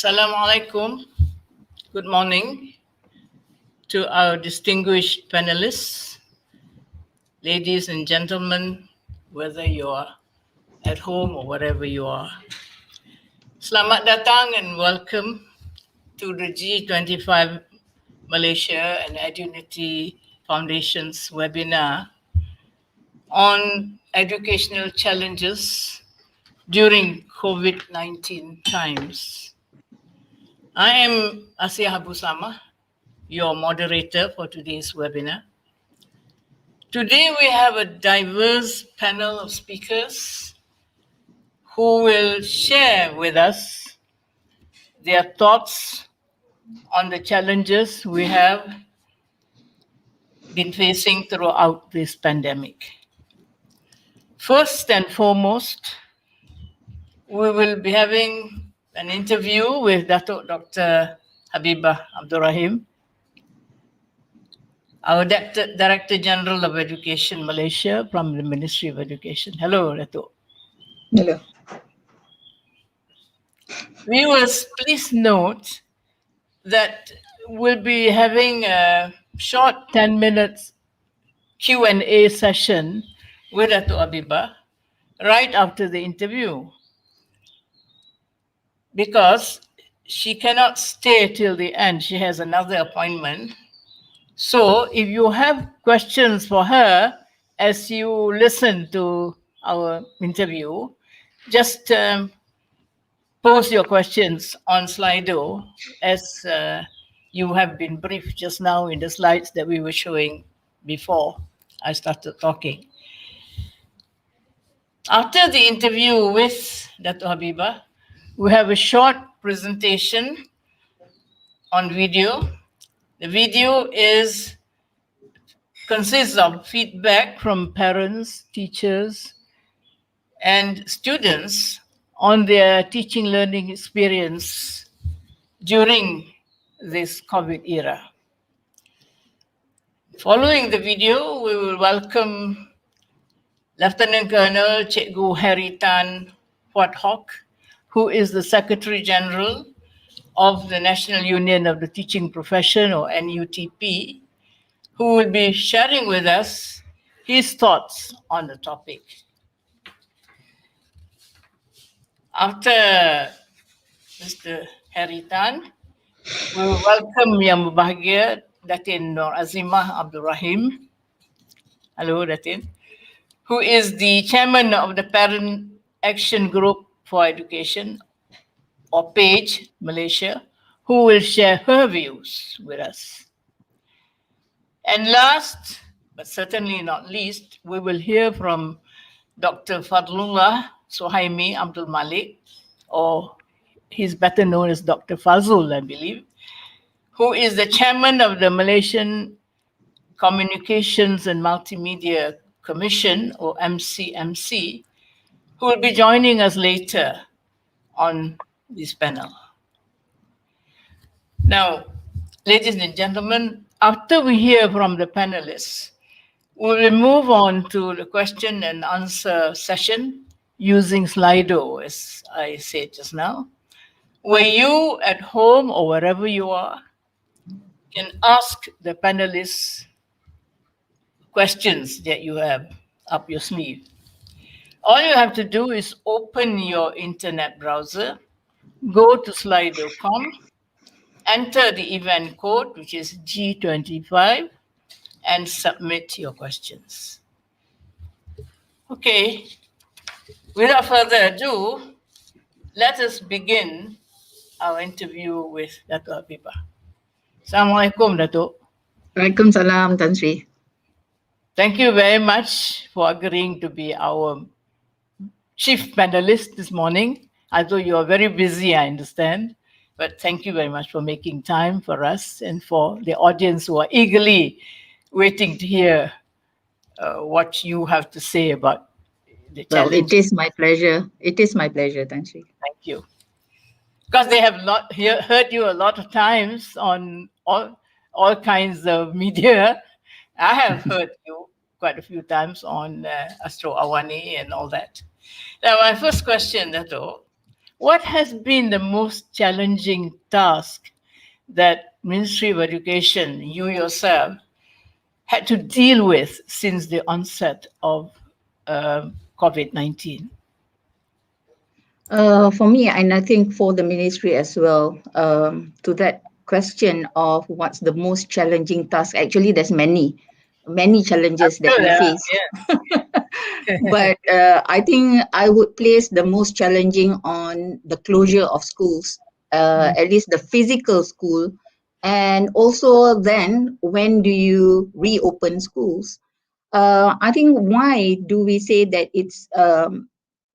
Assalamu alaikum. Good morning to our distinguished panelists, ladies and gentlemen, whether you are at home or wherever you are. Selamat datang and welcome to the G25 Malaysia and Edunity Foundation's webinar on educational challenges during COVID-19 times. I am Asia Abu Sama, your moderator for today's webinar. Today we have a diverse panel of speakers who will share with us their thoughts on the challenges we have been facing throughout this pandemic. First and foremost, we will be having an interview with Dr. Habibah Abdul Rahim, our Director General of Education Malaysia from the Ministry of Education. Hello, Dato'. Hello. Viewers, please note that we'll be having a short 10 minutes Q&A session with Dato' Habibah right after the interview, because she cannot stay till the end. She has another appointment. So if you have questions for her as you listen to our interview, just post your questions on Slido as you have been briefed just now in the slides that we were showing before I started talking. After the interview with Dato' Habibah, we have a short presentation on video. The video consists of feedback from parents, teachers, and students on their teaching learning experience during this COVID era. Following the video, we will welcome Lieutenant Colonel Cikgu Harry Tan Huat Hock, who is the Secretary General of the National Union of the Teaching Profession, or NUTP, who will be sharing with us his thoughts on the topic. After Mr. Harry Tan, we will welcome Yang Berbahagia Datin Nur Azimah Abdul Rahim. Hello, Datin. Who is the chairman of the Parent Action Group for Education, or PAGE Malaysia, who will share her views with us. And last, but certainly not least, we will hear from Dr. Fadlullah Suhaimi Abdul Malik, or he's better known as Dr. Fazul, I believe, who is the chairman of the Malaysian Communications and Multimedia Commission, or MCMC, who will be joining us later on this panel. Now, ladies and gentlemen, after we hear from the panelists, we will move on to the question and answer session using Slido, as I said just now, where you at home or wherever you are can ask the panelists questions that you have up your sleeve. All you have to do is open your internet browser, go to slido.com, enter the event code, which is G25, and submit your questions. Okay, without further ado, let us begin our interview with Dato' Habibah. Assalamualaikum, Dato'. Waalaikumsalam, Tan Sri. Thank you very much for agreeing to be our chief panelist this morning. Although you are very busy, I understand, but thank you very much for making time for us and for the audience who are eagerly waiting to hear what you have to say about the challenge. Well, it is my pleasure. It is my pleasure, Tan Sri. Thank you. Because they have heard you a lot of times on all kinds of media. I have heard you quite a few times on Astro Awani and all that. Now, my first question, Dato', What has been the most challenging task that Ministry of Education, you yourself, had to deal with since the onset of COVID-19? For me, and I think for the ministry as well, to that question of what's the most challenging task, actually, there's many challenges that we face. But I think I would place the most challenging on the closure of schools, at least the physical school. And also then, when do you reopen schools? I think why do we say that it's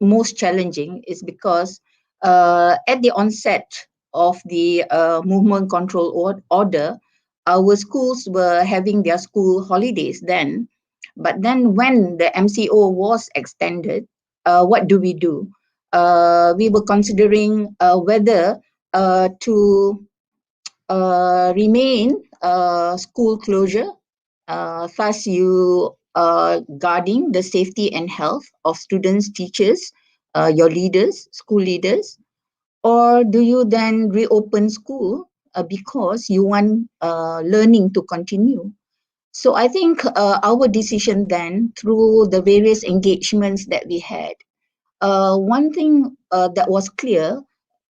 most challenging is because at the onset of the movement control order, our schools were having their school holidays then. But then when the MCO was extended, what do? We were considering whether to remain school closure. Thus, you guarding the safety and health of students, teachers, your leaders, school leaders, or do you then reopen school because you want learning to continue? So I think our decision then, through the various engagements that we had, one thing that was clear,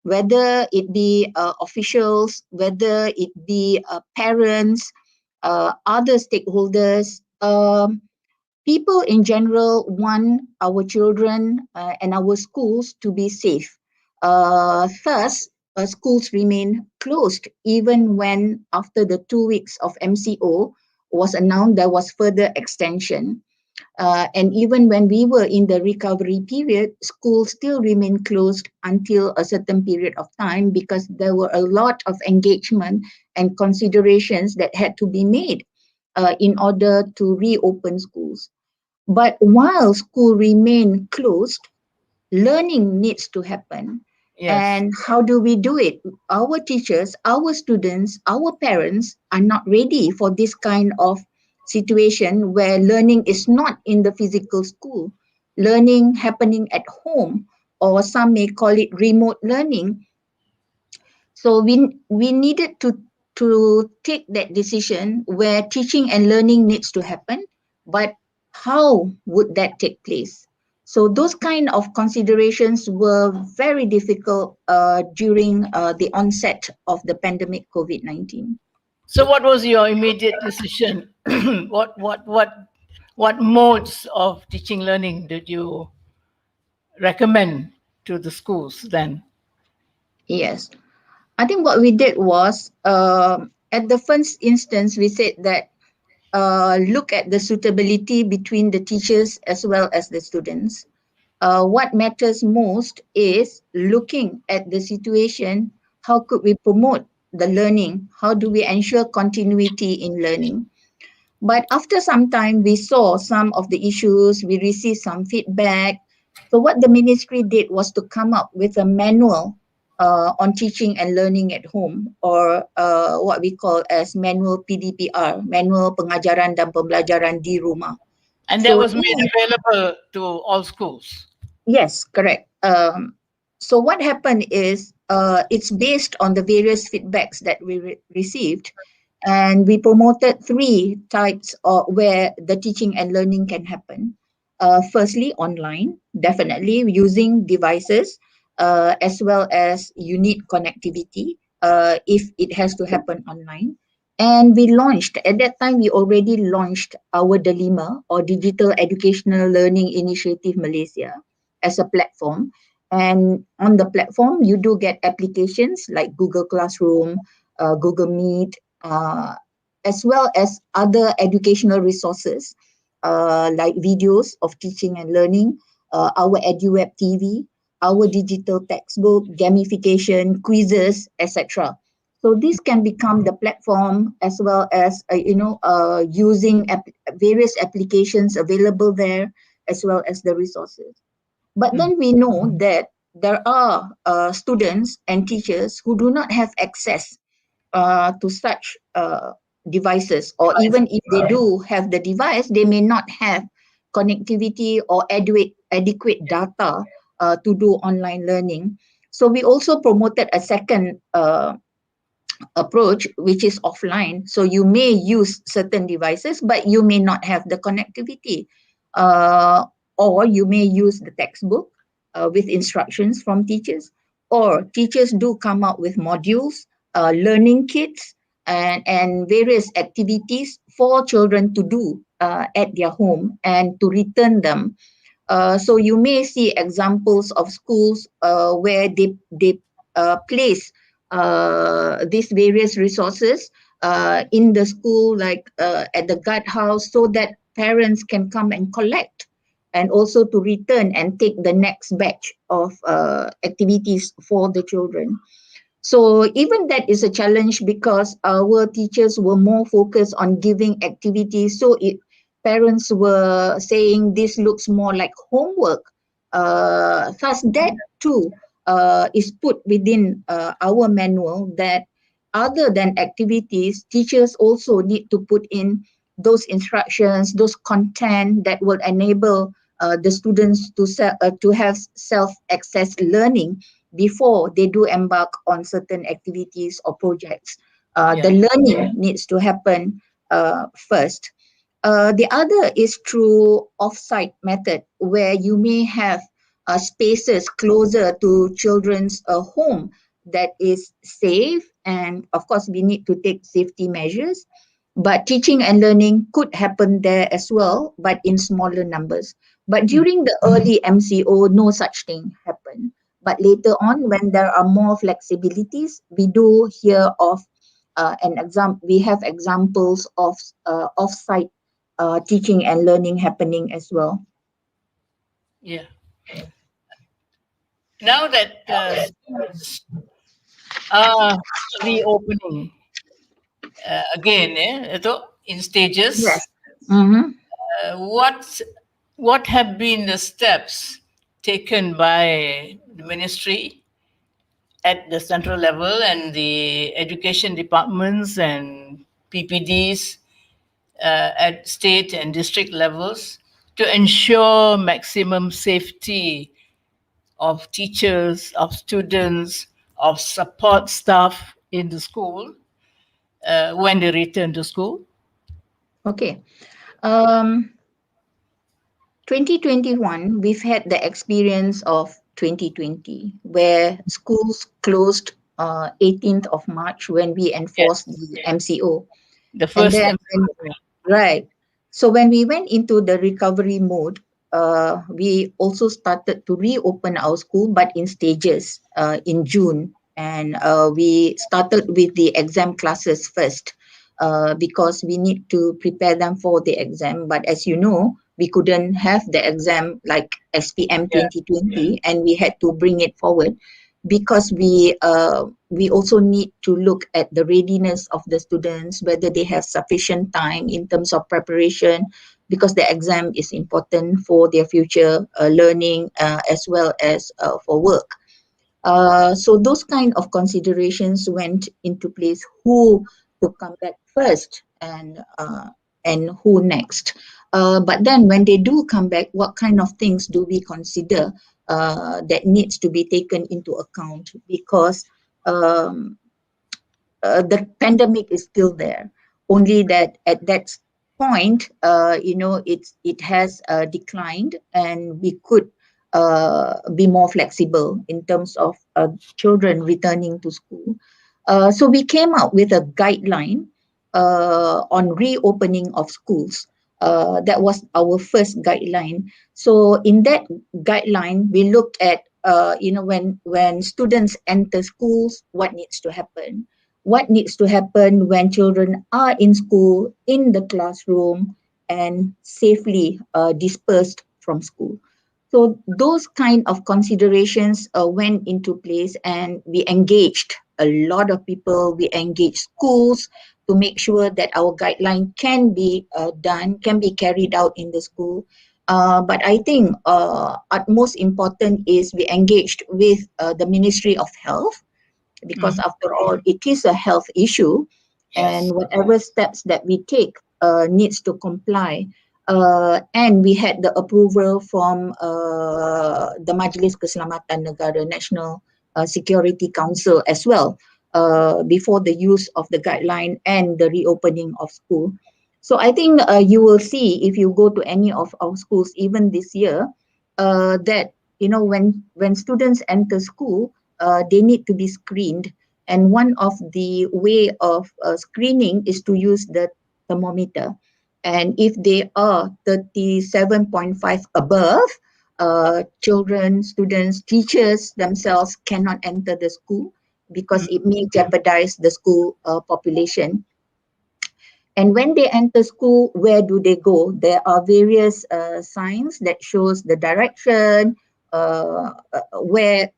whether it be officials, whether it be parents, other stakeholders, people in general want our children and our schools to be safe. Thus, schools remain closed even when after the 2 weeks of MCO was announced, there was further extension. And even when we were in the recovery period, schools still remained closed until a certain period of time because there were a lot of engagement and considerations that had to be made in order to reopen schools. But while school remain closed, learning needs to happen. Yes. And how do we do it? Our teachers, our students, our parents are not ready for this kind of situation where learning is not in the physical school, learning happening at home, or some may call it remote learning. So we needed to take that decision where teaching and learning needs to happen, but how would that take place? So those kind of considerations were very difficult during the onset of the pandemic COVID-19. So, what was your immediate decision? What modes of teaching learning did you recommend to the schools then? Yes, I think what we did was at the first instance we said that look at the suitability between the teachers as well as the students. What matters most is looking at the situation. How could we promote the learning? How do we ensure continuity in learning? But after some time, we saw some of the issues, we received some feedback. So, what the ministry did was to come up with a manual on teaching and learning at home, or what we call as manual PDPR, manual pengajaran dan pembelajaran di rumah. And that So was made available to all schools. yes, correct. So what happened is it's based on the various feedbacks that we received, and we promoted three types of where the teaching and learning can happen. Firstly, online, definitely using devices, as well as you need connectivity if it has to happen online. And we launched, at that time, we already launched our DELIMA, or Digital Educational Learning Initiative Malaysia, as a platform. And on the platform, you do get applications like Google Classroom, Google Meet, as well as other educational resources like videos of teaching and learning, our EduWeb TV, our digital textbook, gamification, quizzes, etc. So this can become the platform, as well as using various applications available there, as well as the resources. But then we know that there are students and teachers who do not have access to such devices, or even if they do have the device, they may not have connectivity or adequate data to do online learning. So we also promoted a second approach, which is offline. So you may use certain devices, but you may not have the connectivity. Uh, or you may use the textbook with instructions from teachers, or teachers do come up with modules, learning kits, and various activities for children to do at their home and to return them. So you may see examples of schools where they place these various resources in the school, like at the guard house, so that parents can come and collect, and also to return and take the next batch of activities for the children. So even that is a challenge, because our teachers were more focused on giving activities. So parents were saying this looks more like homework. Thus, that too is put within our manual, that other than activities, teachers also need to put in those instructions, those content that will enable the students to have self-access learning before they do embark on certain activities or projects. The learning needs to happen first. The other is through off-site method, where you may have spaces closer to children's home that is safe, and of course we need to take safety measures. But teaching and learning could happen there as well, but in smaller numbers. But during the early MCO, no such thing happened. But later on, when there are more flexibilities, we do hear of we have examples of off-site teaching and learning happening as well. Yeah. Now that schools are reopening again, in stages, Yes. Mm-hmm. What have been the steps taken by the ministry at the central level and the education departments and PPDs at state and district levels to ensure maximum safety of teachers, of students, of support staff in the school when they return to school? Okay. 2021, we've had the experience of 2020, where schools closed 18th of March when we enforced the MCO. The And first then, right. So when we went into the recovery mode, we also started to reopen our school, but in stages in June. And we started with the exam classes first, because we need to prepare them for the exam. But as you know, we couldn't have the exam like SPM 2020, and we had to bring it forward, because we also need to look at the readiness of the students, whether they have sufficient time in terms of preparation, because the exam is important for their future learning, as well as for work. So those kind of considerations went into place: who to come back first, and who next. But then when they do come back, what kind of things do we consider that needs to be taken into account? Because the pandemic is still there. Only that at that point, it has declined, and we could be more flexible in terms of children returning to school. So we came up with a guideline on reopening of schools. That was our first guideline. So in that guideline, we looked at when students enter schools, what needs to happen. What needs to happen when children are in school, in the classroom, and safely dispersed from school. So those kind of considerations went into place, and we engaged a lot of people. We engaged schools to make sure that our guideline can be can be carried out in the school. But I think utmost important is we engaged with the Ministry of Health, because after all, it is a health issue, and whatever steps that we take needs to comply. And we had the approval from the Majlis Keselamatan Negara, National Security Council as well before the use of the guideline and the reopening of school. So I think you will see if you go to any of our schools, even this year, that when students enter school, they need to be screened, and one of the way of screening is to use the thermometer. And if they are 37.5 above, children, students, teachers themselves cannot enter the school because it may jeopardize the school population. And when they enter school, where do they go? There are various signs that shows the direction, where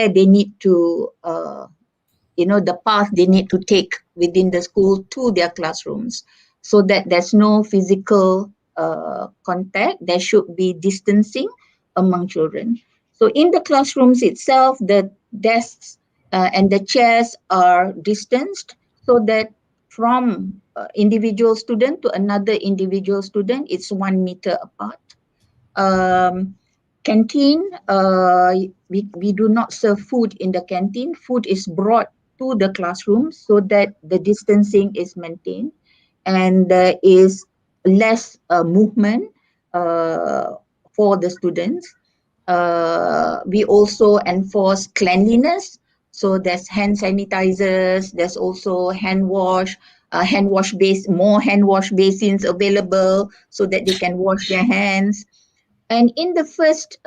they need to, the path they need to take within the school to their classrooms, so that there's no physical contact. There should be distancing among children. So in the classrooms itself, the desks and the chairs are distanced, so that from individual student to another individual student, it's 1 meter apart. Canteen, we do not serve food in the canteen. Food is brought to the classroom so that the distancing is maintained and there is less movement for the students. We also enforce cleanliness. So there's hand sanitizers, there's also more hand wash basins available so that they can wash their hands. And in the first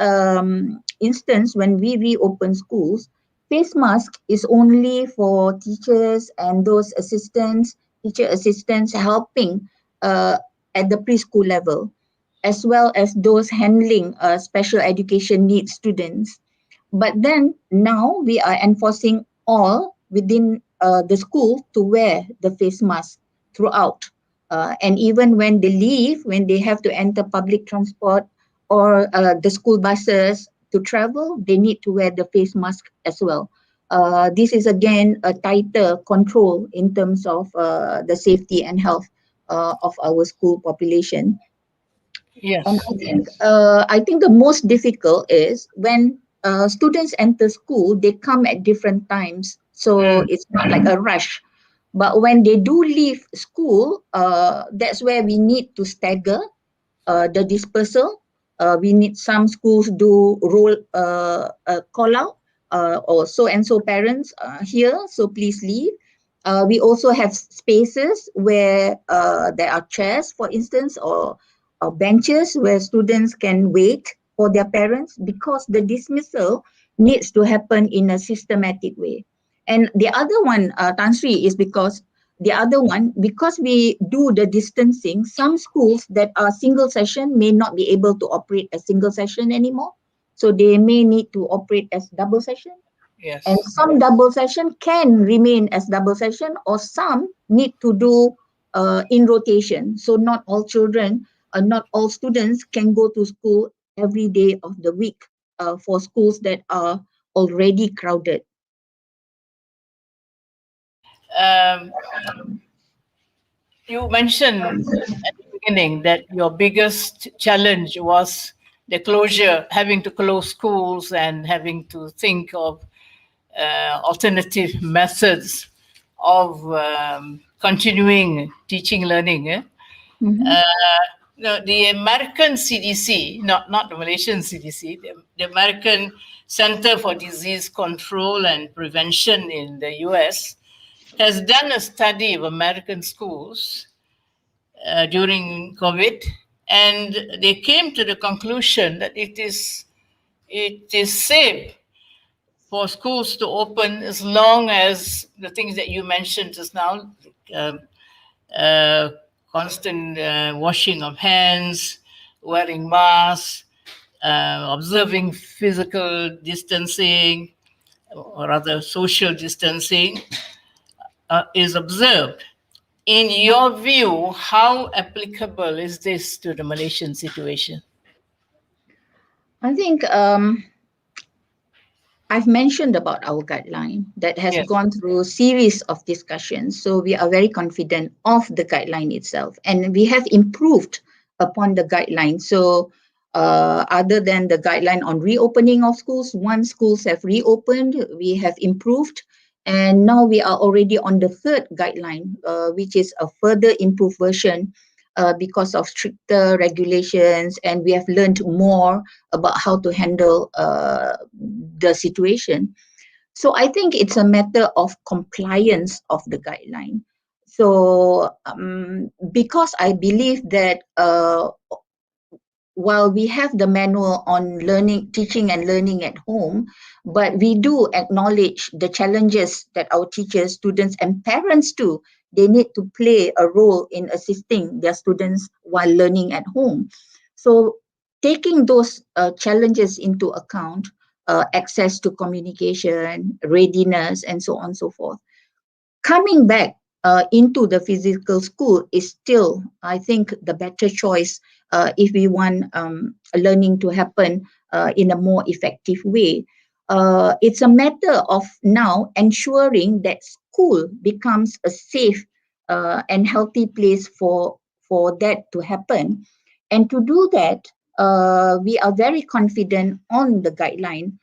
instance, when we reopen schools, face mask is only for teachers and those teacher assistants helping at the preschool level, as well as those handling special education needs students. But then now we are enforcing all within the school to wear the face mask throughout. And even when they leave, when they have to enter public transport or the school buses to travel, they need to wear the face mask as well. This is again a tighter control in terms of the safety and health of our school population. Yes. And I think the most difficult is when students enter school, they come at different times. So it's not like a rush. But when they do leave school, that's where we need to stagger the dispersal. We need some schools do roll call out or so and so parents here, so please leave. We also have spaces where there are chairs, for instance, or benches where students can wait for their parents, because the dismissal needs to happen in a systematic way. And the other one, Tan Sri, is because we do the distancing, some schools that are single session may not be able to operate as single session anymore. So they may need to operate as double session. Yes. And some double session can remain as double session, or some need to do in rotation. So not all students can go to school every day of the week for schools that are already crowded. You mentioned at the beginning that your biggest challenge was the closure, having to close schools and having to think of alternative methods of continuing teaching learning. The American CDC, not the Malaysian CDC, the American Center for Disease Control and Prevention in the US has done a study of American schools during COVID, and they came to the conclusion that it is safe for schools to open as long as the things that you mentioned just now, constant washing of hands, wearing masks, observing physical distancing, or rather social distancing, is observed. In your view, how applicable is this to the Malaysian situation? I think I've mentioned about our guideline that has gone through a series of discussions. So we are very confident of the guideline itself, and we have improved upon the guideline. So Other than the guideline on reopening of schools, once schools have reopened, we have improved. And now we are already on the third guideline, which is a further improved version because of stricter regulations, and we have learned more about how to handle the situation. So I think it's a matter of compliance of the guideline. So because I believe that while we have the manual on learning, teaching and learning at home, but we do acknowledge the challenges that our teachers, students, and parents too, they need to play a role in assisting their students while learning at home. So taking those challenges into account, access to communication, readiness, and so on and so forth, coming back into the physical school is still, I think, the better choice if we want learning to happen in a more effective way. It's a matter of now ensuring that school becomes a safe and healthy place for that to happen. And to do that, we are very confident on the guideline.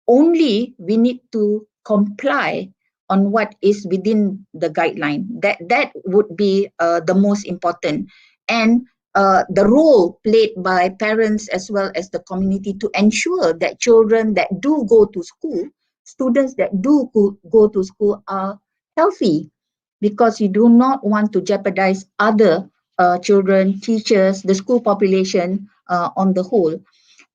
Only we need to comply on what is within the guideline. That would be the most important. And the role played by parents as well as the community to ensure that children that do go to school, students that do go to school are healthy, because you do not want to jeopardize other children, teachers, the school population on the whole.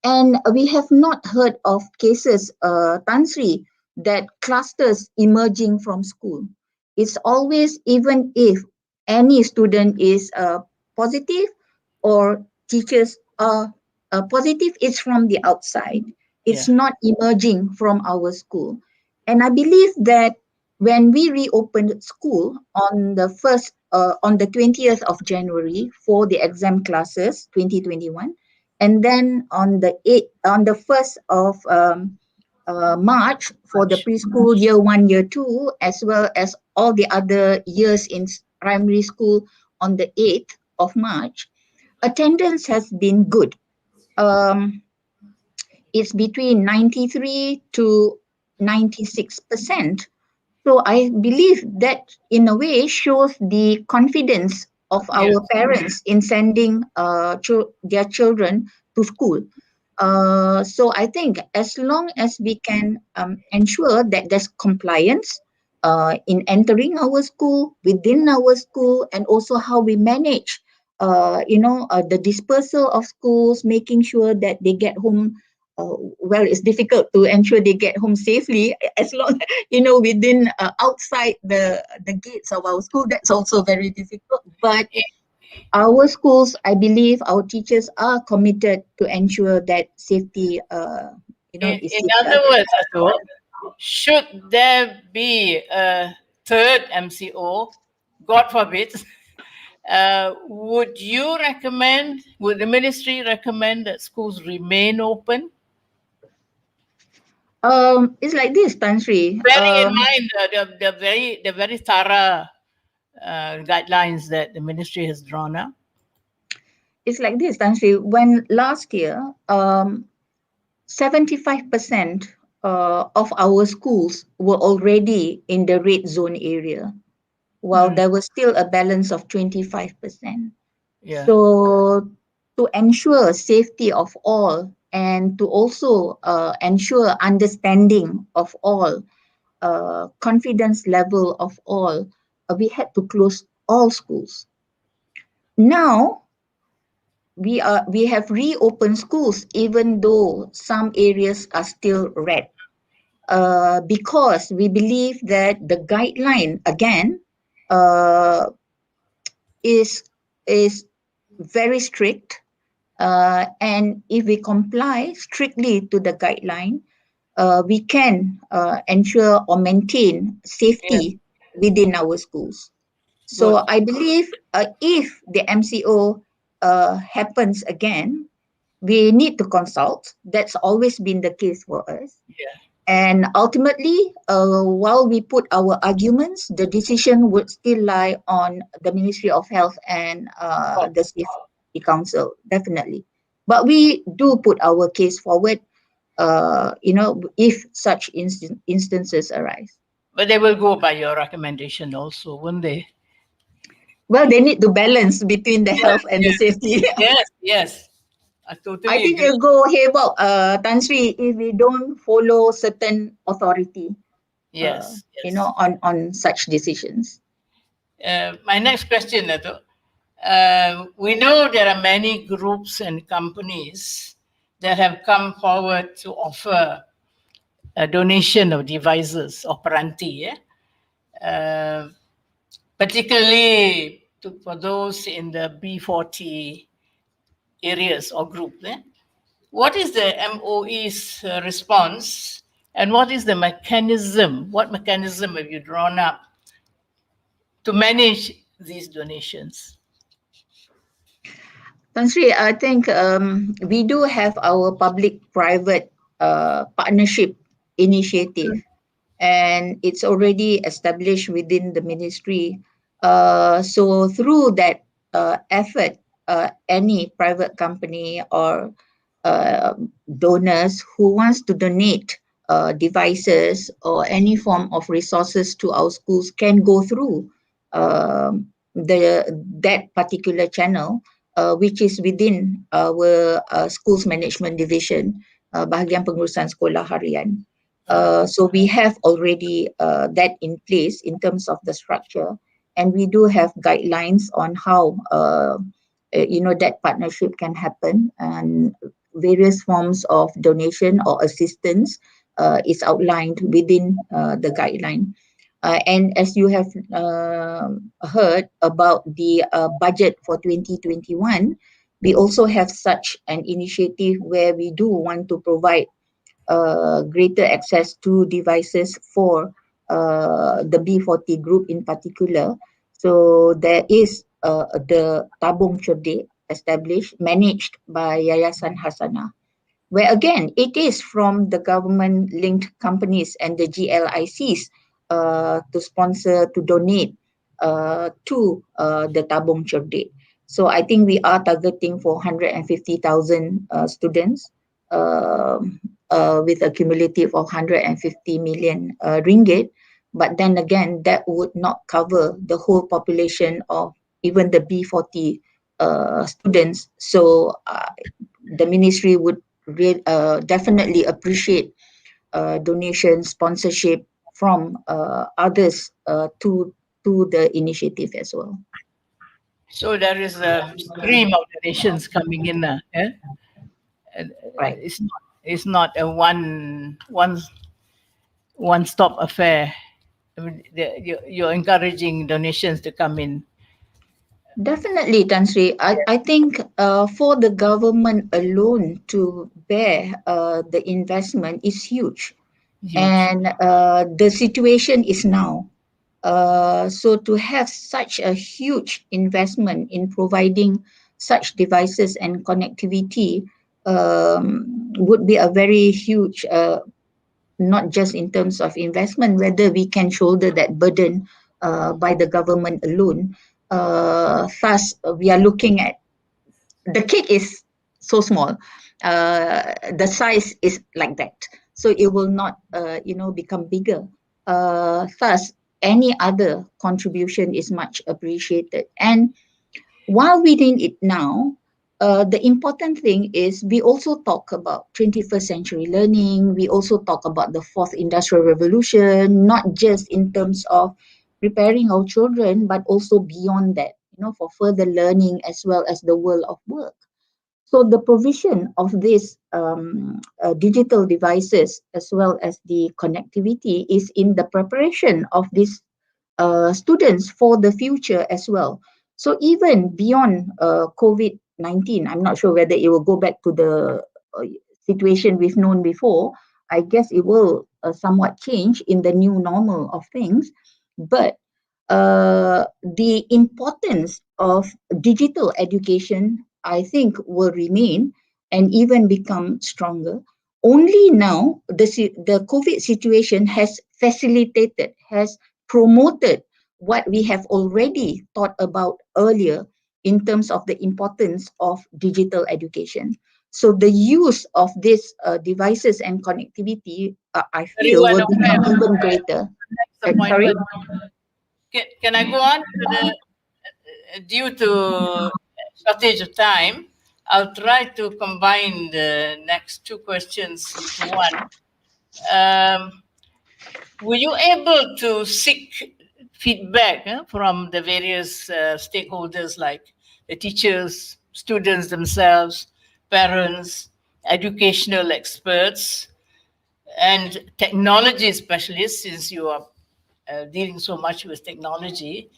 And we have not heard of cases, Tan Sri, that clusters emerging from school. It's always, even if any student is positive or teachers are positive, it's from the outside. It's not emerging from our school. And I believe that when we reopened school on the 20th of January for the exam classes 2021, and then on the 1st of March for the preschool year 1, year 2, as well as all the other years in primary school on the 8th of March, attendance has been good. It's between 93 to 96%. So I believe that in a way shows the confidence of our parents in sending their children to school. So I think as long as we can ensure that there's compliance in entering our school, within our school, and also how we manage, the dispersal of schools, making sure that they get home. Well, it's difficult to ensure they get home safely as long, within outside the gates of our school. That's also very difficult. But our schools, I believe, our teachers are committed to ensure that safety, is In other safeguarded. words, Atul, should there be a third MCO, God forbid, would the ministry recommend that schools remain open? It's like this, Tan Sri. Bearing in mind the very thorough guidelines that the ministry has drawn up. It's like this, Tan Sri. When last year, 75% of our schools were already in the red zone area, while there was still a balance of 25%. Yeah. So to ensure safety of all, and to also ensure understanding of all, confidence level of all, we had to close all schools. Now we have reopened schools, even though some areas are still red, because we believe that the guideline again is very strict, and if we comply strictly to the guideline, we can ensure or maintain safety within our schools. So Good. I believe if the MCO happens again, we need to consult. That's always been the case for us. Yeah. And ultimately, while we put our arguments, the decision would still lie on the Ministry of Health and the Safety Council, definitely. But we do put our case forward, if such instances arise. But they will go by your recommendation also, won't they? Well, they need to balance between the Yeah, health and the yeah. safety. Yes, yes. I I totally think agree. it'll go haywire, Tan Sri, if we don't follow certain authority, Yes, yes. on such decisions. My next question, Dato. We know there are many groups and companies that have come forward to offer a donation of devices or peranti, particularly for those in the B40 areas or group. What is the MOE's response, and what is the mechanism? What mechanism have you drawn up to manage these donations? Tan Sri, I think we do have our public-private partnership initiative, and it's already established within the ministry. So through that effort, any private company or uh, donors who wants to donate devices or any form of resources to our schools can go through that particular channel, which is within our schools management division, bahagian pengurusan sekolah harian. So we have already that in place in terms of the structure, and we do have guidelines on how that partnership can happen, and various forms of donation or assistance is outlined within the guideline. And as you have heard about the budget for 2021, we also have such an initiative where we do want to provide greater access to devices for the B40 group in particular. So there is the Tabung Cerdik established, managed by Yayasan Hasanah, where again, it is from the government-linked companies and the GLICs to sponsor, to donate to the Tabung Cerdik. So I think we are targeting for 150,000 students, with a cumulative of 150 million ringgit. But then again, that would not cover the whole population of even the B40 students. So the ministry would definitely appreciate donation, sponsorship from others to the initiative as well. So there is a stream of donations coming in. And, Right. it's not a one stop affair. I mean, you're encouraging donations to come in. Definitely, Tan Sri. I think for the government alone to bear the investment is huge. Huge. And the situation is now. So to have such a huge investment in providing such devices and connectivity would be a very huge, not just in terms of investment, whether we can shoulder that burden by the government alone. Thus, we are looking at the cake is so small. The size is like that, so it will not, become bigger. Thus, any other contribution is much appreciated. And while we need it now, the important thing is we also talk about 21st century learning. We also talk about the fourth industrial revolution, not just in terms of preparing our children, but also beyond that, for further learning as well as the world of work. So the provision of these digital devices as well as the connectivity is in the preparation of these students for the future as well. So even beyond COVID-19, I'm not sure whether it will go back to the situation we've known before. I guess it will somewhat change in the new normal of things. But the importance of digital education, I think, will remain and even become stronger. Only now, the COVID situation has facilitated, has promoted what we have already thought about earlier in terms of the importance of digital education. So the use of these devices and connectivity, I feel, Everyone will become aware. even greater. Next Sorry? appointment. Can I go on to the due to shortage of time, I'll try to combine the next two questions into one. Um, were you able to seek feedback from the various stakeholders like the teachers, students themselves, parents, educational experts, and technology specialists, since you are dealing so much with technology,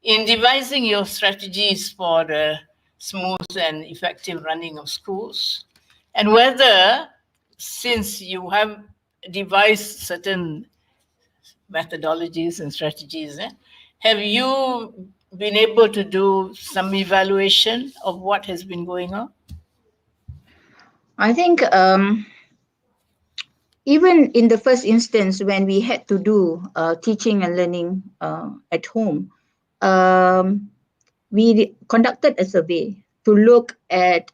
in devising your strategies for the smooth and effective running of schools? And whether, since you have devised certain methodologies and strategies, have you been able to do some evaluation of what has been going on? I think even in the first instance, when we had to do teaching and learning at home, um, we conducted a survey to look at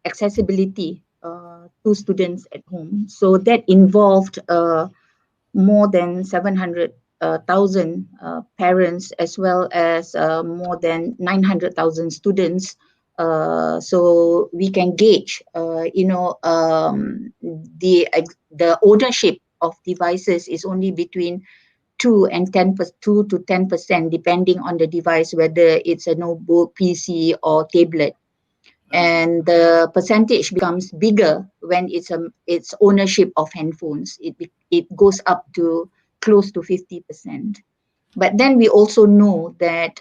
accessibility to students at home. So that involved more than 700,000 parents, as well as more than 900,000 students. So we can gauge, the ownership of devices is only between 2 to 10%, depending on the device, whether it's a notebook, PC, or tablet. And the percentage becomes bigger when it's ownership of handphones. It goes up to close to 50%. But then we also know that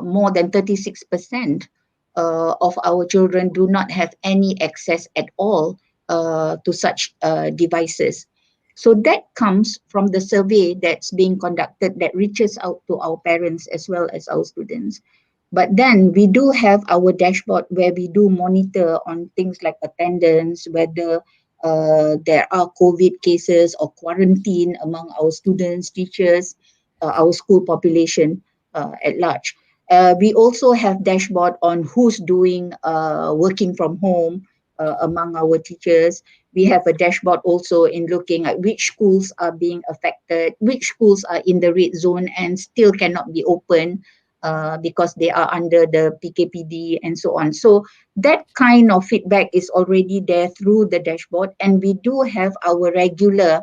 more than 36% of our children do not have any access at all to such devices. So that comes from the survey that's being conducted that reaches out to our parents as well as our students. But then we do have our dashboard where we do monitor on things like attendance, whether there are COVID cases or quarantine among our students, teachers, our school population at large. We also have dashboard on who's doing working from home among our teachers. We have a dashboard also in looking at which schools are being affected, which schools are in the red zone and still cannot be open because they are under the PKPD and so on. So that kind of feedback is already there through the dashboard, and we do have our regular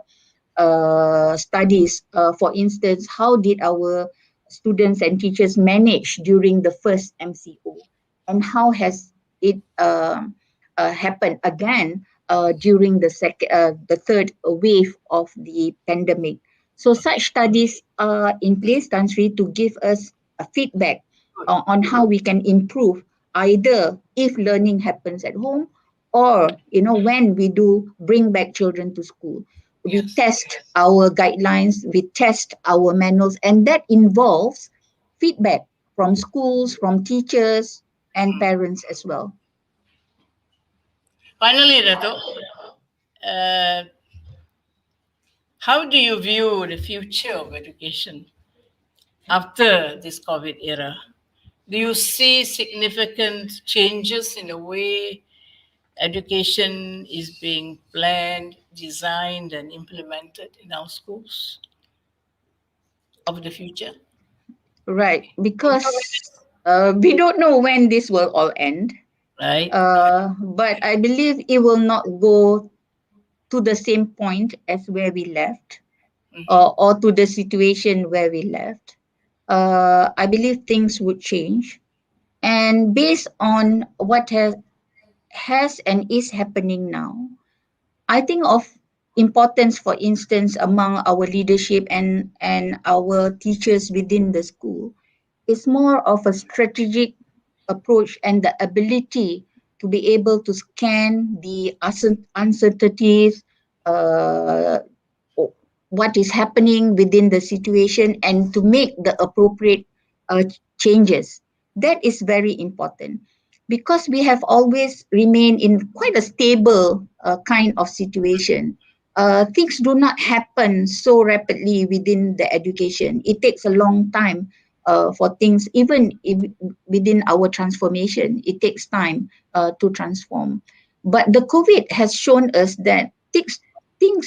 studies. For instance, how did our students and teachers manage during the first MCO, and how has it happened again during the third wave of the pandemic? So such studies are in place, Tan Sri, to give us a feedback on how we can improve, either if learning happens at home, or when we do bring back children to school. We Yes. test our guidelines, we test our manuals, and that involves feedback from schools, from teachers, and parents as well. Finally, Dato, how do you view the future of education after this COVID era? Do you see significant changes in the way education is being planned, designed, and implemented in our schools of the future? Right, because we don't know when this will all end, Right? but I believe it will not go to the same point as where we left, or to the situation where we left. I believe things would change. And based on what has and is happening now, I think of importance, for instance, among our leadership and our teachers within the school, is more of a strategic approach and the ability to be able to scan the uncertainties, uh, what is happening within the situation, and to make the appropriate changes. That is very important, because we have always remained in quite a stable kind of situation. Things do not happen so rapidly within the education. It takes a long time for things, even if within our transformation, it takes time to transform. But the COVID has shown us that things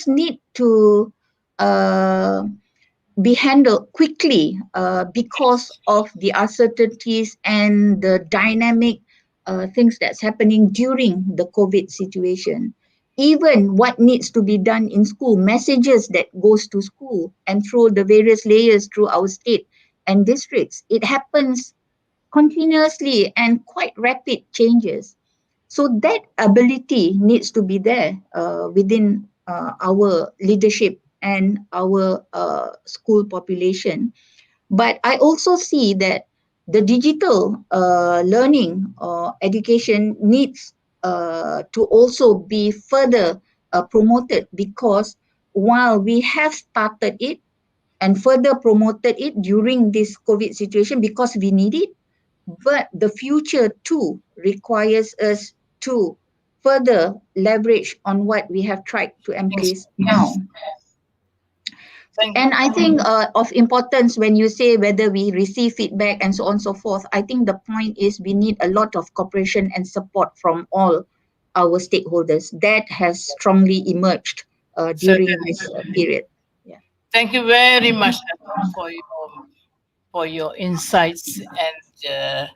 need to be handled quickly because of the uncertainties and the dynamic things that's happening during the COVID situation. Even what needs to be done in school, messages that goes to school and through the various layers through our state and districts, it happens continuously and quite rapid changes. So that ability needs to be there within our leadership and our school population. But I also see that the digital learning or education needs to also be further promoted, because while we have started it and further promoted it during this COVID situation because we need it, but the future too requires us to further leverage on what we have tried to embrace now. Thank And you. I think of importance when you say whether we receive feedback and so on and so forth, I think the point is we need a lot of cooperation and support from all our stakeholders. That has strongly emerged during this period. Yeah. Thank you very much for your insights and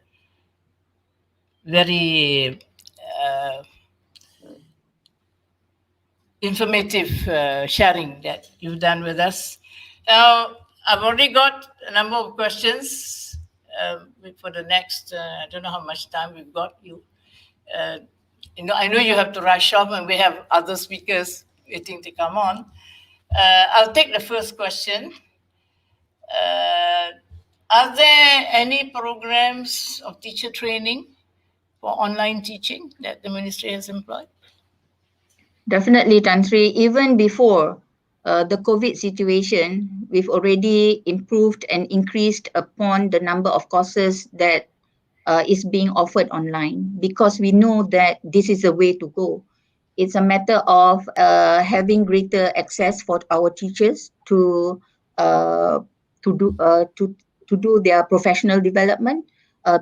very uh, informative sharing that you've done with us. Now, I've already got a number of questions for the next. I don't know how much time we've got. Uh, I know you have to rush off, and we have other speakers waiting to come on. I'll take the first question. Are there any programs of teacher training for online teaching that the ministry has employed? Definitely, Tan Sri. Even before the COVID situation, we've already improved and increased upon the number of courses that is being offered online, because we know that this is a way to go. It's a matter of having greater access for our teachers uh, to do their professional development,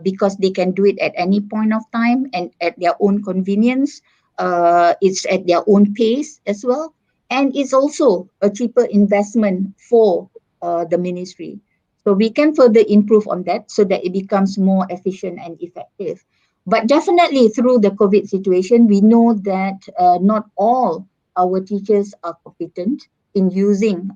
because they can do it at any point of time and at their own convenience. It's at their own pace as well, and it's also a cheaper investment for the ministry. So we can further improve on that so that it becomes more efficient and effective. But definitely through the COVID situation, we know that not all our teachers are competent in using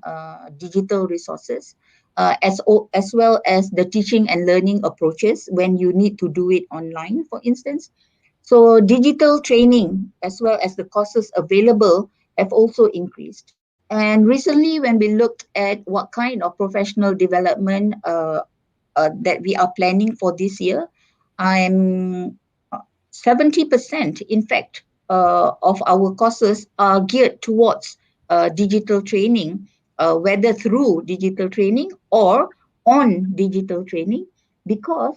digital resources, as well as the teaching and learning approaches when you need to do it online, for instance. So digital training as well as the courses available have also increased. And recently, when we looked at what kind of professional development that we are planning for this year, I'm 70%, in fact, of our courses are geared towards digital training, whether through digital training or on digital training, because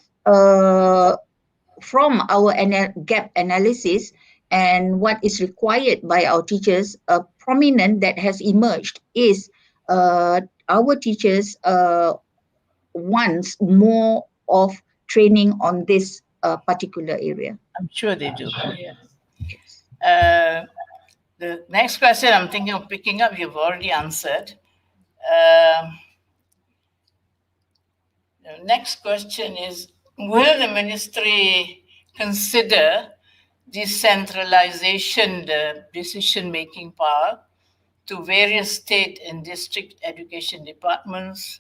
from our gap analysis and what is required by our teachers, a prominent that has emerged is our teachers wants more of training on this particular area. I'm sure they do. Yes. Yes. The next question I'm thinking of picking up, you've already answered. The next question is, will the ministry consider decentralization, the decision-making power, to various state and district education departments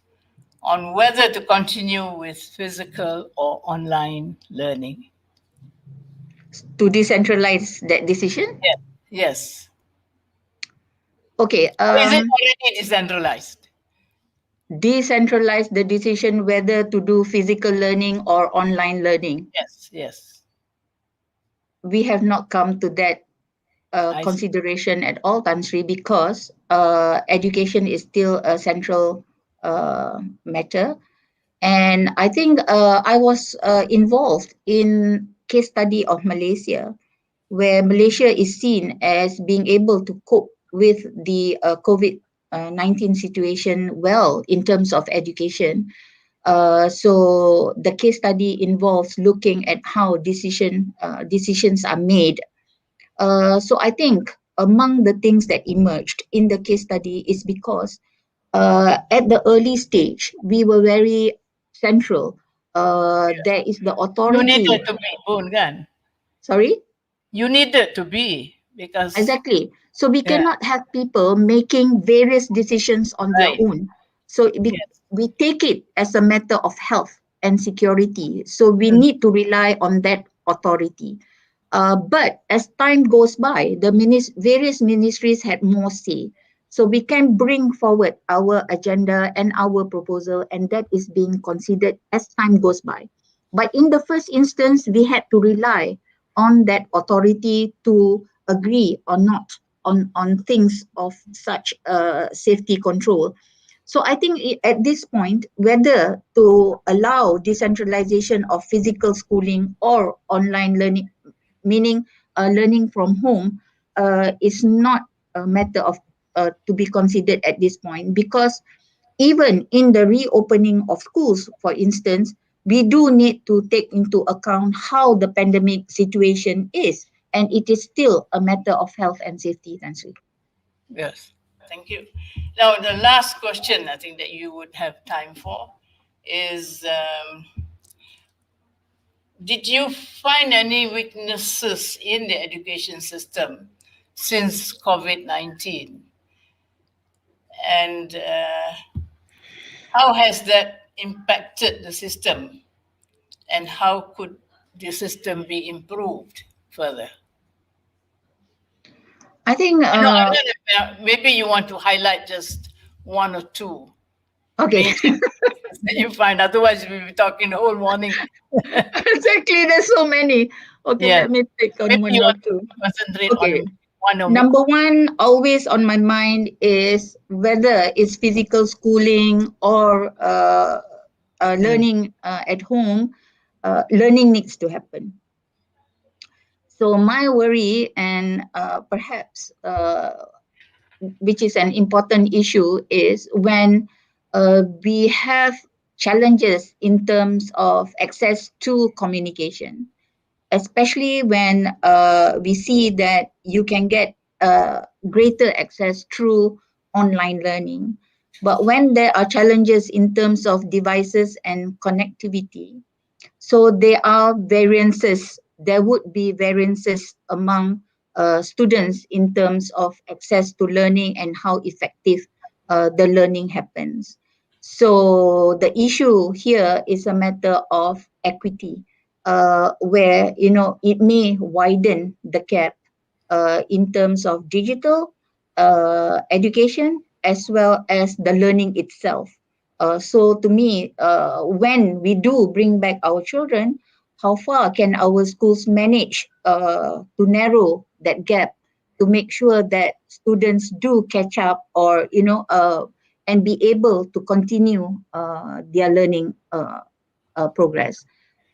on whether to continue with physical or online learning? To decentralize that decision? Yes. Yes. Okay. Or is it already decentralized? Decentralize the decision whether to do physical learning or online learning. Yes, yes. We have not come to that consideration at all, Tan Sri, because education is still a central matter. And I think I was involved in case study of Malaysia, where Malaysia is seen as being able to cope with the COVID-19 situation well in terms of education. So the case study involves looking at how decisions are made So I think among the things that emerged in the case study is because at the early stage, we were very central. There is the You authority. needed to be, Boon, kan? Sorry? You needed to be because, Exactly. So we yeah, cannot have people making various decisions on their right. own. So Yes. we take it as a matter of health and security. So we Mm. need to rely on that authority. But as time goes by, the various ministries had more say. So we can bring forward our agenda and our proposal, and that is being considered as time goes by. But in the first instance, we had to rely on that authority to agree or not on things of such safety control. So I think at this point, whether to allow decentralization of physical schooling or online learning, meaning learning from home, is not a matter of to be considered at this point, because even in the reopening of schools, for instance, we do need to take into account how the pandemic situation is, and it is still a matter of health and safety. Nancy. Yes. Thank you. Now, the last question I think that you would have time for is, did you find any weaknesses in the education system since COVID 19? And how has that impacted the system? And how could the system be improved further? I think I don't know, maybe you want to highlight just one or two okay. major weaknesses that you find. Otherwise, we'll be talking the whole morning. Exactly, there's so many. Okay, Yes. let me take on Maybe one you or want to two. concentrate Okay. on one or Number one, always on my mind is whether it's physical schooling or learning at home. Learning needs to happen. So my worry, and perhaps which is an important issue, is when we have challenges in terms of access to communication, especially when we see that you can get greater access through online learning. But when there are challenges in terms of devices and connectivity, so there are variances. There would be variances among students in terms of access to learning and how effective the learning happens. So the issue here is a matter of equity, where it may widen the gap in terms of digital education as well as the learning itself. So to me, when we do bring back our children, how far can our schools manage to narrow that gap to make sure that students do catch up, or and be able to continue their learning progress.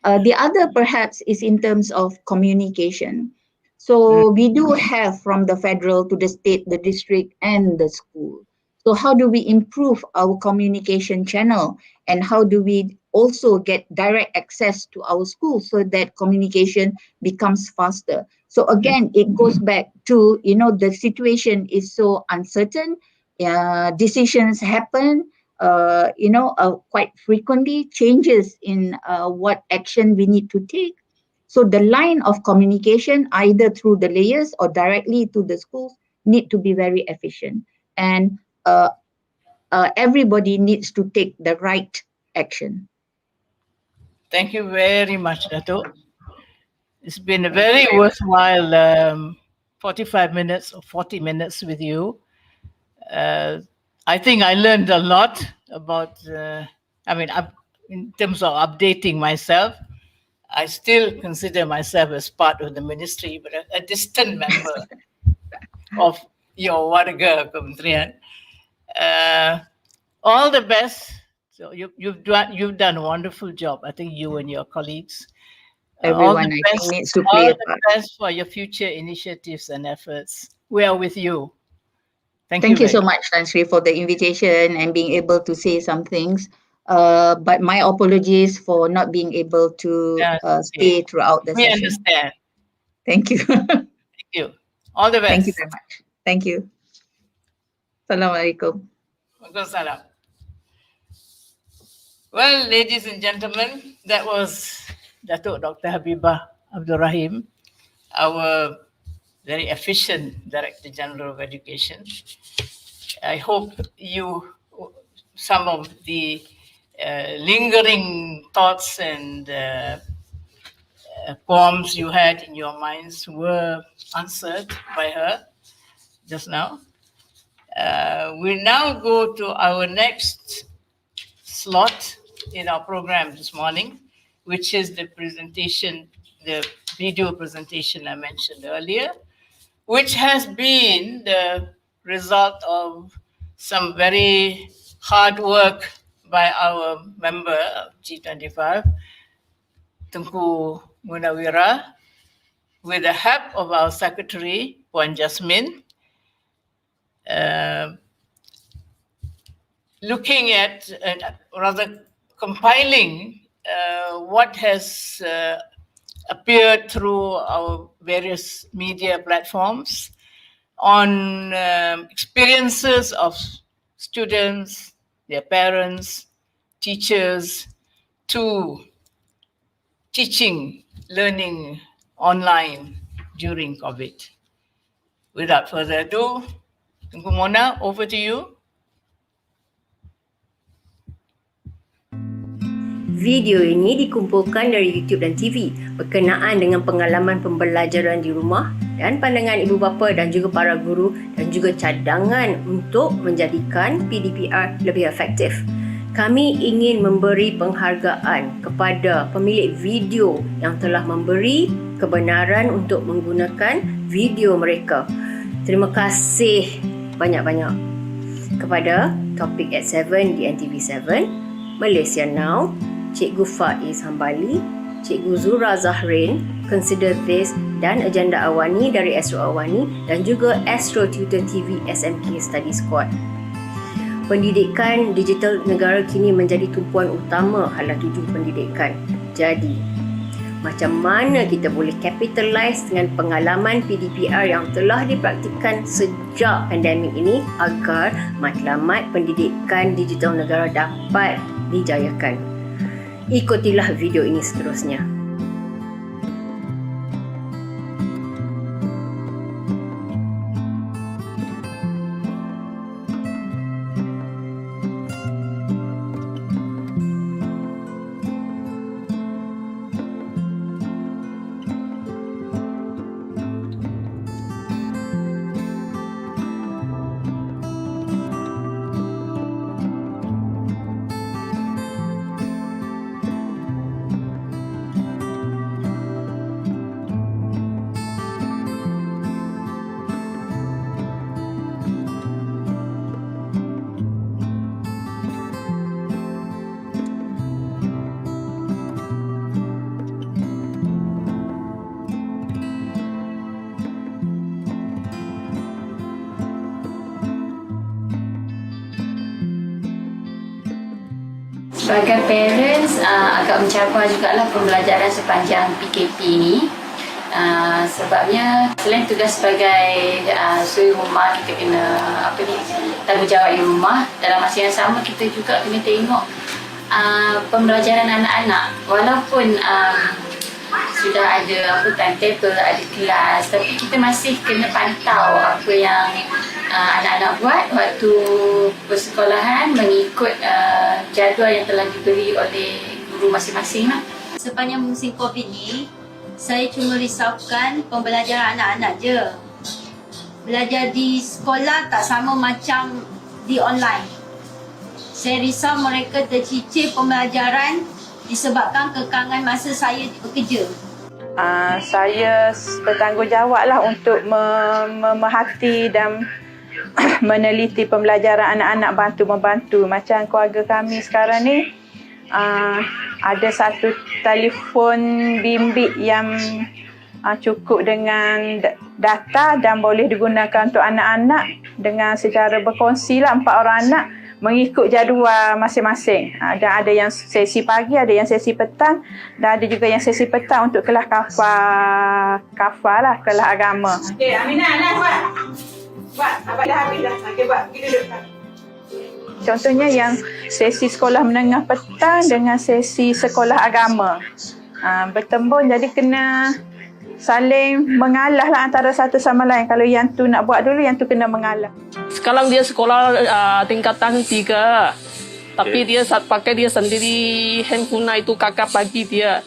The other perhaps is in terms of communication. So we do have from the federal to the state, the district, and the school. So how do we improve our communication channel, and how do we also get direct access to our schools so that communication becomes faster? So again, it goes back to, the situation is so uncertain. Decisions happen, quite frequently, changes in what action we need to take. So the line of communication, either through the layers or directly to the schools, need to be very efficient. And uh, everybody needs to take the right action. Thank you very much, Dato. It's been a Thank you very very much. worthwhile 45 minutes or 40 minutes with you. Uh, I think I learned a lot about, in terms of updating myself. I still consider myself as part of the ministry, but a distant member of your Warga Kementerian. Uh, all the best. So you've done a wonderful job. I think you and your colleagues. All the Everyone, I think, best. needs to All play a the part. best for your future initiatives and efforts. We are with you. Thank you Thank you very so much. much, Tan Sri, for the invitation and being able to say some things. But my apologies for not being able to That's okay. stay throughout the We session. understand. Thank you. Thank you. All the best. Thank you very much. Thank you. Assalamualaikum. Waalaikumsalam. Well, ladies and gentlemen, that was Datuk Dr. Habibah Abdul Rahim, our very efficient Director General of Education. I hope some of the lingering thoughts and poems you had in your minds were answered by her just now. We now go to our next slot in our program this morning, which is the presentation, the video presentation I mentioned earlier, which has been the result of some very hard work by our member of G25, Tunku Munawira, with the help of our secretary, Puan Jasmine, looking at, rather compiling what has appeared through our various media platforms on experiences of students, their parents, teachers, to teaching, learning online during COVID. Without further ado, Tunku Mona, over to you. Video ini dikumpulkan dari YouTube dan TV berkenaan dengan pengalaman pembelajaran di rumah dan pandangan ibu bapa dan juga para guru dan juga cadangan untuk menjadikan PDPR lebih efektif. Kami ingin memberi penghargaan kepada pemilik video yang telah memberi kebenaran untuk menggunakan video mereka. Terima kasih banyak-banyak kepada Topik at 7 di NTV7, Malaysia Now, Cikgu Faiz Hambali, Cikgu Zura Zahrin, Consider This dan Agenda Awani dari Astro Awani dan juga Astro Tutor TV SMK Study Squad. Pendidikan digital negara kini menjadi tumpuan utama hala tuju pendidikan. Jadi, macam mana kita boleh capitalize dengan pengalaman PDPR yang telah dipraktikkan sejak pandemik ini agar matlamat pendidikan digital negara dapat dijayakan? Ikutilah video ini seterusnya. Sebagai parents, agak mencabar jugalah pembelajaran sepanjang PKP ini. Sebabnya selain tugas sebagai suri rumah, kita kena tanggungjawab di rumah. Dalam masa yang sama kita juga kena tengok pembelajaran anak-anak. Walaupun sudah ada timetable, ada kelas, tapi kita masih kena pantau apa yang anak-anak buat waktu persekolahan mengikut jadual yang telah diberi oleh guru masing-masing lah. Sepanjang musim COVID ni, saya cuma risaukan pembelajaran anak-anak je. Belajar di sekolah tak sama macam di online. Saya risau mereka tercicir pembelajaran disebabkan kekangan masa saya bekerja. Saya bertanggungjawablah untuk memerhati dan meneliti pembelajaran anak-anak, bantu-membantu. Macam keluarga kami sekarang ni, ada satu telefon bimbit yang cukup dengan data dan boleh digunakan untuk anak-anak dengan secara berkongsi lah, 4 orang anak mengikut jadual masing-masing. Dan ada yang sesi pagi, ada yang sesi petang, dan ada juga yang sesi petang untuk kelas kafah lah, kelas agama. Okey, Aminah, buat. Abang dah habis dah. Okey, buat. Pergi duduk. Contohnya yang sesi sekolah menengah petang dengan sesi sekolah agama. Bertembung, jadi kena saling mengalah lah antara satu sama lain. Kalau yang tu nak buat dulu, yang tu kena mengalah. Sekarang dia sekolah tingkatan 3. Tapi dia pakai dia sendiri handphone itu kakak bagi dia.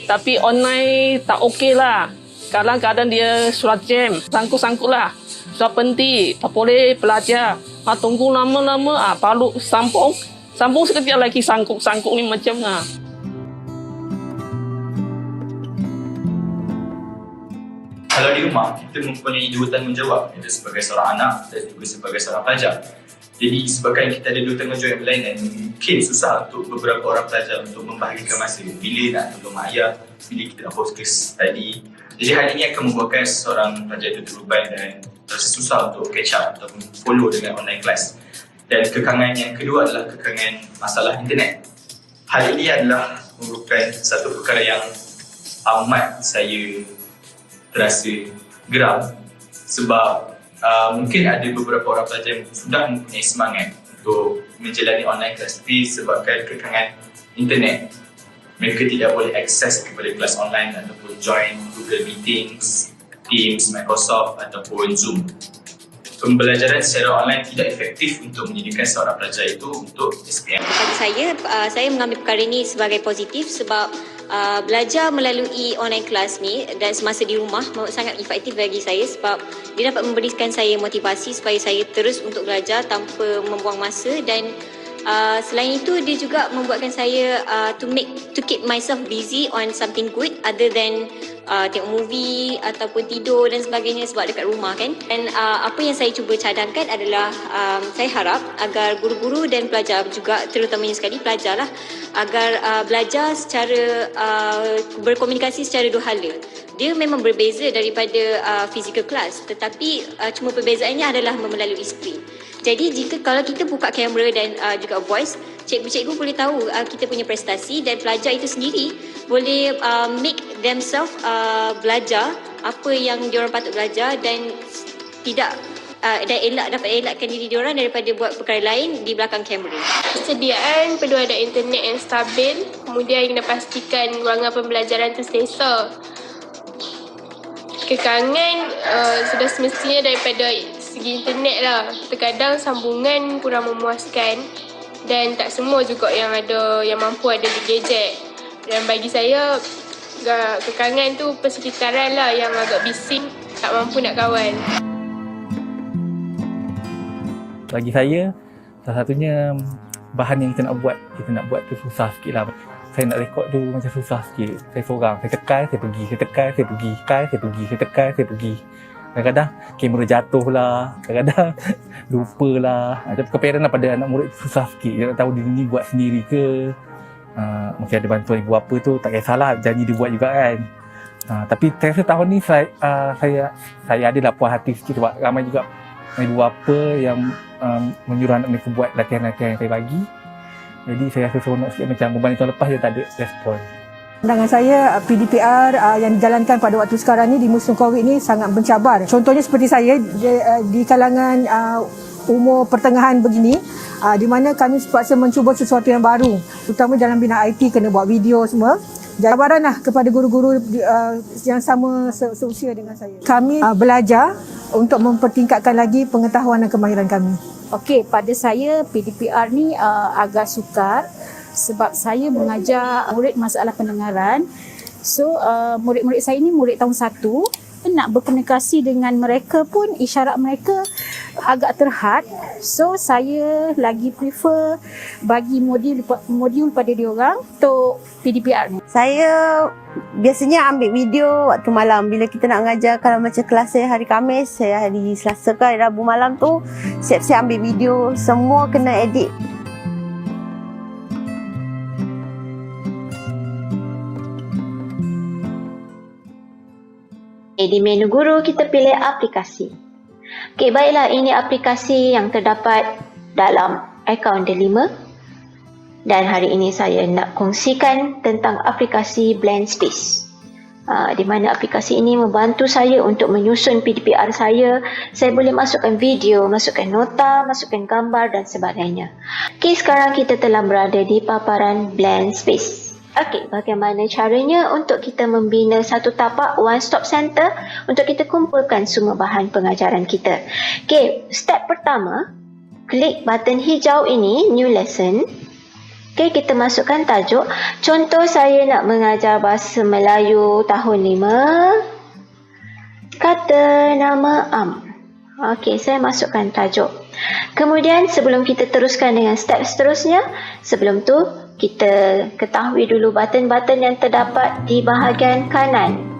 Tapi online tak okey lah. Kadang-kadang dia surat jam, sangkut-sangkut lah. Surat penting, tak boleh belajar. Tunggu lama-lama, baru sambung sekejap lagi sangkut ni macam lah. Kalau di rumah, kita mempunyai 2 tanggungjawab, iaitu sebagai seorang anak dan juga sebagai seorang pelajar. Jadi sebabkan kita ada 2 tanggungjawab yang berlainan, mungkin susah untuk beberapa orang pelajar untuk membahagikan masa bila nak tolong mak ayah, bila kita nak fokus tadi. Jadi hal ini akan membuatkan seorang pelajar itu terbeban dan terasa susah untuk catch up ataupun follow dengan online class. Dan kekangan yang kedua adalah kekangan masalah internet. Hal ini adalah merupakan satu perkara yang amat saya terasa geram sebab mungkin ada beberapa orang pelajar yang sudah mempunyai semangat untuk menjalani online class, tapi sebabkan kekangan internet mereka tidak boleh akses kepada kelas online ataupun join Google Meetings, Teams, Microsoft ataupun Zoom. Pembelajaran secara online tidak efektif untuk menjadikan seorang pelajar itu untuk SPM. Bagi saya mengambil perkara ini sebagai positif sebab belajar melalui online class ni dan semasa di rumah sangat efektif bagi saya sebab dia dapat memberikan saya motivasi supaya saya terus untuk belajar tanpa membuang masa dan selain itu dia juga membuatkan saya to keep myself busy on something good other than tengok movie ataupun tidur dan sebagainya sebab dekat rumah kan. Dan apa yang saya cuba cadangkan adalah saya harap agar guru-guru dan pelajar juga, terutamanya sekali pelajar lah, agar belajar secara berkomunikasi secara 2 hala. Dia memang berbeza daripada physical class, tetapi cuma perbezaannya adalah melalui skrin. Jadi kalau kita buka kamera dan juga voice, cikgu-cikgu boleh tahu kita punya prestasi dan pelajar itu sendiri boleh make themselves belajar apa yang diorang patut belajar dan tidak dapat elakkan diri diorang daripada buat perkara lain di belakang kamera. Persediaan perlu ada internet yang stabil, kemudian kena pastikan ruangan pembelajaran terselesa. Kekangan sudah semestinya daripada segi internet lah. Terkadang sambungan kurang memuaskan dan tak semua juga yang mampu ada di gadget. Dan bagi saya kekangan tu persekitaran lah yang agak bising, tak mampu nak kawan. Bagi saya, salah satunya bahan yang kita nak buat tu susah sikit lah. Saya nak rekod tu macam susah sikit. Saya seorang, saya tekan, saya pergi, saya tekan, saya pergi, saya tekan, saya pergi. Kadang-kadang kamera jatuh lah, kadang-kadang lupa lah. Tapi keperan lah pada anak murid susah sikit. Dia nak tahu dia ni buat sendiri ke. Mungkin ada bantuan ibu apa tu, tak kisahlah, janji dia buat juga kan. Tapi saya rasa tahun ni saya adalah puas hati sikit sebab ramai juga ibu bapa yang menyuruh anak mereka buat latihan-latihan yang saya bagi. Jadi saya rasa seronok sikit macam berbanding tahun lepas dia tak ada respon. Pandangan saya PDPR yang dijalankan pada waktu sekarang ni di musim COVID ni sangat mencabar. Contohnya seperti saya di kalangan umur pertengahan begini, di mana kami terpaksa mencuba sesuatu yang baru, terutama dalam bidang IT, kena buat video semua. Cabaranlah kepada guru-guru yang sama seusia dengan saya. Kami belajar untuk mempertingkatkan lagi pengetahuan dan kemahiran kami. Okey, pada saya PDPR ni agak sukar sebab saya mengajar murid masalah pendengaran. So murid-murid saya ni murid tahun 1, nak berkomunikasi dengan mereka pun isyarat mereka agak terhad. So saya lagi prefer bagi modul pada diorang untuk PDPR ni. Saya biasanya ambil video waktu malam bila kita nak mengajar. Kalau macam kelas saya hari Khamis, saya hari Selasa ke hari Rabu malam tu siap-siap ambil video, semua kena edit. Di menu guru kita pilih aplikasi. Okey, baiklah, ini aplikasi yang terdapat dalam akaun Delima. Dan hari ini saya nak kongsikan tentang aplikasi Blank Space. Di mana aplikasi ini membantu saya untuk menyusun PDPR saya. Saya boleh masukkan video, masukkan nota, masukkan gambar dan sebagainya. Okey, sekarang kita telah berada di paparan Blank Space. Okey, bagaimana caranya untuk kita membina satu tapak one-stop center untuk kita kumpulkan semua bahan pengajaran kita. Okey, step pertama, klik button hijau ini, New Lesson. Okey, kita masukkan tajuk. Contoh saya nak mengajar bahasa Melayu tahun 5. Kata nama Am. Okey, saya masukkan tajuk. Kemudian sebelum kita teruskan dengan step seterusnya, sebelum tu kita ketahui dulu button-button yang terdapat di bahagian kanan.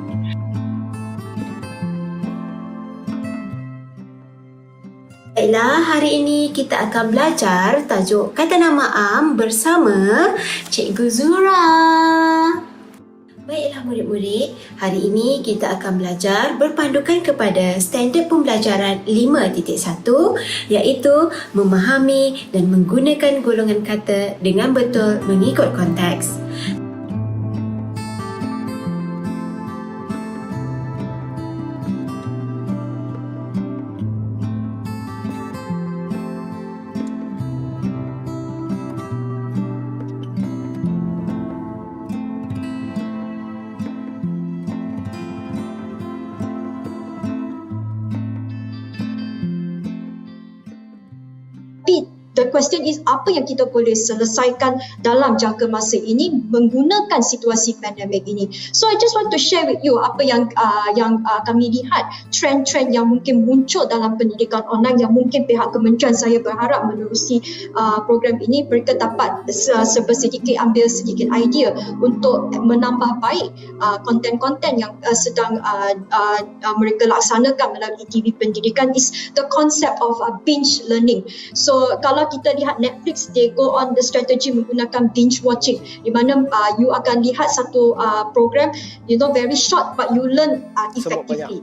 Baiklah, hari ini kita akan belajar tajuk Kata Nama Am bersama Cikgu Zura. Baiklah murid-murid, hari ini kita akan belajar berpandukan kepada standard pembelajaran 5.1 iaitu memahami dan menggunakan golongan kata dengan betul mengikut konteks. The question is, apa yang kita boleh selesaikan dalam jangka masa ini menggunakan situasi pandemik ini. So I just want to share with you apa yang kami lihat, trend-trend yang mungkin muncul dalam pendidikan online yang mungkin pihak kementerian saya berharap menerusi program ini, mereka dapat sedikit ambil sedikit idea untuk menambah baik konten-konten yang sedang mereka laksanakan melalui TV pendidikan is the concept of binge learning. So kalau kita lihat Netflix, they go on the strategy menggunakan binge watching, di mana you akan lihat satu program, very short but you learn effectively.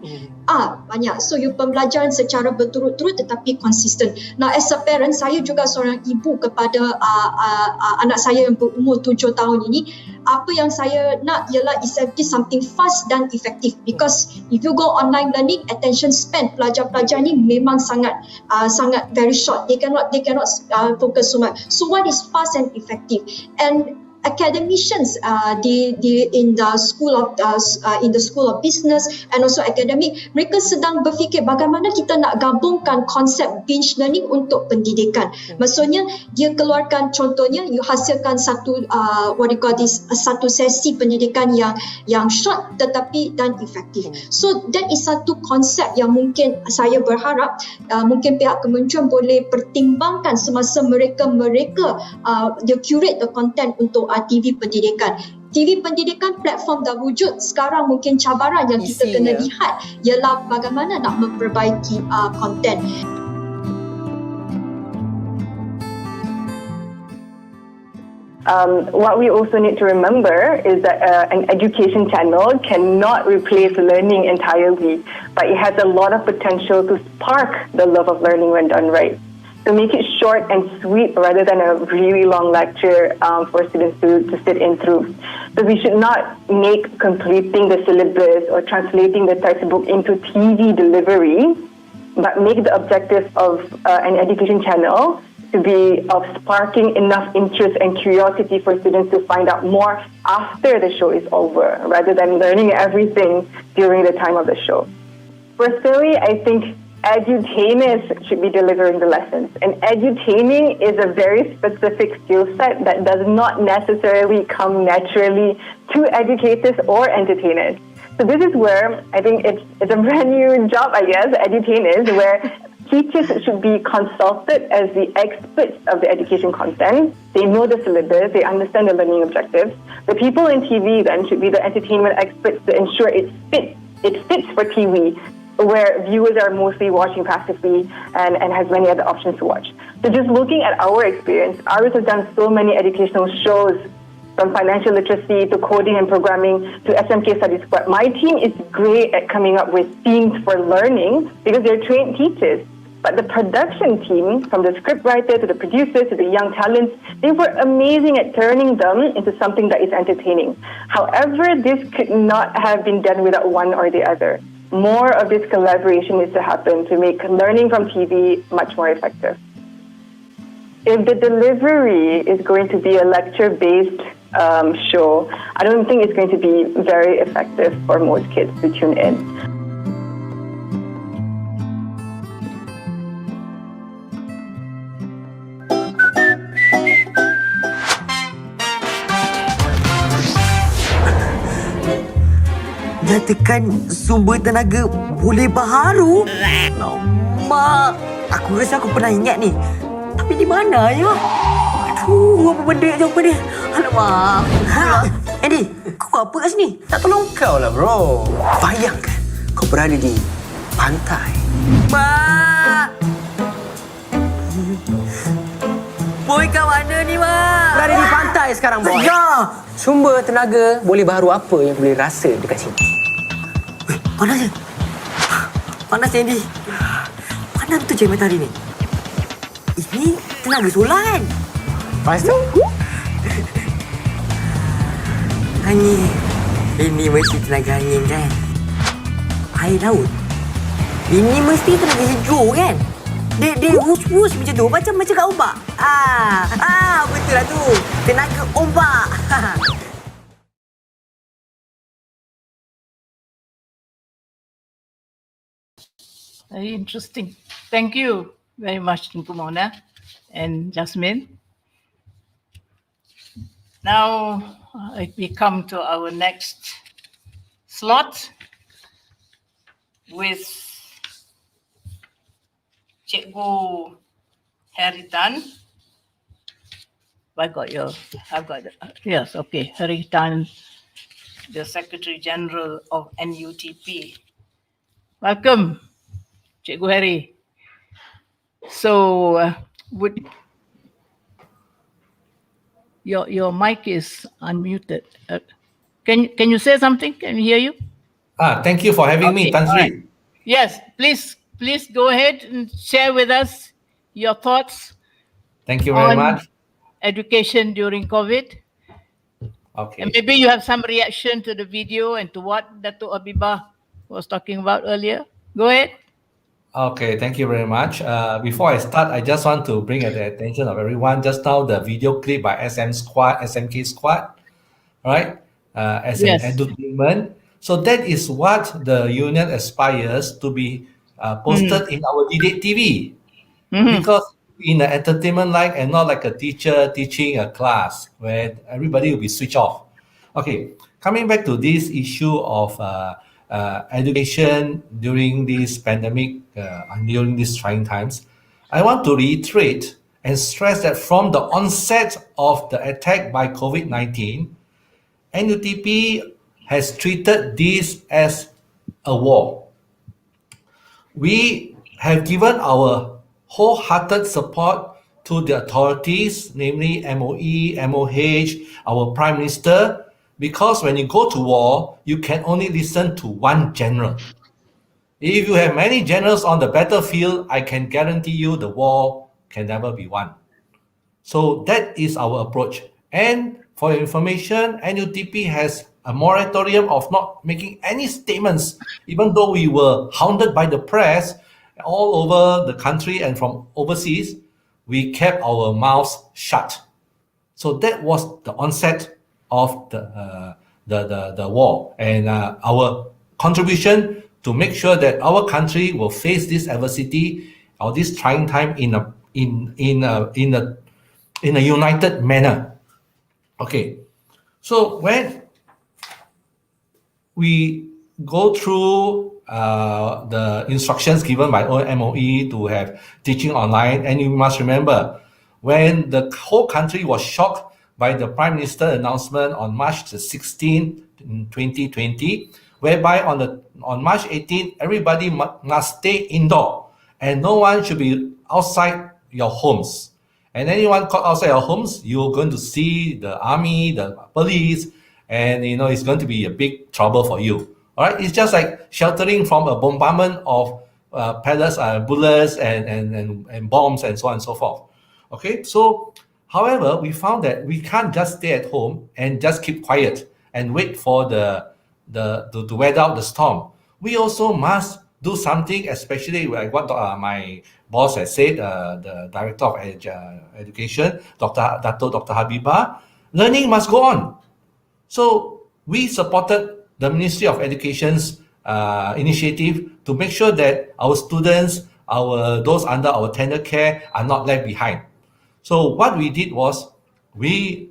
Banyak. So you pembelajaran secara berturut-turut tetapi konsisten. Now as a parent, saya juga seorang ibu kepada anak saya yang berumur 7 tahun ini. Apa yang saya nak ialah exactly something fast dan effective, because if you go online learning, attention span pelajar-pelajar ni memang sangat very short. They cannot focus so much. So what is fast and effective? And academicians in the school of business and also academic, mereka sedang berfikir bagaimana kita nak gabungkan konsep binge learning untuk pendidikan. Maksudnya dia keluarkan, contohnya you hasilkan satu satu sesi pendidikan yang short tetapi dan efektif. So that is satu konsep yang mungkin saya berharap mungkin pihak kementerian boleh pertimbangkan semasa mereka dia curate the content untuk TV pendidikan. TV pendidikan platform dah wujud. Sekarang mungkin cabaran yang kita kena lihat ialah bagaimana nak memperbaiki konten. What we also need to remember is that an education channel cannot replace learning entirely, but it has a lot of potential to spark the love of learning when done right. To make it short and sweet rather than a really long lecture for students to sit in through. So we should not make completing the syllabus or translating the textbook into TV delivery, but make the objective of an education channel to be of sparking enough interest and curiosity for students to find out more after the show is over, rather than learning everything during the time of the show. Personally, I think edutainers should be delivering the lessons. And edutaining is a very specific skill set that does not necessarily come naturally to educators or entertainers. So this is where I think it's a brand new job, I guess, edutainers, where teachers should be consulted as the experts of the education content. They know the syllabus, they understand the learning objectives. The people in TV then should be the entertainment experts to ensure it fits for TV, where viewers are mostly watching passively and has many other options to watch. So just looking at our experience, ours has done so many educational shows, from financial literacy to coding and programming to SMK Study Squad. My team is great at coming up with themes for learning because they're trained teachers. But the production team, from the scriptwriter to the producers to the young talents, they were amazing at turning them into something that is entertaining. However, this could not have been done without one or the other. More of this collaboration needs to happen to make learning from TV much more effective. If the delivery is going to be a lecture-based show, I don't think it's going to be very effective for most kids to tune in. Nyatakan sumber tenaga boleh baharu. Mak, aku rasa aku pernah ingat ni. Tapi di mana ya? Aduh, apa benda jawapan dia? Alamak. Andy, kau buat apa kat sini? Tak tolong kau lah, bro. Bayangkan kau berada di pantai. Mak! Boy kat mana ni, Mak? Berada di pantai sekarang, boy. Ya! Sumber tenaga boleh baharu apa yang boleh rasa dekat sini? Panas je. Panas, Andy. Mana betul cahaya matahari ni? Ini tenaga solar kan? Lepas tu? Angin. Ini mesti tenaga angin kan? Air laut. Ini mesti tenaga hidro kan? Dia wus-wus macam tu. Macam kat ombak. Betul lah tu. Tenaga ombak. Very interesting. Thank you very much, Tunku Mona and Jasmine. Now we come to our next slot with Cikgu Harry Tan. I've got it. Yes, okay. Harry Tan, the Secretary General of NUTP. Welcome, Cikgu Harry. So, would your mic is unmuted. Can you say something? Can we hear you? Thank you for having me, Tan Sri. Right. Yes, please go ahead and share with us your thoughts. Thank you very much. Education during COVID. Okay. And maybe you have some reaction to the video and to what Dato' Habibah was talking about earlier. Go ahead. Okay, thank you very much. Before I start, I just want to bring at the attention of everyone just now the video clip by SMK Squad, right? As an entertainment. So that is what the union aspires to be posted in our D-Date TV. Because in an entertainment like and not like a teacher teaching a class where everybody will be switched off. Okay, coming back to this issue of education during this pandemic, during these trying times, I want to reiterate and stress that from the onset of the attack by COVID-19, NUTP has treated this as a war. We have given our wholehearted support to the authorities, namely MOE, MOH, our Prime Minister, because when you go to war, you can only listen to one general. If you have many generals on the battlefield, I can guarantee you the war can never be won. So that is our approach. And for your information, NUTP has a moratorium of not making any statements, even though we were hounded by the press all over the country and from overseas, we kept our mouths shut. So that was the onset of the war and our contribution to make sure that our country will face this adversity or this trying time in a united manner. Okay, so when we go through the instructions given by MOE to have teaching online, and you must remember when the whole country was shocked by the Prime Minister announcement on March the 16th, 2020, whereby on March 18th, everybody must stay indoor and no one should be outside your homes. And anyone caught outside your homes, you're going to see the army, the police, and it's going to be a big trouble for you. All right, it's just like sheltering from a bombardment of bullets and bombs and so on and so forth. Okay, so however, we found that we can't just stay at home and just keep quiet and wait for to weather out the storm. We also must do something, especially like what my boss has said, the Director of Education, Dr. Habibah. Learning must go on. So we supported the Ministry of Education's initiative to make sure that our students, those under our tender care, are not left behind. So what we did was we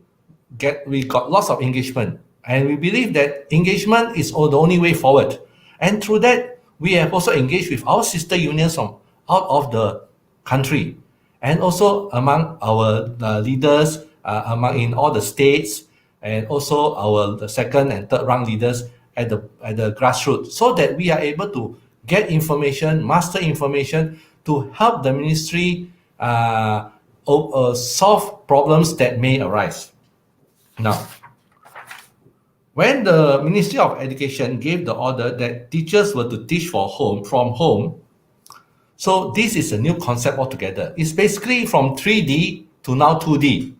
got lots of engagement, and we believe that engagement is the only way forward. And through that, we have also engaged with our sister unions from out of the country, and also among our leaders in all the states, and also the second and third rank leaders at the grassroots, so that we are able to get information, master information, to help the ministry solve problems that may arise. Now, when the Ministry of Education gave the order that teachers were to teach from home, so this is a new concept altogether. It's basically from 3D to now 2D,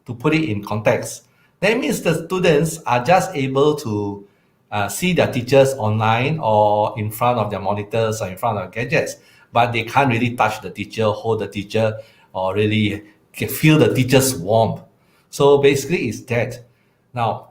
to put it in context. That means the students are just able to see their teachers online or in front of their monitors or in front of gadgets, but they can't really touch the teacher, hold the teacher, or really feel the teacher's warmth. So basically it's that. Now,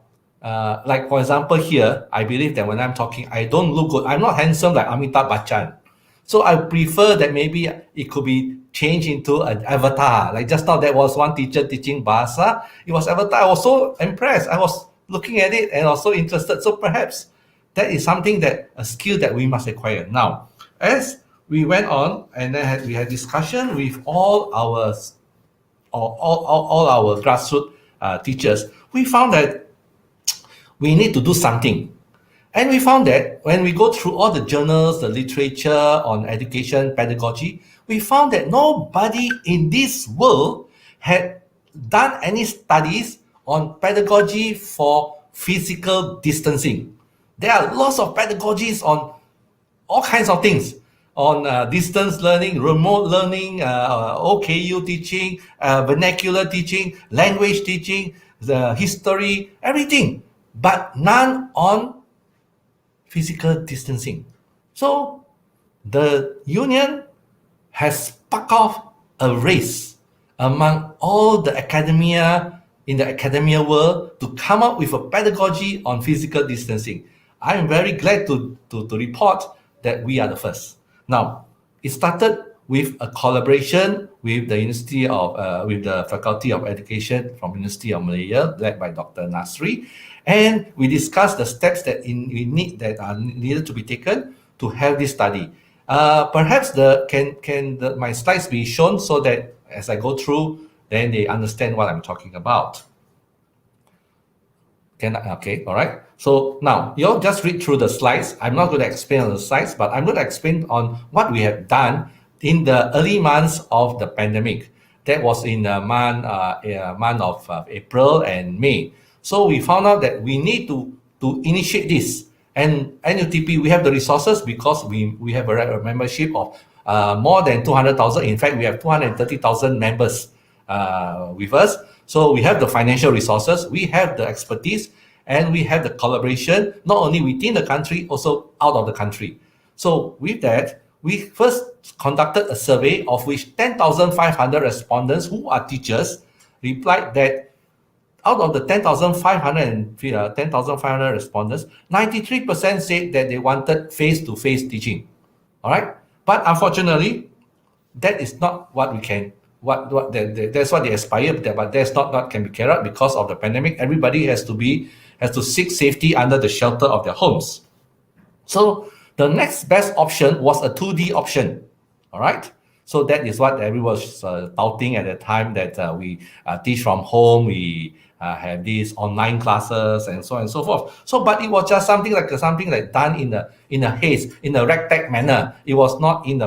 like for example here, I believe that when I'm talking, I don't look good. I'm not handsome like Amitabh Bachchan. So I prefer that maybe it could be changed into an avatar. Like just now, there was one teacher teaching Bahasa. It was avatar. I was so impressed. I was looking at it and I was so interested. So perhaps that is something a skill that we must acquire. Now, as we went on and then we had discussion with all our grassroots teachers, we found that we need to do something. And we found that when we go through all the journals, the literature on education, pedagogy, we found that nobody in this world had done any studies on pedagogy for physical distancing. There are lots of pedagogies on all kinds of things, on distance learning, remote learning, OKU teaching, vernacular teaching, language teaching, the history, everything, but none on physical distancing. So the union has sparked off a race among all the academia in the academia world to come up with a pedagogy on physical distancing. I am very glad to report that we are the first. Now, it started with a collaboration with the University of with the Faculty of Education from University of Malaya, led by Dr. Nasri, and we discussed the steps that are needed to be taken to have this study. Perhaps my slides be shown so that as I go through, then they understand what I'm talking about. Okay, all right. So now you'll just read through the slides. I'm not going to explain on the slides, but I'm going to explain on what we have done in the early months of the pandemic. That was in the month of April and May. So we found out that we need to initiate this. And NUTP, we have the resources because we have a membership of more than 200,000. In fact, we have 230,000 members with us. So we have the financial resources, we have the expertise, and we have the collaboration, not only within the country, also out of the country. So with that, we first conducted a survey of which 10,500 respondents who are teachers replied that out of the 10,500 respondents, 93% said that they wanted face-to-face teaching. All right, but unfortunately, that is not what we can. That's what they aspire, but that's not can be carried out because of the pandemic. Everybody has to seek safety under the shelter of their homes. So the next best option was a 2D option. All right. So that is what everyone was touting at the time, that we teach from home, we have these online classes and so on and so forth. So, but it was just something like done in a haste, in a ragtag manner. It was not in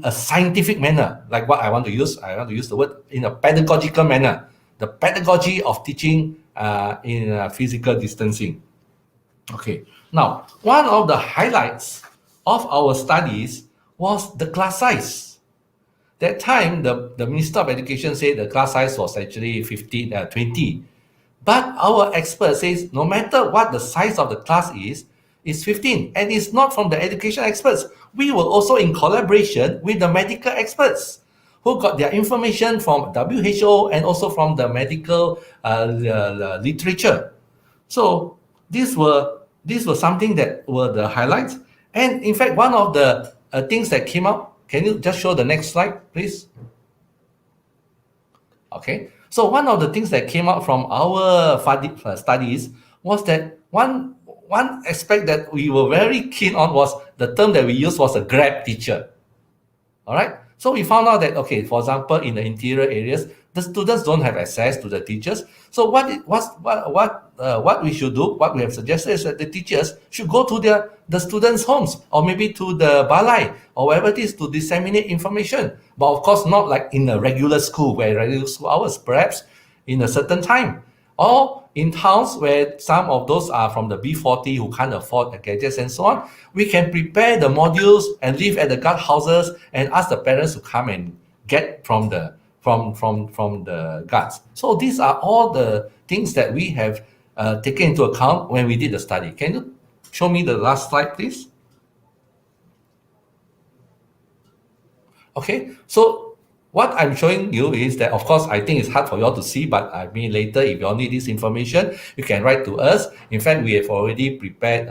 a scientific manner, like what I want to use. I want to use the word in a pedagogical manner. The pedagogy of teaching in physical distancing. Okay. Now, one of the highlights of our studies was the class size. That time, the Minister of Education said the class size was actually 20. But our expert says no matter what the size of the class is 15. And it's not from the education experts. We were also in collaboration with the medical experts who got their information from WHO and also from the medical literature. So these were something that were the highlights. And in fact, one of the things that came out, can you just show the next slide, please? Okay. So one of the things that came out from our studies was that one aspect that we were very keen on was the term that we used was a grab teacher. All right. So we found out that, okay, for example, in the interior areas, the students don't have access to the teachers. So what we should do, what we have suggested is that the teachers should go to the students' homes or maybe to the balai or wherever it is to disseminate information. But of course, not like in a regular school where regular school hours, perhaps in a certain time. Or in towns where some of those are from the B40 who can't afford the gadgets and so on, we can prepare the modules and live at the guard houses and ask the parents to come and get from the guards. So these are all the things that we have taken into account when we did the study. Can you show me the last slide, please? Okay, so what I'm showing you is that, of course, I think it's hard for you all to see, but I mean later, if you all need this information, you can write to us. In fact, we have already prepared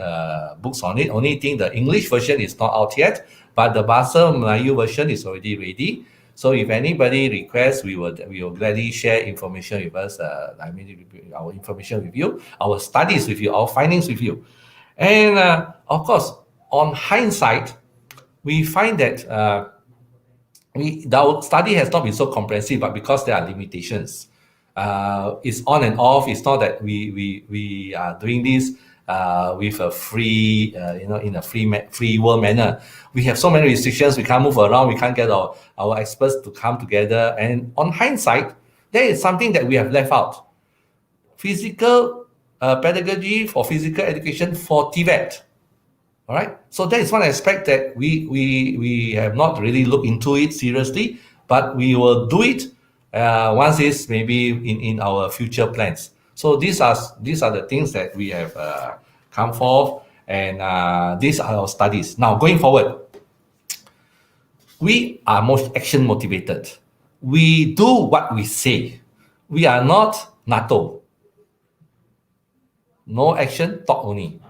books on it. Only thing, the English version is not out yet, but the Bahasa Melayu version is already ready. So if anybody requests, we will gladly share information with us. Our information with you, our studies with you, our findings with you. And of course, on hindsight, we find that our study has not been so comprehensive, but because there are limitations, it's on and off. It's not that we are doing this with a free, in a free world manner. We have so many restrictions. We can't move around. We can't get our experts to come together. And on hindsight, there is something that we have left out: physical pedagogy for physical education for TVET. All right. So that is one aspect that we have not really looked into it seriously, but we will do it once it's maybe in our future plans. So these are the things that we have come forth, and these are our studies. Now going forward, we are most action motivated. We do what we say. We are not NATO. No action, talk only.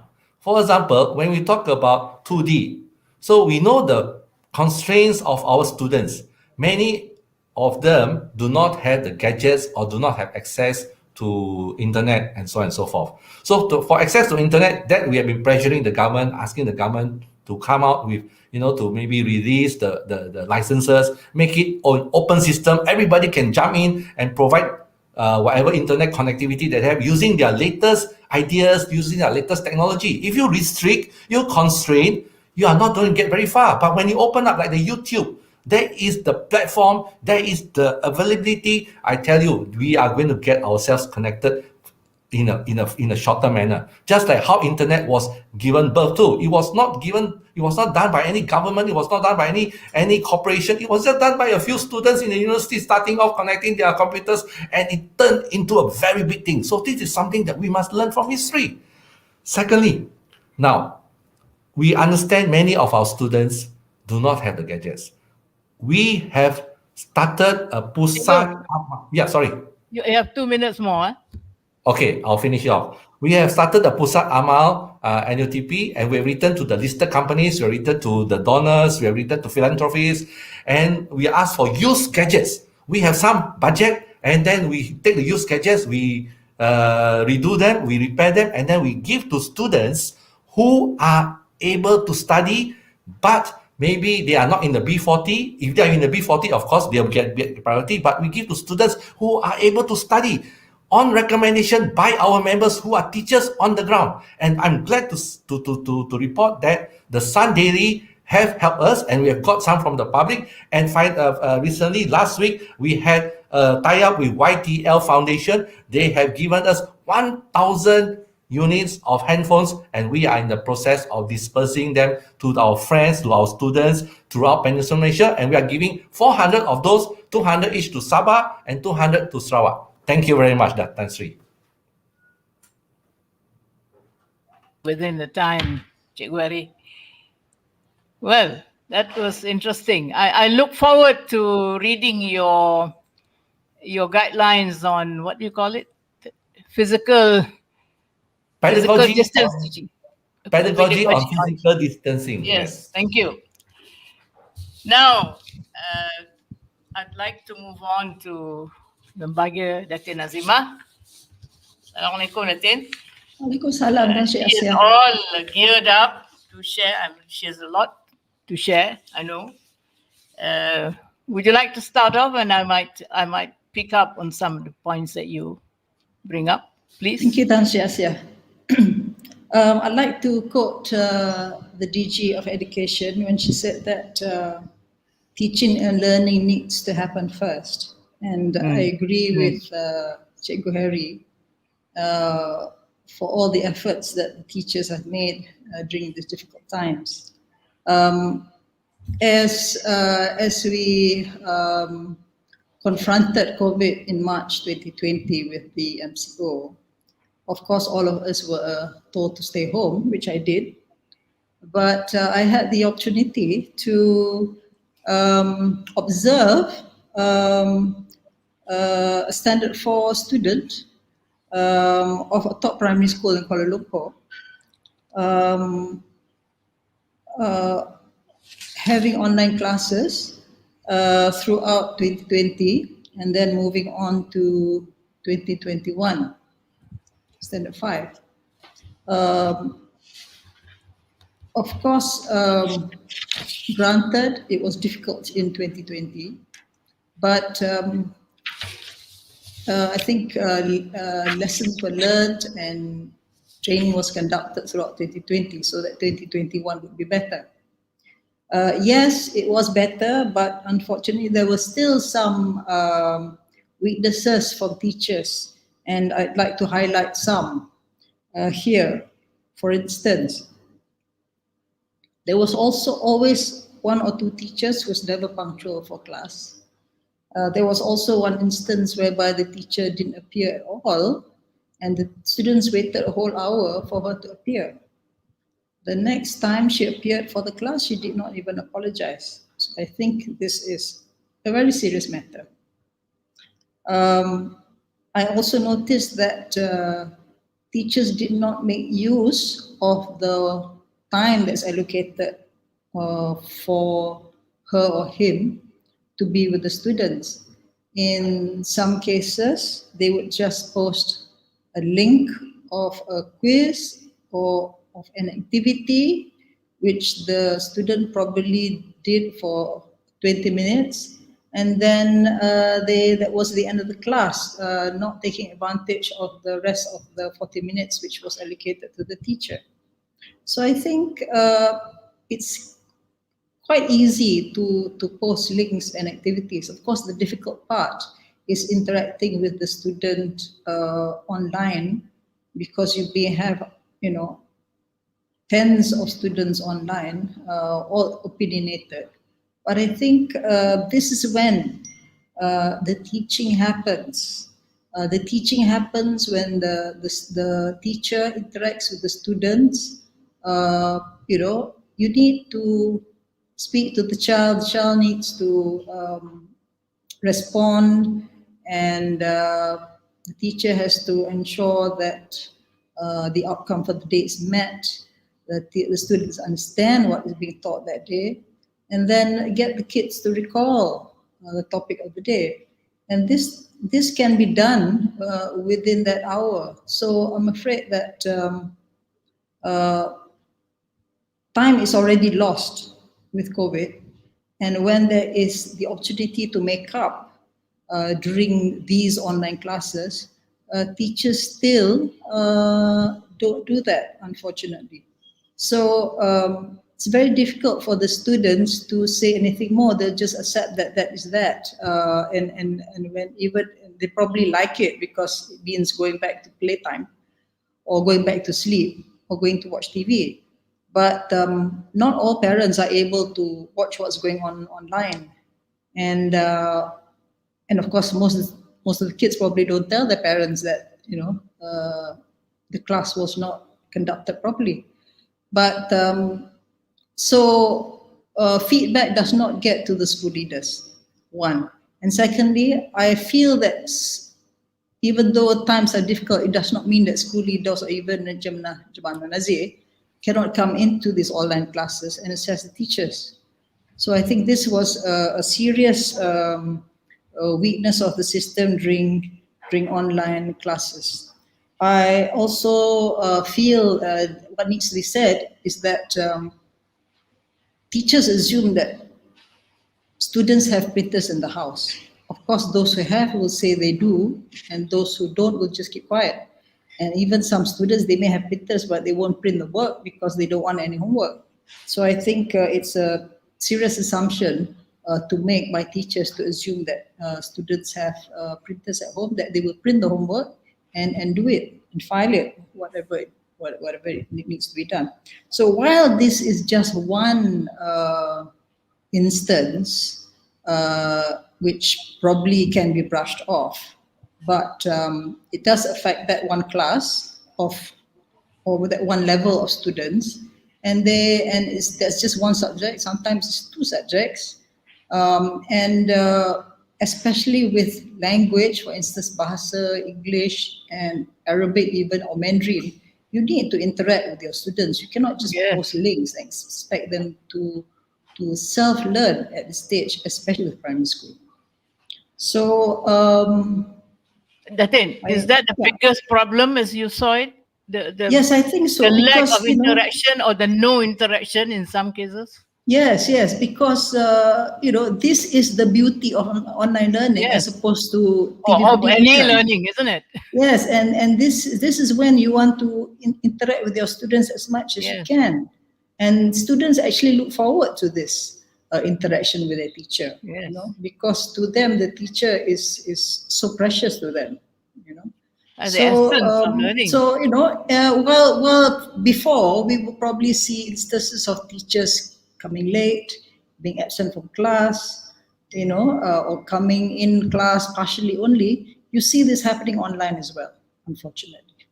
For example, when we talk about 2D, so we know the constraints of our students. Many of them do not have the gadgets or do not have access to internet and so on and so forth. So for access to internet, that we have been pressuring the government, asking the government to come out with, to maybe release the licenses, make it an open system. Everybody can jump in and provide whatever internet connectivity they have using their latest ideas, using their latest technology. If you restrict, you constrain, you are not going to get very far. But when you open up like the YouTube, there is the platform, there is the availability. I tell you, we are going to get ourselves connected in a shorter manner. Just like how internet was given birth to. It was not done by any government, it was not done by any corporation. It was just done by a few students in the university starting off connecting their computers, and it turned into a very big thing. So this is something that we must learn from history. Secondly, now we understand many of our students do not have the gadgets. We have started a pusat. Yeah, sorry. You have 2 minutes more. Okay, I'll finish it off. We have started the Pusat Amal NUTP, and we have written to the listed companies, we have written to the donors, we have written to philanthropists, and we ask for used gadgets. We have some budget, and then we take the used gadgets, we redo them, we repair them, and then we give to students who are able to study, but maybe they are not in the B40. If they are in the B40, of course, they'll get priority, but we give to students who are able to study on recommendation by our members who are teachers on the ground. And I'm glad to report that the Sun Dairy have helped us, and we have got some from the public. And recently, last week, we had a tie-up with YTL Foundation. They have given us 1,000 units of handphones, and we are in the process of dispersing them to our friends, to our students throughout Peninsular Malaysia, and we are giving 400 of those, 200 each to Sabah and 200 to Sarawak. Thank you very much, Tan Sri. Within the time, Cikgu Hari. Well, that was interesting. I look forward to reading your guidelines on, what do you call it? Physical distance teaching. Pedagogy on physical distancing. Yes, thank you. Now, I'd like to move on to Lembaga Datin Azimah. Assalamualaikum, Datin. Waalaikumsalam dan She is all geared up to share. I mean, she has a lot to share, I know. Would you like to start off, and I might pick up on some of the points that you bring up, please? Thank you, Tan Sri Asia. I'd like to quote the DG of Education when she said that teaching and learning needs to happen first. And I agree with Cikgu Hari for all the efforts that the teachers have made during these difficult times. As we confronted COVID in March 2020 with the MCO, of course, all of us were told to stay home, which I did. But I had the opportunity to observe a Standard 4 student of a top primary school in Kuala Lumpur having online classes throughout 2020 and then moving on to 2021, Standard 5. Of course, granted, it was difficult in 2020, but I think lessons were learned and training was conducted throughout 2020 so that 2021 would be better. Yes, it was better, but unfortunately there were still some weaknesses from teachers, and I'd like to highlight some here. For instance, there was also always one or two teachers who was never punctual for class. There was also one instance whereby the teacher didn't appear at all, and the students waited a whole hour for her to appear. The next time she appeared for the class, she did not even apologize. So I think this is a very serious matter. I also noticed that teachers did not make use of the time that's allocated for her or him to be with the students. In some cases, they would just post a link of a quiz or of an activity which the student probably did for 20 minutes, and then that was the end of the class, not taking advantage of the rest of the 40 minutes which was allocated to the teacher. So I think it's quite easy to post links and activities. Of course, the difficult part is interacting with the student online, because you may have, tens of students online, all opinionated. But I think this is when the teaching happens. The teaching happens when the teacher interacts with the students. You need to speak to the child needs to respond, and the teacher has to ensure that the outcome for the day is met, that the students understand what is being taught that day, and then get the kids to recall the topic of the day. And this can be done within that hour. So I'm afraid that time is already lost with COVID, and when there is the opportunity to make up during these online classes, teachers still don't do that, unfortunately. So it's very difficult for the students to say anything more. They'll just accept that that is that, and when even they probably like it because it means going back to playtime. or going back to sleep or going to watch TV. But not all parents are able to watch what's going on online, and of course most of the kids probably don't tell their parents that the class was not conducted properly. But feedback does not get to the school leaders, one. And secondly, I feel that even though times are difficult, it does not mean that school leaders or even Jemaah Nazir cannot come into these online classes and assess the teachers. So I think this was a serious weakness of the system during online classes. I also feel what needs to be said is that teachers assume that students have printers in the house. Of course, those who have will say they do, and those who don't will just keep quiet. And even some students, they may have printers, but they won't print the work because they don't want any homework. So I think it's a serious assumption to make by teachers to assume that students have printers at home, that they will print the homework and do it and file it, whatever it needs to be done. So while this is just one instance, which probably can be brushed off, but it does affect that one class or that one level of students, and that's just one subject. Sometimes it's two subjects, and especially with language, for instance, Bahasa, English, and Arabic even, or Mandarin, you need to interact with your students. You cannot just post links and expect them to self-learn at this stage, especially with primary school. So, Datin, is that the biggest problem as you saw it? Yes, I think so. The lack of interaction or the no interaction in some cases? Yes, because this is the beauty of online learning as opposed to of any learning, isn't it? Yes, and this is when you want to interact with your students as much as you can, and students actually look forward to this interaction with their teacher, because to them the teacher is so precious to them, So well before we would probably see instances of teachers coming late, being absent from class, or coming in class partially only. You see this happening online as well, unfortunately.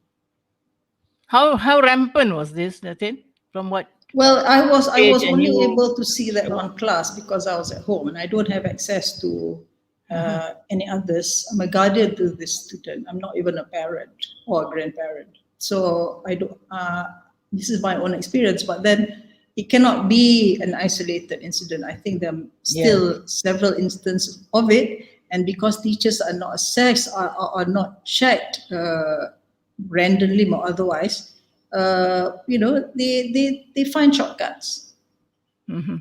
How rampant was this, Datin? From what? Well, I was only able to see that one class because I was at home and I don't have access to any others. I'm a guardian to this student. I'm not even a parent or a grandparent. So I don't. This is my own experience, but then it cannot be an isolated incident. I think there are still several instances of it, and because teachers are not assessed, are not checked randomly or otherwise, they find shortcuts. Mm-hmm.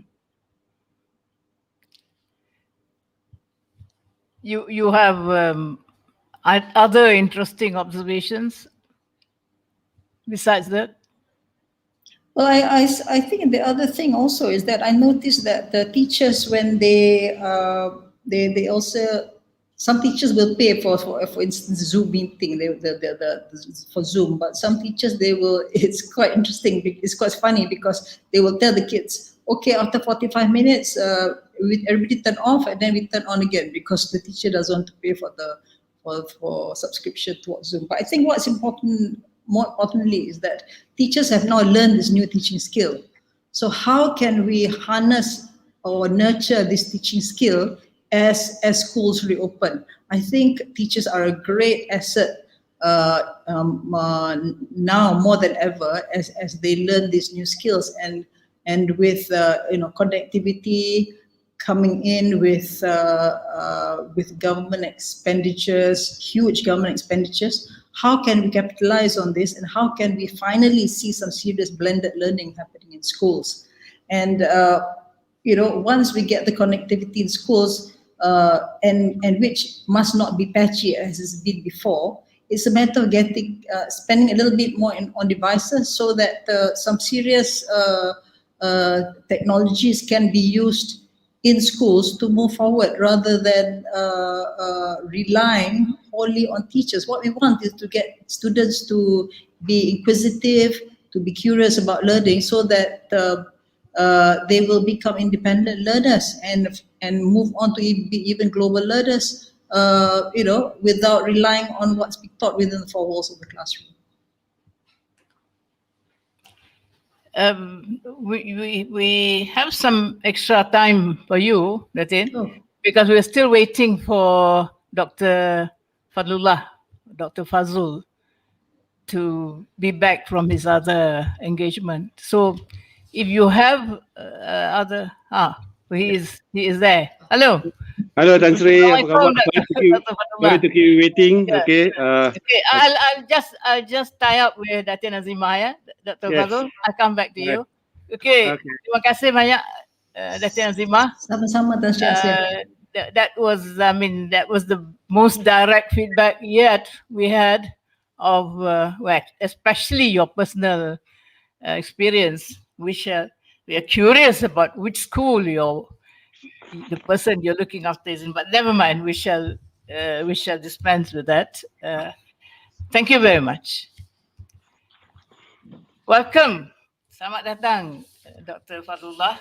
You have other interesting observations besides that? Well, I think the other thing also is that I noticed that the teachers, when they also, some teachers will pay for instance Zoom meeting, for Zoom, but some teachers it's quite interesting, it's quite funny because they will tell the kids, okay, after 45 minutes everybody turn off and then we turn on again because the teacher doesn't want to pay for subscription to Zoom. But I think what's important, more importantly, is that teachers have now learned this new teaching skill. So how can we harness or nurture this teaching skill as schools reopen? I think teachers are a great asset now more than ever as they learn these new skills, and with connectivity coming in with government expenditures, huge government expenditures. How can we capitalize on this, and how can we finally see some serious blended learning happening in schools? And once we get the connectivity in schools, and which must not be patchy as it's been before, it's a matter of spending a little bit more on devices so that some serious technologies can be used in schools to move forward rather than relying only on teachers. What we want is to get students to be inquisitive, to be curious about learning, so that they will become independent learners and move on to be even global learners, without relying on what's being taught within the four walls of the classroom. We have some extra time for you, Datin, because we're still waiting for Dr. Fadlullah, Dr. Fazul, to be back from his other engagement. So if you have he is there. Hello. Hello, Tan Sri. Apa khabar? Sorry to keep you waiting. Yeah. Okay. Okay, I'll just tie up with Datin Azimah, ya, Dr. Yes. Fazul. I'll come back to you. Okay. Terima kasih banyak, Datin Azimah. Sama-sama, Tan Sri Asya. That was the most direct feedback yet we had of especially your personal experience. We are curious about which school the person you're looking after is in, but never mind. We shall dispense with that. Thank you very much. Welcome. Selamat datang, Dr. Fadlullah.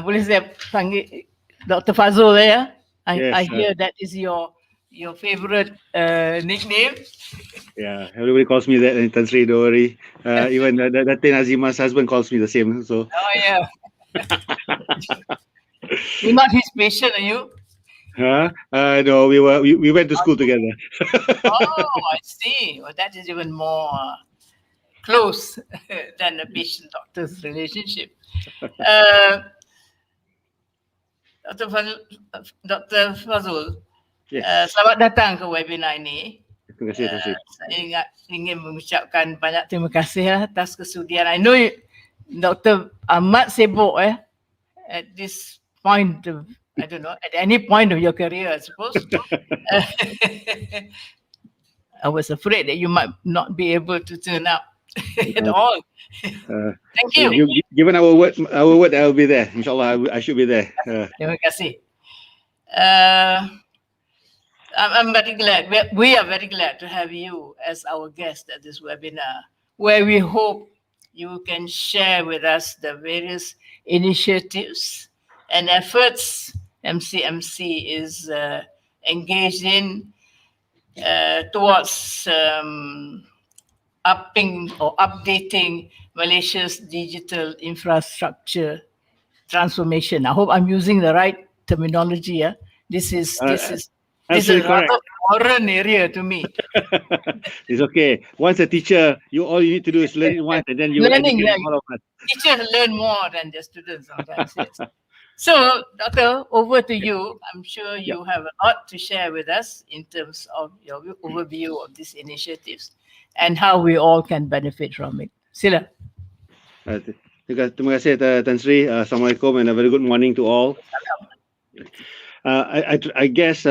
Boleh saya panggil Dr. Fazul ya? I hear that is your favorite nickname. Yeah, everybody calls me that, and Tan Sri, don't worry. Even Datin Azimah's husband calls me the same. So. Oh yeah. You're not his patient, are you? No, we went to school together. Oh, I see. Well, that is even more close than a patient-doctor's relationship. Dr. Fazul, selamat datang ke webinar ini. Terima kasih, Tan Sri. Saya ingin mengucapkan banyak terima kasih atas kesudian. I know Dr. Ahmad sibuk at this point of, I don't know, at any point of your career, I suppose. I was afraid that you might not be able to turn up at all. Thank you. Given our word, I will be there. Inshallah, I should be there. Terima kasih. I'm very glad. We are very glad to have you as our guest at this webinar, where we hope you can share with us the various initiatives and efforts MCMC is engaged in towards upping or updating Malaysia's digital infrastructure transformation. I hope I'm using the right terminology. This is a rather foreign area to me. It's okay. Once a teacher, all you need to do is learn it once, and then you learning. All of us. Teachers learn more than the students sometimes. Yes. So, Doctor, over to you. I'm sure you have a lot to share with us in terms of your overview of these initiatives and how we all can benefit from it. Sila. Terima kasih, Tan Sri. Assalamualaikum and a very good morning to all. I guess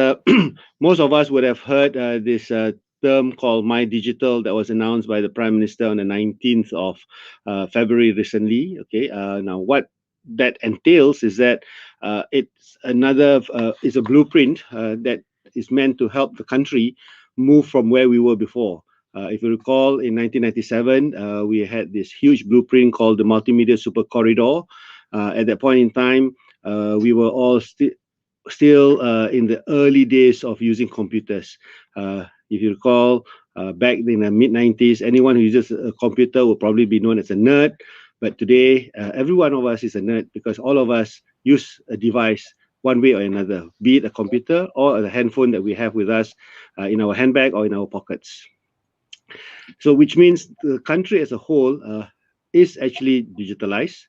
most of us would have heard this term called My Digital that was announced by the Prime Minister on the 19th of February recently. Okay, now what that entails is that it's a blueprint that is meant to help the country move from where we were before. If you recall, in 1997, we had this huge blueprint called the Multimedia Super Corridor. At that point in time, we were all still in the early days of using computers. If you recall, back in the mid-90s, anyone who uses a computer will probably be known as a nerd. But today, every one of us is a nerd because all of us use a device one way or another, be it a computer or a handphone that we have with us in our handbag or in our pockets. So which means the country as a whole is actually digitized,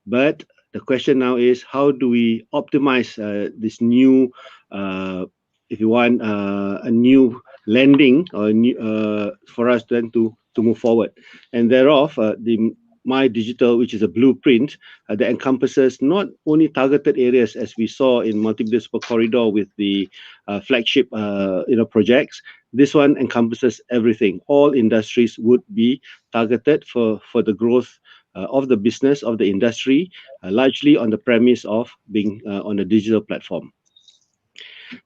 but the question now is how do we optimize this new, if you want, a new landing or for us then to move forward. And thereof, the My Digital, which is a blueprint that encompasses not only targeted areas as we saw in Multimedia Super Corridor with the flagship projects. This one encompasses everything. All industries would be targeted for the growth of the business, of the industry, largely on the premise of being on a digital platform.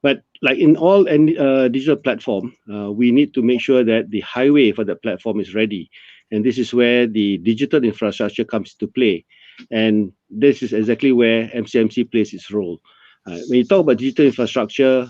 But like in all digital platform, we need to make sure that the highway for the platform is ready. And this is where the digital infrastructure comes to play. And this is exactly where MCMC plays its role. When you talk about digital infrastructure,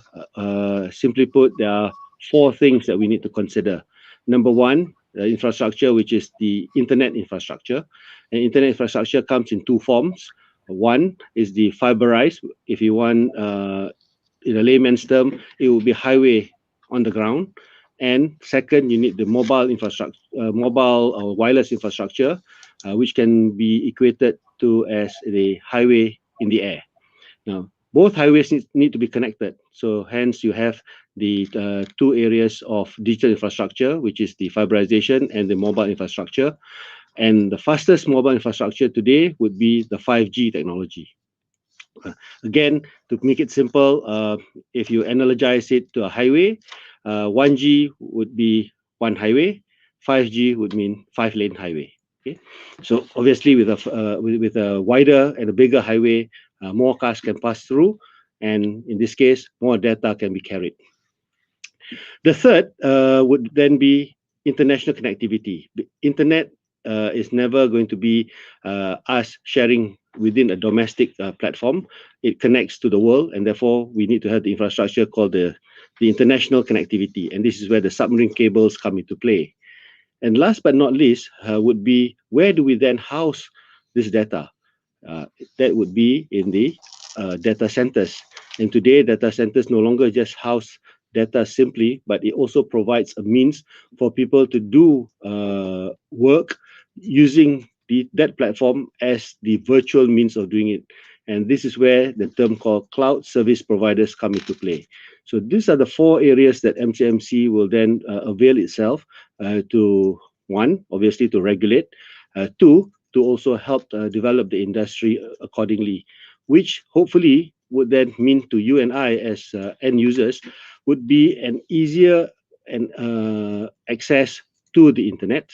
simply put, there are 4 things that we need to consider. Number one, the infrastructure, which is the internet infrastructure. And internet infrastructure comes in 2 forms. One is the fiberized. If you want, in a layman's term, it will be highway on the ground. And second, you need the mobile infrastructure, mobile or wireless infrastructure, which can be equated to as the highway in the air. Now, both highways need to be connected. So hence you have the 2 areas of digital infrastructure, which is the fiberization and the mobile infrastructure. And the fastest mobile infrastructure today would be the 5G technology. Again, to make it simple, if you analogize it to a highway, 1G would be 1 highway, 5G would mean 5-lane highway. Okay, so obviously with a wider and a bigger highway, more cars can pass through, and in this case, more data can be carried. The third would then be international connectivity. The internet is never going to be us sharing within a domestic platform. It connects to the world, and therefore we need to have the infrastructure called the international connectivity, and this is where the submarine cables come into play. And last but not least would be, where do we then house this data? That would be in the data centers. And today, data centers no longer just house data simply, but it also provides a means for people to do work using that platform as the virtual means of doing it. And this is where the term called cloud service providers come into play. So these are the 4 areas that MCMC will then avail itself to, 1, obviously to regulate, 2, to also help develop the industry accordingly, which hopefully would then mean to you and I as end users would be an easier and access to the internet,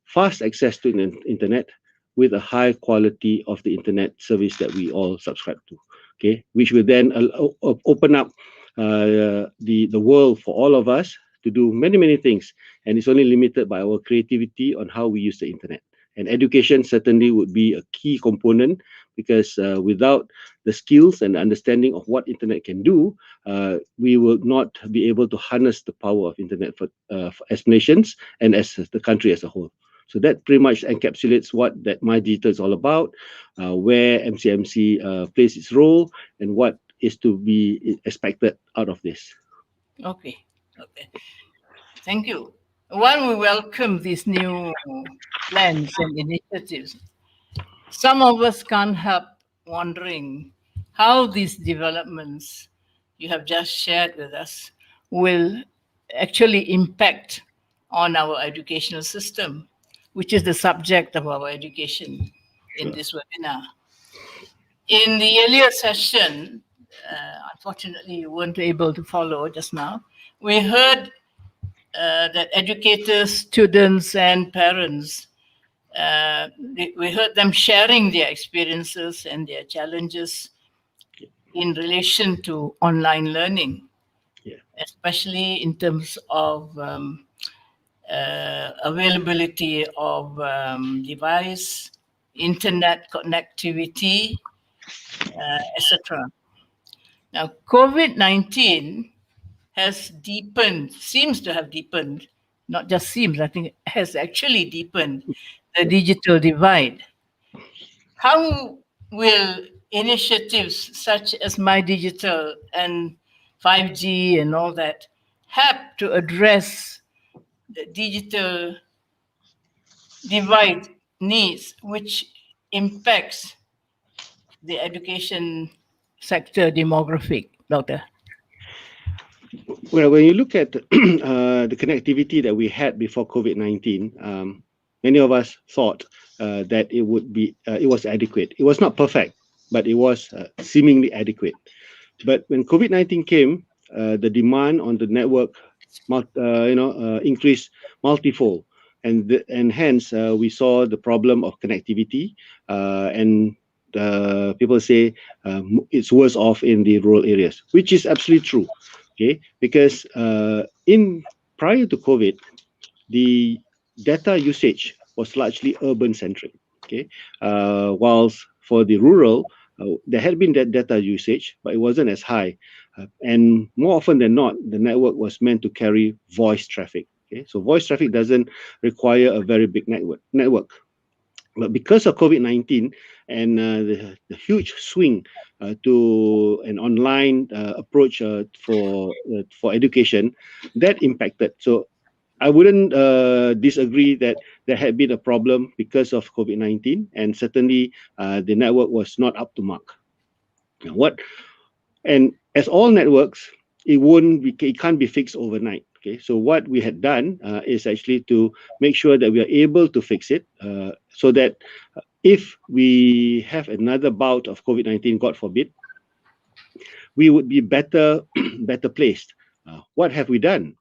fast access to the internet, with a high quality of the internet service that we all subscribe to, okay, which will then open up the world for all of us to do many things, and it's only limited by our creativity on how we use the internet. And education certainly would be a key component, because without the skills and understanding of what internet can do, we will not be able to harness the power of internet as nations and as the country as a whole. So that pretty much encapsulates what that My Digital is all about, where MCMC plays its role, and what is to be expected out of this. Okay. Thank you. While we welcome these new plans and initiatives, some of us can't help wondering how these developments you have just shared with us will actually impact on our educational system, which is the subject of our education in this webinar. In the earlier session, unfortunately you weren't able to follow just now, we heard that educators, students, and parents, we heard them sharing their experiences and their challenges in relation to online learning, especially in terms of availability of device, internet connectivity, etc. Now, COVID-19 has deepened, seems to have deepened, not just seems, I think it has actually deepened the digital divide. How will initiatives such as My Digital and 5G and all that help to address the digital divide needs, which impacts the education sector demographic, Doctor? Well, when you look at the connectivity that we had before COVID-19, many of us thought that it was adequate. It was not perfect, but it was seemingly adequate. But when COVID-19 came, the demand on the network, increased multifold, and hence we saw the problem of connectivity, and people say it's worse off in the rural areas, which is absolutely true. Okay, because in prior to COVID, the data usage was largely urban centric. Okay, whilst for the rural, there had been that data usage, but it wasn't as high. And more often than not, the network was meant to carry voice traffic. Okay, so voice traffic doesn't require a very big network. But because of COVID-19 and the huge swing to an online approach for education, that impacted. So I wouldn't disagree that there had been a problem because of COVID-19, and certainly the network was not up to mark. And as all networks, it can't be fixed overnight. Okay, so what we had done is actually to make sure that we are able to fix it, so that if we have another bout of COVID-19, God forbid, we would be better placed. What have we done?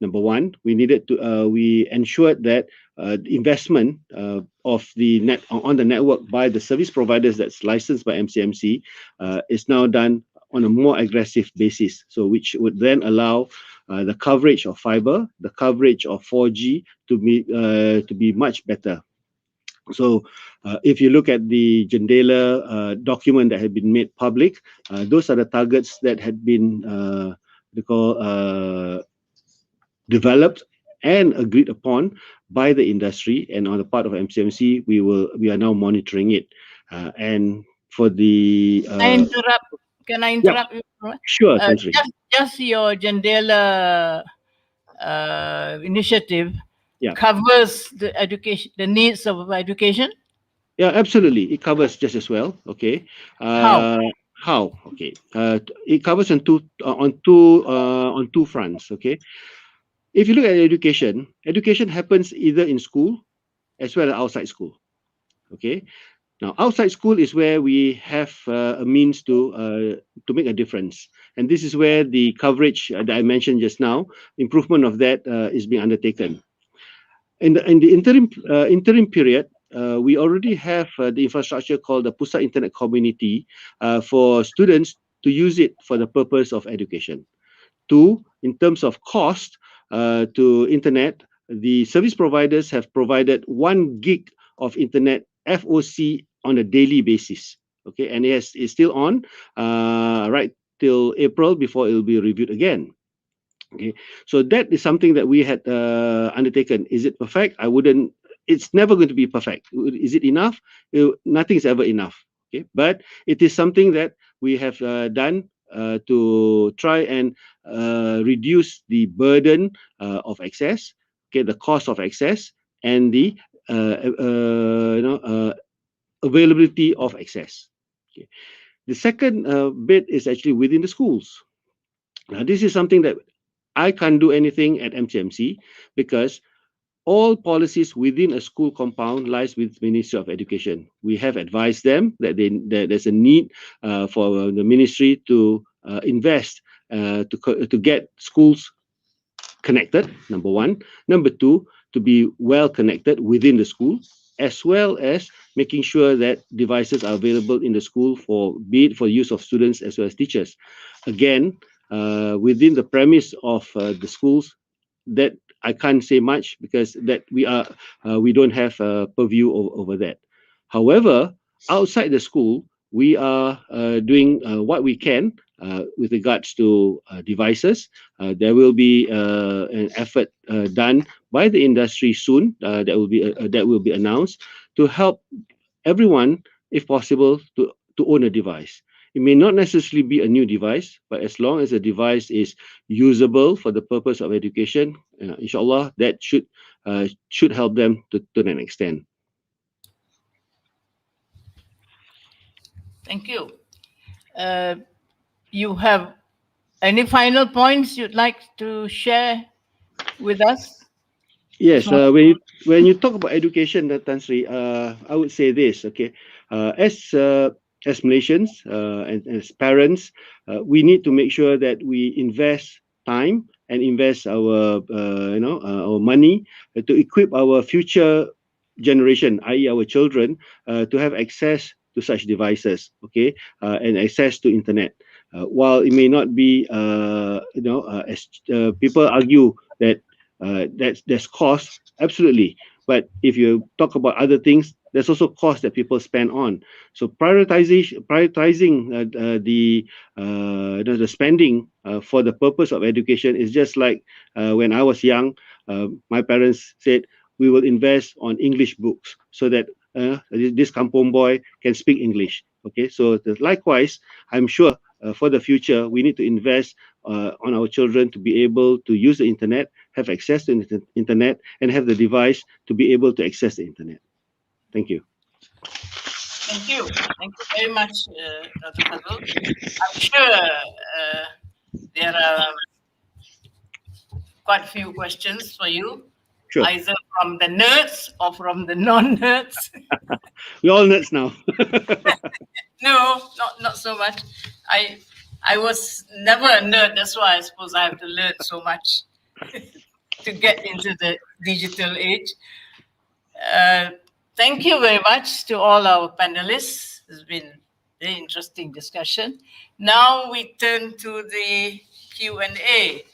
Number one, we ensured that investment of on the network by the service providers that's licensed by MCMC is now done on a more aggressive basis. So which would then allow the coverage of fiber, the coverage of 4G to be much better. So if you look at the Jendela document that had been made public, those are the targets that had been developed and agreed upon by the industry, and on the part of MCMC, we are now monitoring it. And for the Can I interrupt you? Sure, Tansri. Just your Jendela initiative covers the education, the needs of education. Yeah, absolutely. It covers just as well. Okay. How? Okay. It covers on two fronts. Okay. If you look at education happens either in school as well as outside school. Okay. Now, outside school is where we have a means to make a difference, and this is where the coverage that I mentioned just now, improvement of that is being undertaken. In the interim period, we already have the infrastructure called the Pusat Internet Community for students to use it for the purpose of education. Two, in terms of cost to internet, the service providers have provided 1 gig of internet FOC on a daily basis. Okay, and it's still on right till April before it will be reviewed again. Okay, so that is something that we had undertaken. Is it perfect? It's never going to be perfect. Is it enough? Nothing is ever enough. Okay, but it is something that we have done to try and reduce the burden of access, okay, the cost of access, and the availability of access. Okay. The second bit is actually within the schools. Now, this is something that I can't do anything at MCMC because all policies within a school compound lies with Ministry of Education. We have advised them that there's a need for the ministry to invest to get schools connected, number one. Number two, to be well connected within the school, as well as making sure that devices are available in the school for use of students as well as teachers. Again, within the premise of the schools, that I can't say much because that we don't have purview over that. However, outside the school, we are doing what we can with regards to devices. There will be an effort done by the industry soon that will be announced to help everyone, if possible, to own a device. It may not necessarily be a new device, but as long as the device is usable for the purpose of education, inshallah, that should help them to an extent. Thank you. You have any final points you'd like to share with us? Yes, when you talk about education, Tan Sri, I would say this. Okay, as Malaysians and as parents, we need to make sure that we invest time and invest our our money to equip our future generation, i.e., our children, to have access to such devices, okay, and access to internet. While it may not be, as people argue that there's cost, absolutely. But if you talk about other things, there's also cost that people spend on. So prioritizing the spending for the purpose of education is just like when I was young. My parents said we will invest on English books so that this kampong boy can speak English. Okay, so likewise, I'm sure for the future we need to invest on our children to be able to use the internet, have access to the internet, and have the device to be able to access the internet. Thank you. Thank you. Thank you very much, Dr. Fazul. I'm sure there are quite a few questions for you, Sure. either from the nerds or from the non-nerds. We're all nerds now. No, not so much. I was never a nerd. That's why I suppose I have to learn so much to get into the digital age. Thank you very much to all our panelists. It's been a very interesting discussion. Now we turn to the Q&A,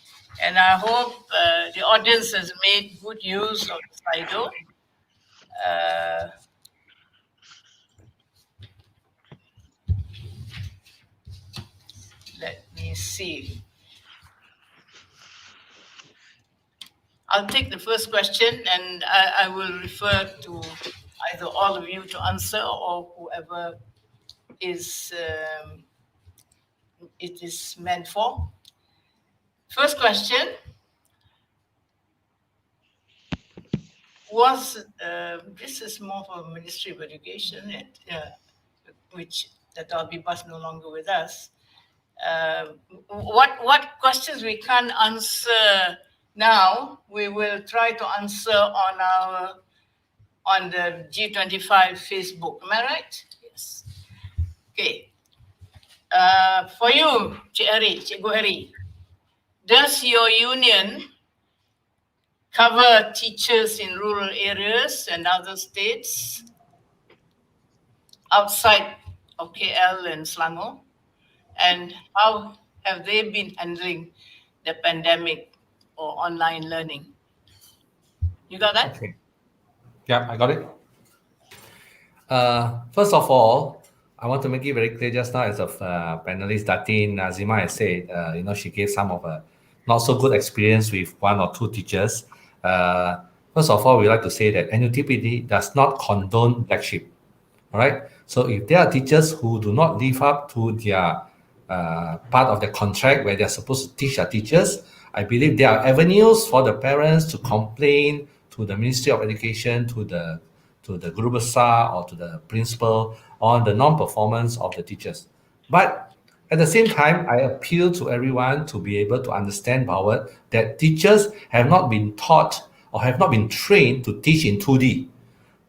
and I hope the audience has made good use of Slido. Let me see. I'll take the first question, and I will refer to either all of you to answer or whoever is it is meant for. First question was, this is more for Ministry of Education, which that Albi Bus no longer with us. What questions we can't answer now, we will try to answer on the G25 Facebook. Am I right? Yes. Okay. For you, Cikgu Heri, does your union cover teachers in rural areas and other states outside of KL and Selangor? And how have they been handling the pandemic or online learning? You got that? Okay. Yeah, I got it. First of all, I want to make it very clear just now, as of panelist Datin Nazima has said, she gave some of a not so good experience with one or two teachers. First of all, we like to say that NUTPD does not condone blackship. All right. So if there are teachers who do not live up to their part of the contract where they're supposed to teach their teachers, I believe there are avenues for the parents to complain to the Ministry of Education, to the Guru Besar or to the principal on the non-performance of the teachers. But at the same time, I appeal to everyone to be able to understand, Howard, that teachers have not been taught or have not been trained to teach in 2D.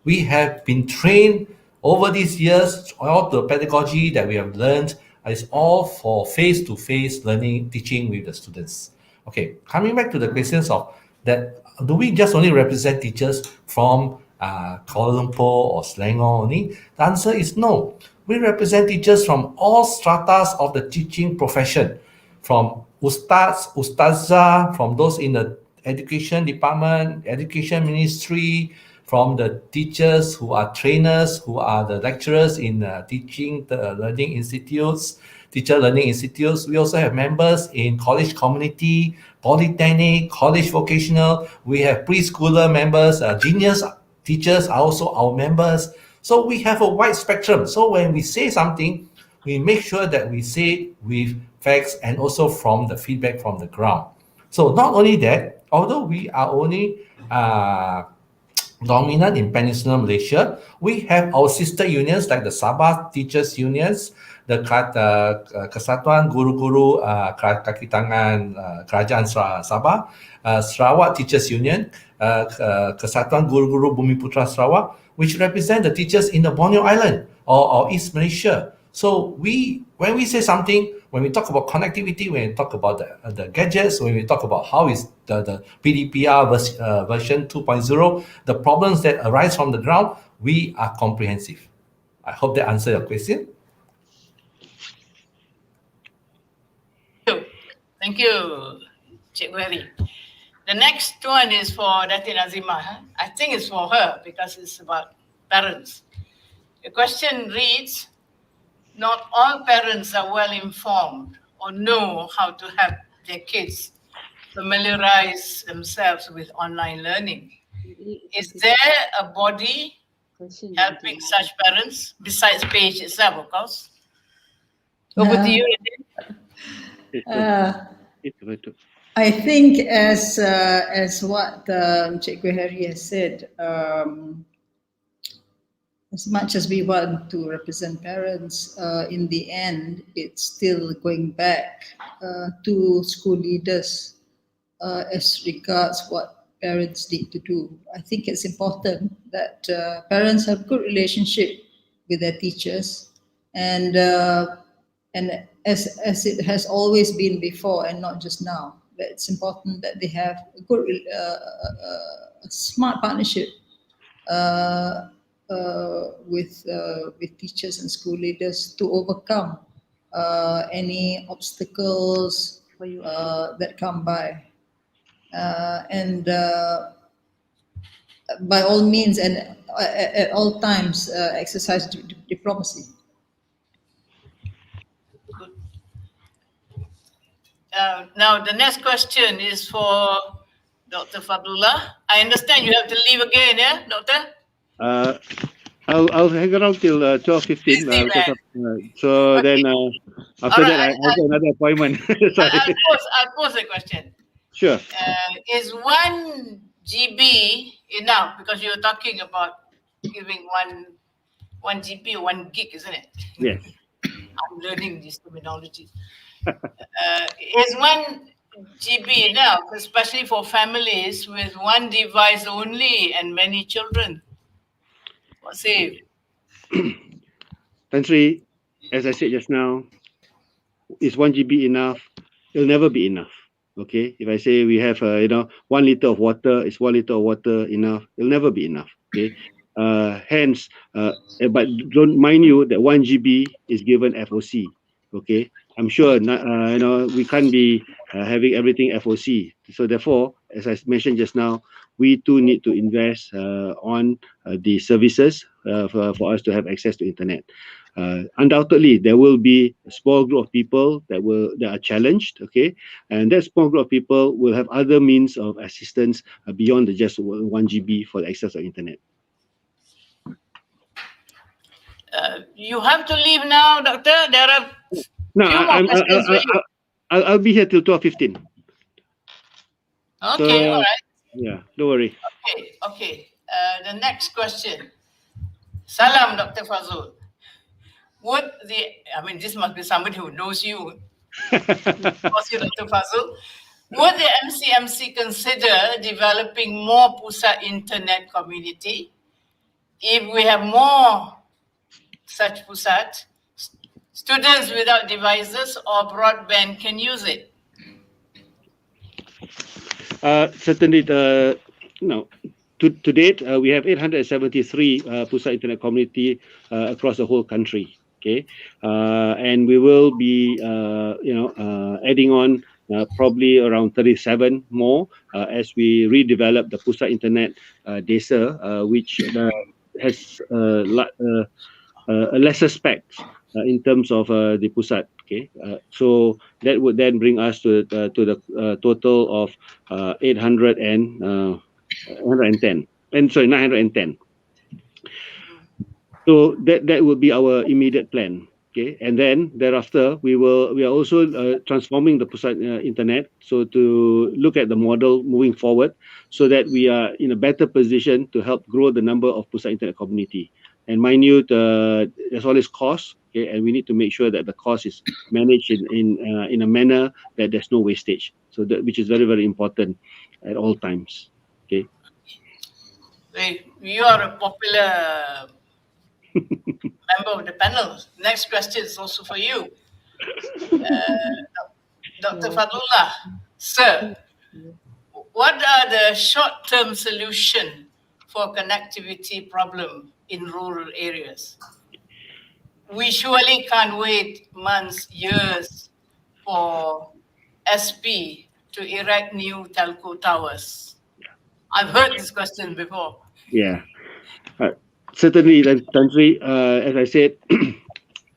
We have been trained over these years, all the pedagogy that we have learned is all for face-to-face learning, teaching with the students. Okay, coming back to the questions of that, do we just only represent teachers from Kuala Lumpur or Selangor only? The answer is no. We represent teachers from all stratas of the teaching profession, from ustaz, ustazah, from those in the education department, education ministry, from the teachers who are trainers, who are the lecturers in teaching the learning institutes, teacher learning institutes. We also have members in college community, polytechnic, college vocational. We have preschooler members, genius teachers are also our members. So we have a wide spectrum. So when we say something, we make sure that we say it with facts and also from the feedback from the ground. So not only that, although we are only dominant in Peninsular Malaysia, we have our sister unions like the Sabah Teachers Unions, the Kesatuan Guru-Guru Kaki Tangan Kerajaan Sabah, Sarawak Teachers Union, Kesatuan Guru-Guru Bumiputra Sarawak, which represent the teachers in the Borneo Island or East Malaysia. So when we say something, when we talk about connectivity, when we talk about the gadgets, when we talk about how is the PDPR version 2.0, the problems that arise from the ground, we are comprehensive. I hope that answers your question. Thank you, Cikgu Harry. The next one is for Datin Azimah. I think it's for her because it's about parents. The question reads, not all parents are well informed or know how to help their kids familiarize themselves with online learning. Is there a body helping such parents besides Page itself, of course? Over to you, Nadine. I think as what Cikgu Harry has said, as much as we want to represent parents, in the end, it's still going back to school leaders as regards what parents need to do. I think it's important that parents have good relationship with their teachers, and as it has always been before and not just now, that it's important that they have a good, a smart partnership with teachers and school leaders to overcome any obstacles that come by, and by all means and at all times exercise diplomacy. Now, the next question is for Dr. Fadlullah. I understand you have to leave again, yeah, Doctor? I'll hang around till 12:15. So then after that I have another appointment. I'll pose a question. Sure. Is 1 GB enough? Because you're talking about giving 1 GB or 1 gig, isn't it? Yes. I'm learning these terminologies. Is 1 GB enough, especially for families with one device only and many children? What say you? Tan Sri, as I said just now, is 1 GB enough? It'll never be enough. Okay, if I say we have 1 liter of water, is 1 liter of water enough? It'll never be enough. Okay, hence, but don't mind you that 1 GB is given FOC. Okay, I'm sure we can't be having everything FOC. So therefore, as I mentioned just now, we too need to invest on the services for us to have access to internet. Undoubtedly, there will be a small group of people that are challenged, okay, and that small group of people will have other means of assistance beyond just 1 GB for the access of internet. You have to leave now, Doctor. There are no, few more questions for you. I'll be here till 12:15. Okay, So, all right. yeah, don't worry. Okay. The next question. Salam, Dr. Fazul. This must be somebody who knows you. Knows you, Dr. Fazul. Would the MCMC consider developing more Pusat internet community? If we have more such Pusat, students without devices or broadband can use it. Certainly, to date, we have 873 Pusat internet community across the whole country. Okay, and we will be, adding on probably around 37 more as we redevelop the Pusat internet desa, which has a lesser specs in terms of the Pusat. Okay, so that would then bring us to the total of 910. So that will be our immediate plan. Okay, and then thereafter we are also transforming the Pusat internet, so to look at the model moving forward, so that we are in a better position to help grow the number of Pusat internet community. And mind you, there's always cost, okay, and we need to make sure that the cost is managed in a manner that there's no wastage. So that, which is very, very important at all times. Okay. You are a popular member of the panel. Next question is also for you, Dr. Fadlullah. Sir, what are the short-term solutions for connectivity problem in rural areas? we surely can't wait months, years for SP to erect new telco towers. I've heard this question before. Yeah. Certainly, Tan Sri, as I said,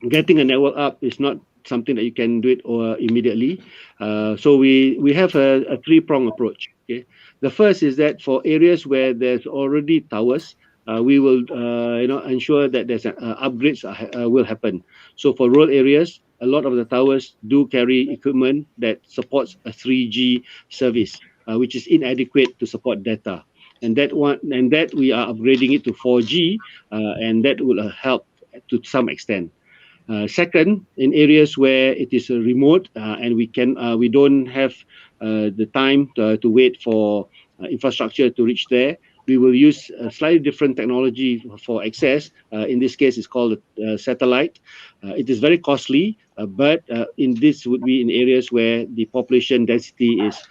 getting a network up is not something that you can do it immediately. So we have a three-prong approach. Okay, the first is that for areas where there's already towers, we will ensure that there's upgrades will happen. So for rural areas, a lot of the towers do carry equipment that supports a 3G service, which is inadequate to support data. And that we are upgrading it to 4G, and that will help to some extent. Second, in areas where it is remote and we don't have the time to wait for infrastructure to reach there, we will use a slightly different technology for access. In this case, it's called satellite. It is very costly, but in this would be in areas where the population density is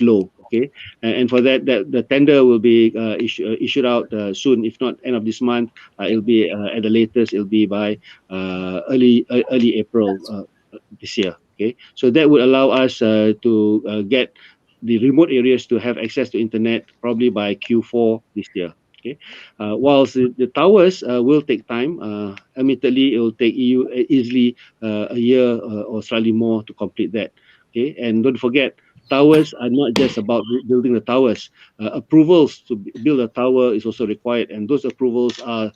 low. Okay, and for that, the tender will be issued out soon. If not end of this month, it'll be at the latest. It'll be by early April this year. Okay, so that would allow us to get the remote areas to have access to internet probably by Q4 this year. Okay, whilst the towers will take time, admittedly it will take you easily a year or slightly more to complete that. Okay, and don't forget, towers are not just about building the towers. Approvals to build a tower is also required, and those approvals are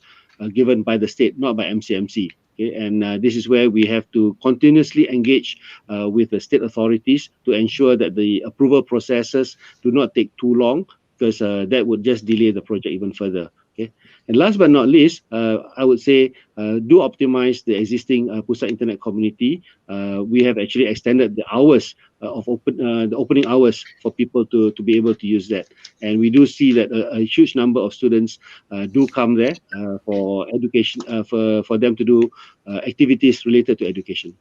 given by the state, not by MCMC. Okay, and this is where we have to continuously engage with the state authorities to ensure that the approval processes do not take too long, because that would just delay the project even further. Okay, and last but not least, I would say do optimize the existing Pusat Internet community. We have actually extended the hours of the opening hours for people to be able to use that, and we do see that a huge number of students do come there for education, for them to do activities related to education.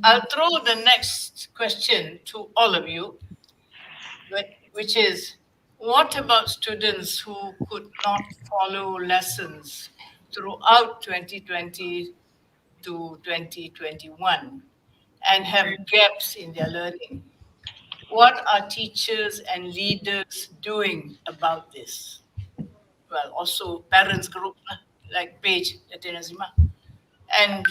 I'll throw the next question to all of you, which is, what about students who could not follow lessons throughout 2020 to 2021 and have gaps in their learning? What are teachers and leaders doing about this? Well, also parents group like Paige, Datin Azimah, and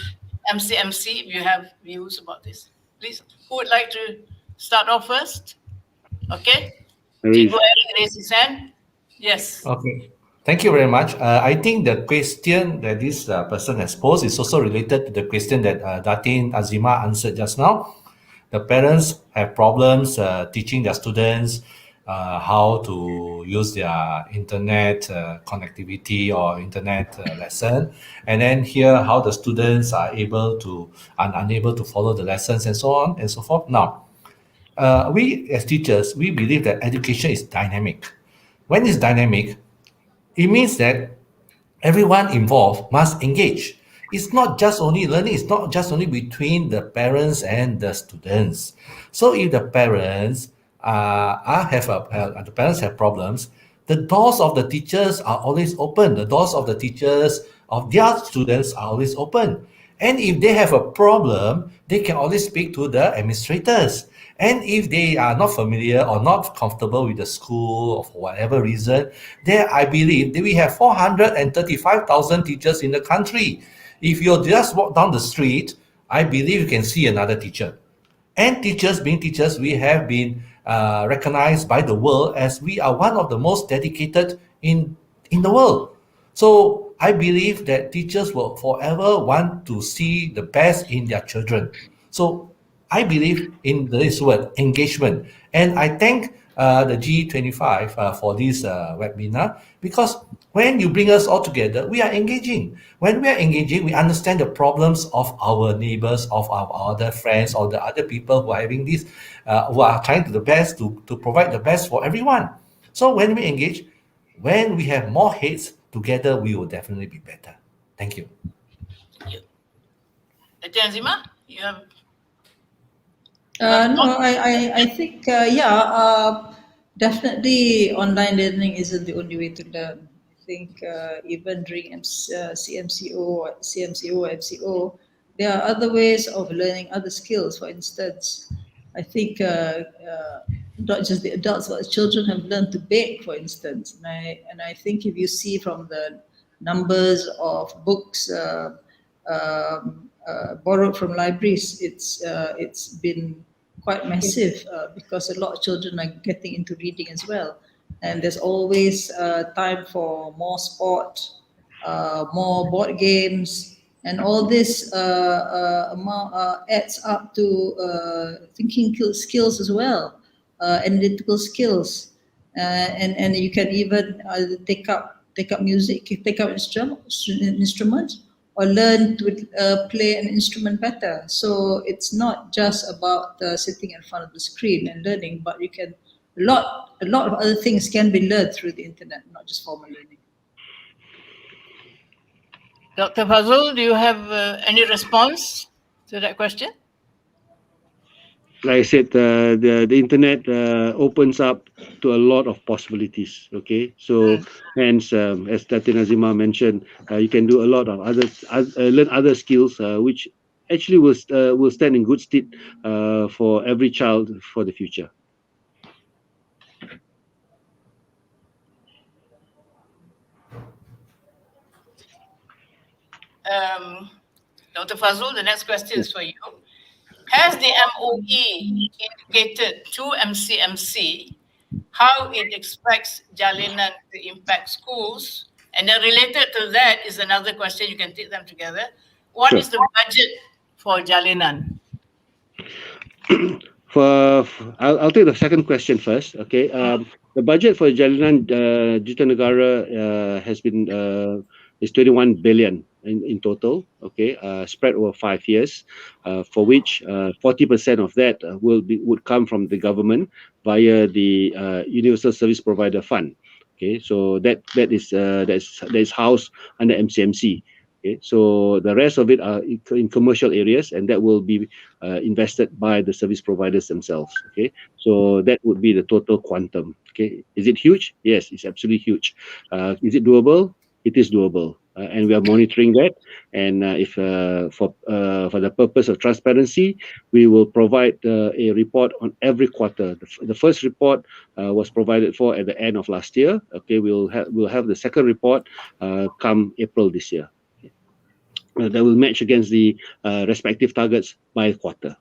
MCMC, if you have views about this. Please, who would like to start off first? Okay. Cikgu Eric raised his hand. Yes. Okay. Thank you very much. I think the question that this person has posed is also related to the question that Datin Azimah answered just now. The parents have problems teaching their students how to use their internet connectivity or internet lesson, and then hear how the students are unable to follow the lessons and so on and so forth. Now, we as teachers, we believe that education is dynamic. When it's dynamic, it means that everyone involved must engage. It's not just only learning, it's not just only between the parents and the students. So if the parents have problems, the doors of the teachers are always open. The doors of the teachers of their students are always open. And if they have a problem, they can always speak to the administrators. And if they are not familiar or not comfortable with the school or for whatever reason, then I believe that we have 435,000 teachers in the country. If you just walk down the street, I believe you can see another teacher. And teachers, being teachers, we have been recognized by the world as we are one of the most dedicated in the world. So I believe that teachers will forever want to see the best in their children. So I believe in this word, engagement. And I thank the G25 for this webinar, because when you bring us all together, we are engaging. When we are engaging, we understand the problems of our neighbors, of our other friends, or the other people who are having this, who are trying to the best to provide the best for everyone. So when we engage, when we have more heads together, we will definitely be better. Thank you. Thank you. Datin Azimah, you have... No, I think, Definitely, online learning isn't the only way to learn. I think even during CMCO, MCO, there are other ways of learning other skills. For instance, I think not just the adults, but children have learned to bake, for instance. And I think if you see from the numbers of books borrowed from libraries, it's been quite massive because a lot of children are getting into reading as well. And there's always time for more sport, more board games, and all this adds up to thinking skills as well, analytical skills, and you can even take up music, take up instrument, or learn to play an instrument better. So it's not just about sitting in front of the screen and learning, but you can a lot of other things can be learned through the internet, not just formal learning. Dr. Fazul, do you have any response to that question? Like I said, the internet opens up to a lot of possibilities. Okay, so hence, as Datin Azimah mentioned, you can do a lot of learn other skills, which actually will stand in good stead for every child for the future. Dr. Fazul, the next question is for you. Has the MOE indicated to MCMC how it expects Jalinan to impact schools? And then related to that is another question, you can take them together. What is the budget for Jalinan? I'll take the second question first. Okay, the budget for Jalinan Jutanegara has been is 21 billion in total. Okay, spread over 5 years, for which 40% of that would come from the government via the Universal Service Provider Fund. Okay, so that is housed under MCMC. Okay, so the rest of it are in commercial areas, and that will be invested by the service providers themselves. Okay, so that would be the total quantum. Okay, is it huge? Yes, it's absolutely huge. Is it doable? It is doable, and we are monitoring that. And if for the purpose of transparency, we will provide a report on every quarter. The first report was provided for at the end of last year. Okay, we'll have the second report come April this year. That will match against the respective targets by quarter.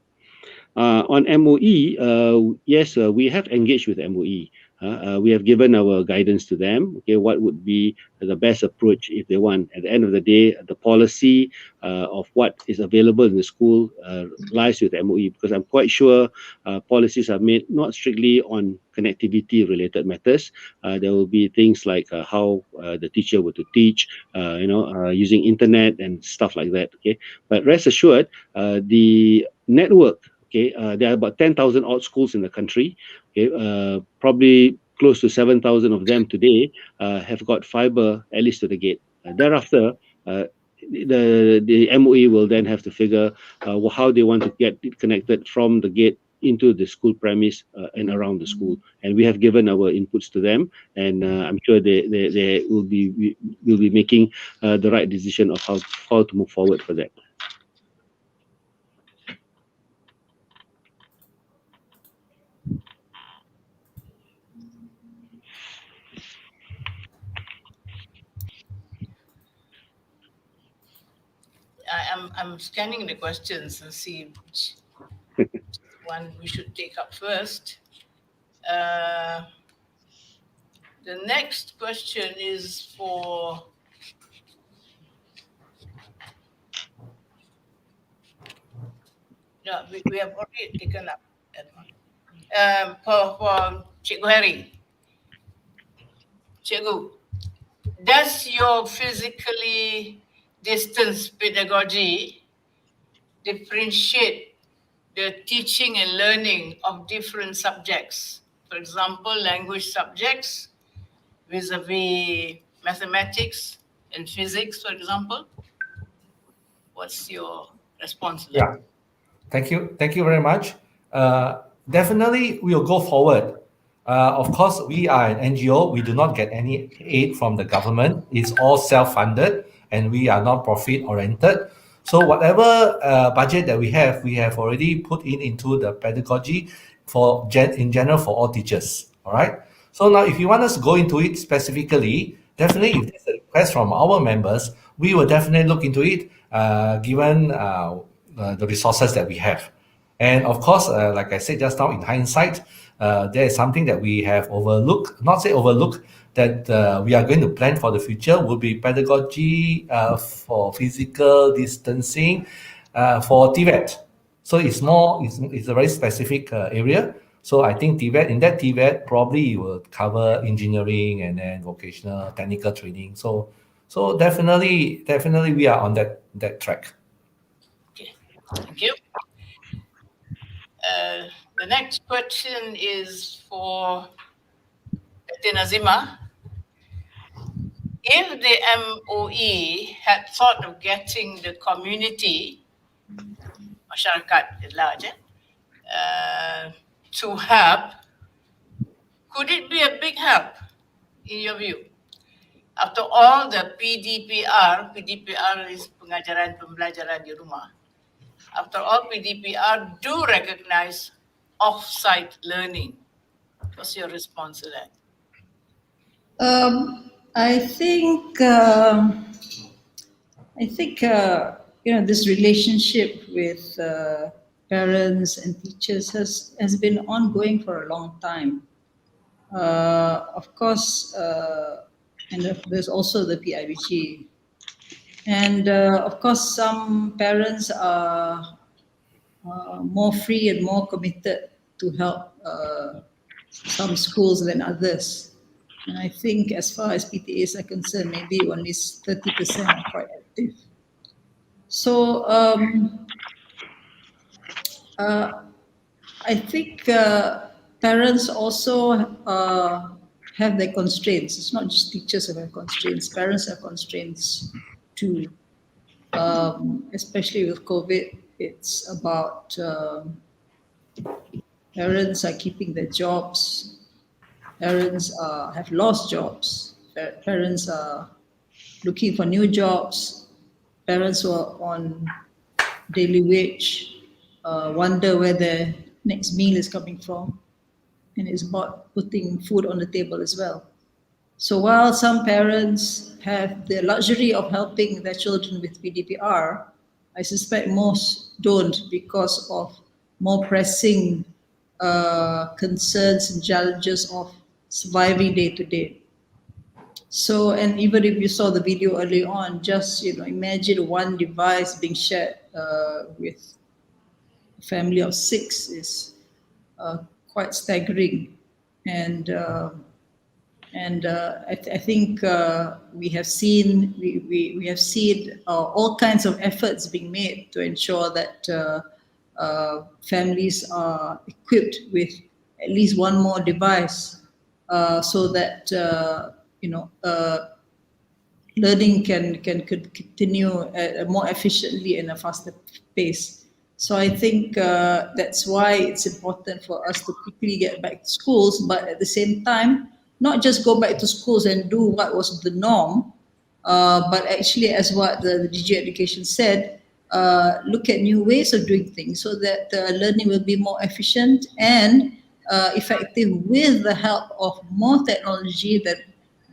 On MOE, yes, we have engaged with MOE. We have given our guidance to them. Okay, what would be the best approach if they want? At the end of the day, the policy of what is available in the school lies with MOE, because I'm quite sure policies are made not strictly on connectivity related matters. There will be things like how the teacher were to teach, using internet and stuff like that. Okay, but rest assured, the network. Okay, there are about 10,000 odd schools in the country. Okay, probably close to 7,000 of them today have got fiber at least to the gate. Thereafter, the MOE will then have to figure how they want to get it connected from the gate into the school premise and around the school. And we have given our inputs to them, and I'm sure they will be making the right decision of how to move forward for that. I'm scanning the questions and see which one we should take up first. The next question is for no, we have already taken up that one. For Cikgu Harry. Cikgu, does your physically distance pedagogy differentiate the teaching and learning of different subjects? For example, language subjects vis-a-vis mathematics and physics, for example? What's your response to that? Yeah, thank you very much. Definitely, we'll go forward Of course, we are an NGO. We do not get any aid from the government. It's all self-funded, and we are non-profit oriented. So whatever budget that we have already put into the pedagogy in general for all teachers. All right. So now, if you want us to go into it specifically, definitely, if there's a request from our members, we will definitely look into it, given the resources that we have. And of course, like I said just now, in hindsight, there is something that we have overlooked, not say overlooked, that we are going to plan for the future will be pedagogy for physical distancing for TVET. So it's a very specific area. So I think in that TVET probably you will cover engineering and then vocational technical training. So definitely we are on that track. Okay, thank you. The next question is for Datin Azimah. If the MOE had thought of getting the community, masyarakat at large, to help, could it be a big help in your view? After all, the PDPR is pengajaran pembelajaran di rumah. After all, PDPR do recognize off-site learning. What's your response to that? I think this relationship with parents and teachers has been ongoing for a long time. Of course, and there's also the PIBG. And of course, some parents are more free and more committed to help some schools than others. And I think as far as PTAs are concerned, maybe only 30% are quite active. So I think parents also have their constraints. It's not just teachers who have constraints, parents have constraints too. Especially with COVID, it's about parents are keeping their jobs, parents have lost jobs, parents are looking for new jobs, parents who are on daily wage wonder where their next meal is coming from, and it's about putting food on the table as well. So while some parents have the luxury of helping their children with PDPR, I suspect most don't because of more pressing concerns and challenges of surviving day to day. So, and even if you saw the video early on, just imagine one device being shared with a family of 6 is quite staggering. And I think we have seen all kinds of efforts being made to ensure that families are equipped with at least one more device so that learning can continue more efficiently and a faster pace. So I think that's why it's important for us to quickly get back to schools, but at the same time, not just go back to schools and do what was the norm, but actually, as what the DG Education said, look at new ways of doing things so that learning will be more efficient and effective with the help of more technology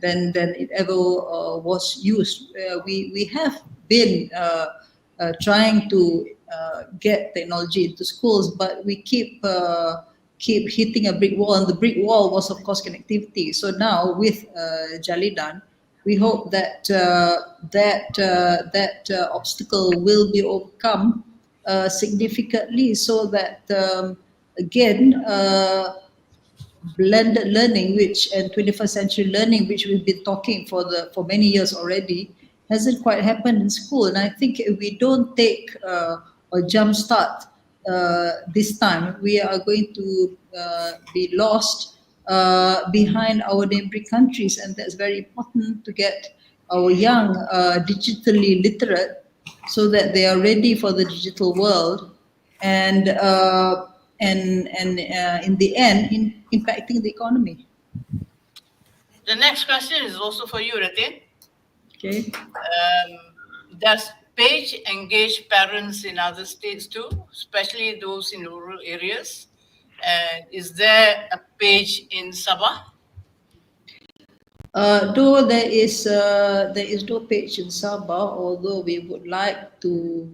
than it ever was used. We have been trying to get technology into schools, but we keep hitting a brick wall, and the brick wall was, of course, connectivity. So now with Jalidan, we hope that that obstacle will be overcome significantly, so that again, blended learning, and 21st century learning, which we've been talking for many years already, hasn't quite happened in school. And I think if we don't take or jumpstart this time, we are going to be lost behind our neighboring countries, and that's very important to get our young digitally literate so that they are ready for the digital world. And and in the end, impacting the economy. The next question is also for you, Ratin. Okay. Does Page engage parents in other states too, especially those in rural areas? And is there a Page in Sabah? Though there is no page in Sabah, although we would like to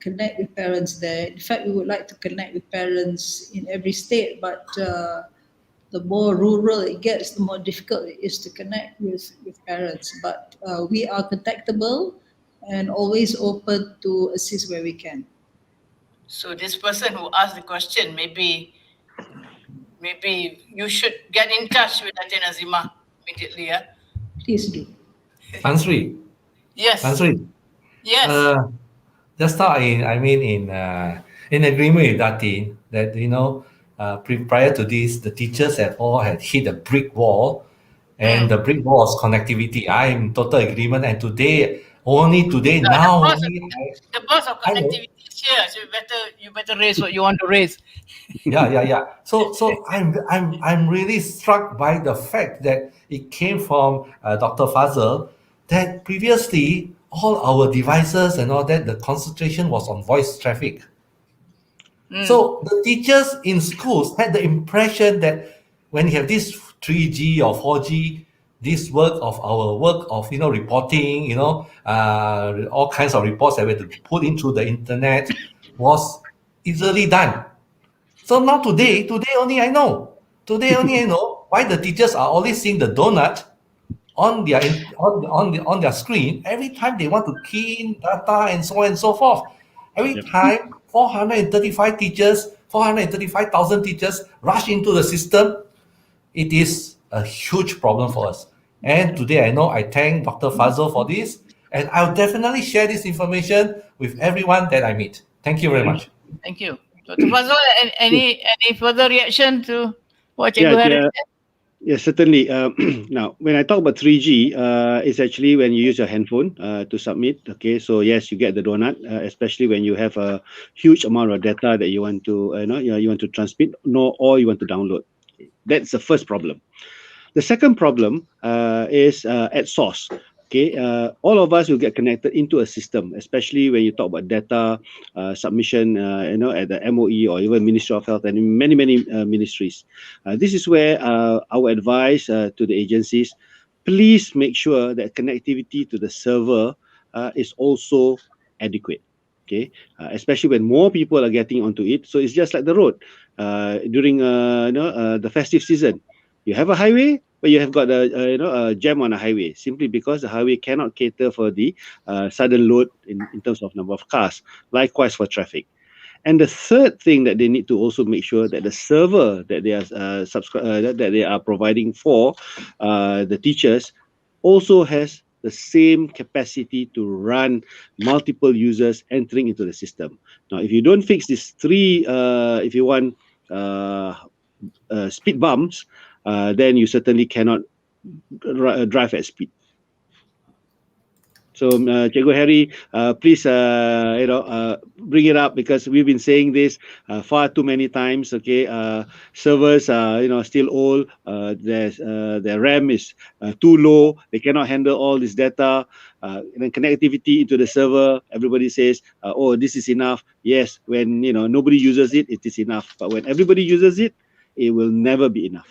connect with parents there. In fact, we would like to connect with parents in every state, but the more rural it gets, the more difficult it is to connect with parents. But we are contactable and always open to assist where we can. So this person who asked the question, maybe you should get in touch with Datin Azimah immediately. Yeah? Please do. Tan Sri. Yes. Tan Sri. Yes. Just now, in agreement with Datin that prior to this, the teachers had hit a brick wall, and the brick wall was connectivity. I'm in total agreement. And only today, now The boss of connectivity is here, so you better raise what you want to raise. Yeah. So I'm really struck by the fact that it came from Dr. Fazal that previously all our devices and all that, the concentration was on voice traffic. So the teachers in schools had the impression that when you have this 3G or 4G, this work of reporting, all kinds of reports that we had to put into the internet was easily done. So now today only I know why the teachers are always seeing the donut on their screen every time they want to key in data and so on and so forth. Every time 435,000 teachers rush into the system, it is a huge problem for us. And today I thank Dr. Fazal for this, and I'll definitely share this information with everyone that I meet. Thank you very much. Thank you. Dr. Fazal, any further reaction to what Cikgu Harry said? Yes, certainly. Now, when I talk about 3G, it's actually when you use your handphone to submit. Okay, so yes, you get the donut, especially when you have a huge amount of data that you want to, you want to transmit, or you want to download. That's the first problem. The second problem is at source. Okay, all of us will get connected into a system, especially when you talk about data submission, at the MOE or even Ministry of Health and many ministries. This is where our advice to the agencies: please make sure that connectivity to the server is also adequate. Okay, especially when more people are getting onto it. So it's just like the road during the festive season. You have a highway, but you have got a jam on a highway simply because the highway cannot cater for the sudden load in terms of number of cars. Likewise for traffic. And the third thing that they need to also make sure that the server that they are that they are providing for the teachers also has the same capacity to run multiple users entering into the system. Now, if you don't fix these three, if you want speed bumps, then you certainly cannot drive at speed. So, Cikgu Harry, please, bring it up because we've been saying this far too many times. Okay, servers are, still old. Their RAM is too low. They cannot handle all this data. And then connectivity into the server. Everybody says, "Oh, this is enough." Yes, when nobody uses it, it is enough. But when everybody uses it, it will never be enough.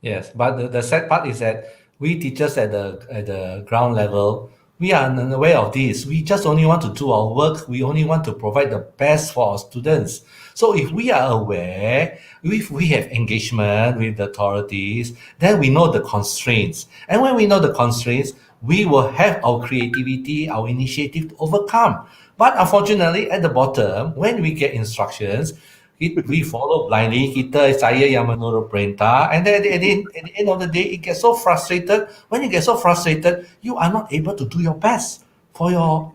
Yes, but the sad part is that we teachers at the ground level, we are unaware of this. We just only want to do our work. We only want to provide the best for our students. So if we are aware, if we have engagement with the authorities, then we know the constraints. And when we know the constraints, we will have our creativity, our initiative to overcome. But unfortunately, at the bottom, when we get instructions, we follow blindly. Saya yang menurut perintah, and then at the end of the day, it gets so frustrated. When you get so frustrated, you are not able to do your best for your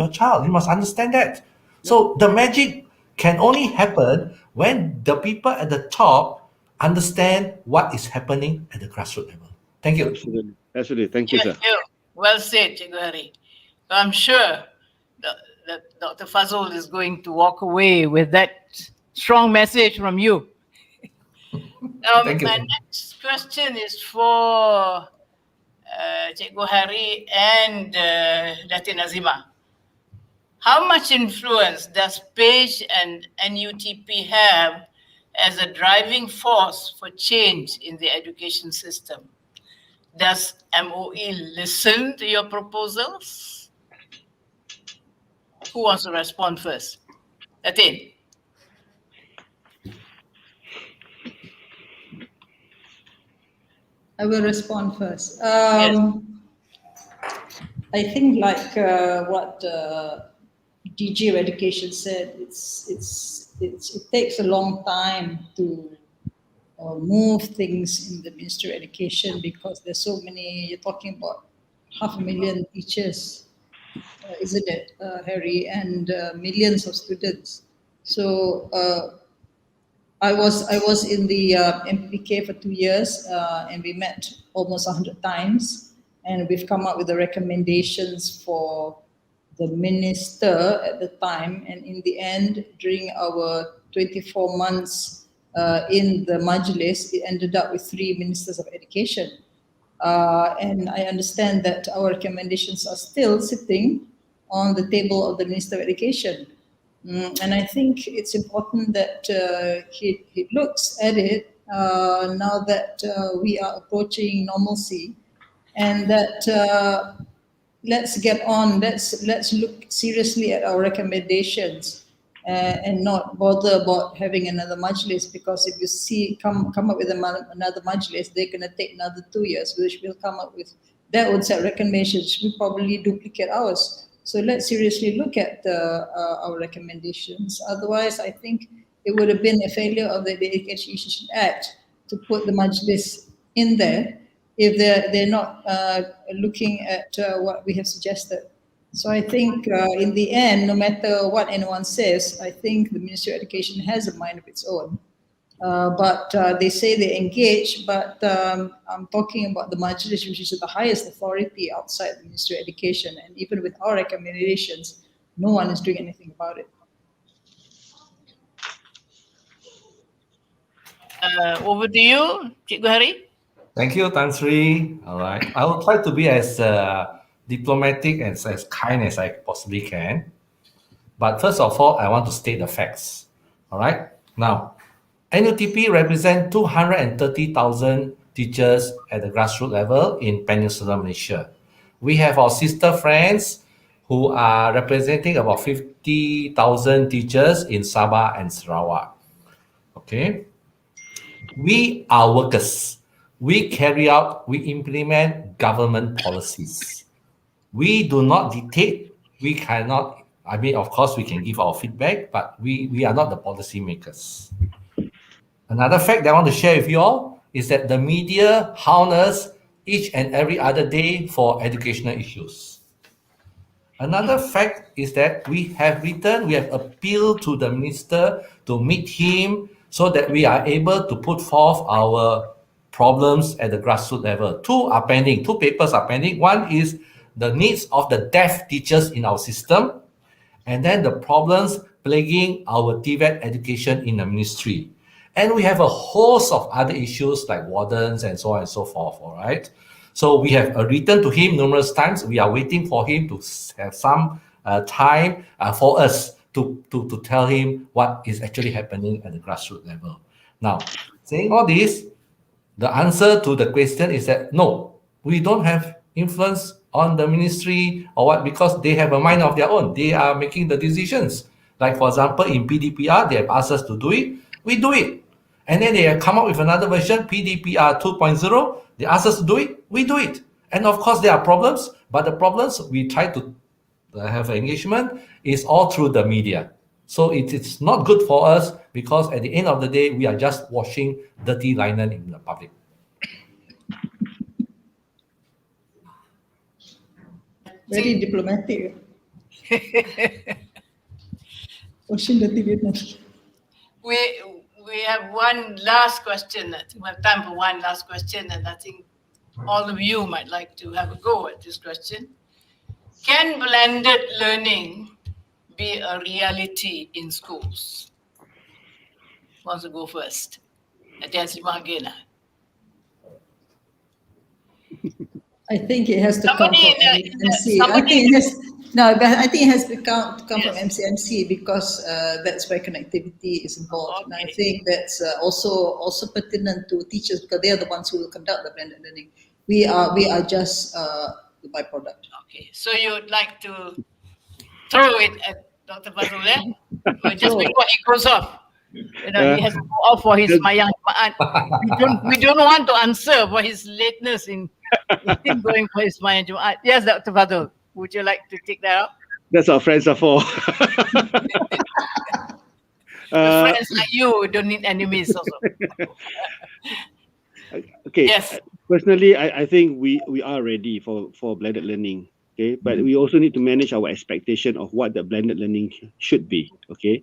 child. You must understand that. So the magic can only happen when the people at the top understand what is happening at the grassroots level. Thank you. Absolutely. Thank you, sir. Well said, Cikgu Harry. I'm sure that Dr. Fazal is going to walk away with that strong message from you. Thank you. My next question is for Cikgu Hari and Datin Azimah. How much influence does PAGE and NUTP have as a driving force for change in the education system? Does MOE listen to your proposals? Who wants to respond first? Datin. I will respond first. Yes. I think like what DG of Education said, it takes a long time to move things in the Ministry of Education because there's so many. You're talking about 500,000 teachers, isn't it, Harry, and millions of students. So I was in the MPK for 2 years, and we met almost 100 times, and we've come up with the recommendations for the minister at the time. And in the end, during our 24 months in the Majlis, it ended up with 3 ministers of education. And I understand that our recommendations are still sitting on the table of the Minister of Education. And I think it's important that he looks at it now that we are approaching normalcy, and that let's get on. Let's look seriously at our recommendations and not bother about having another majlis, because if you come up with another majlis, they're going to take another 2 years, which will come up with their own set of recommendations, will probably duplicate ours. So let's seriously look at our recommendations. Otherwise, I think it would have been a failure of the Education Act to put the majlis in there if they're not looking at what we have suggested. So I think in the end, no matter what anyone says, I think the Ministry of Education has a mind of its own. But they say they engage, but I'm talking about the Majlis, which is the highest authority outside the Ministry of Education. And even with our recommendations, no one is doing anything about it. Over to you, Cikgu Hari. Thank you, Tan Sri. All right. I will try to be as diplomatic and as kind as I possibly can. But first of all, I want to state the facts. All right. Now, NUTP represents 230,000 teachers at the grassroots level in Peninsular Malaysia. We have our sister friends who are representing about 50,000 teachers in Sabah and Sarawak. Okay. We are workers. We carry out, we implement government policies. We do not dictate. We cannot, I mean, of course, we can give our feedback, but we are not the policy makers. Another fact that I want to share with you all is that the media harness each and every other day for educational issues. Another fact is that we have appealed to the minister to meet him so that we are able to put forth our problems at the grassroots level. Two papers are pending. One is the needs of the deaf teachers in our system, and then the problems plaguing our TVET education in the ministry. And we have a host of other issues like wardens and so on and so forth, all right? So we have written to him numerous times. We are waiting for him to have some time for us to tell him what is actually happening at the grassroots level. Now, saying all this, the answer to the question is that no, we don't have influence on the ministry or what, because they have a mind of their own. They are making the decisions. Like, for example, in PDPR, they have asked us to do it. We do it. And then they have come up with another version, PDPR 2.0. They ask us to do it. We do it. And of course, there are problems, but the problems we try to have engagement is all through the media. So it's not good for us, because at the end of the day, we are just washing dirty linen in the public. Very diplomatic. Washing dirty linen. We have one last question. I think we have time for one last question, and I think all of you might like to have a go at this question. Can blended learning be a reality in schools? wants to go first? Datin Azimah again. I think it has to come Somebody from in the- MCMC. But I think it has to come from MCMC because that's where connectivity is involved. And I think that's also pertinent to teachers because they are the ones who will conduct the blended learning. We are just the byproduct. Okay, so you would like to throw it at Dr. Fazul, just before he goes off. You know, he has to go off for his Mayang Jemaat. We don't want to answer for his lateness in going for his Mayang Jemaat. Yes, Dr. Fazul, would you like to take that up? That's what friends are for. Friends like you don't need enemies also. Okay. Yes. Personally, I think we are ready for blended learning. Okay, but we also need to manage our expectation of what the blended learning should be. Okay.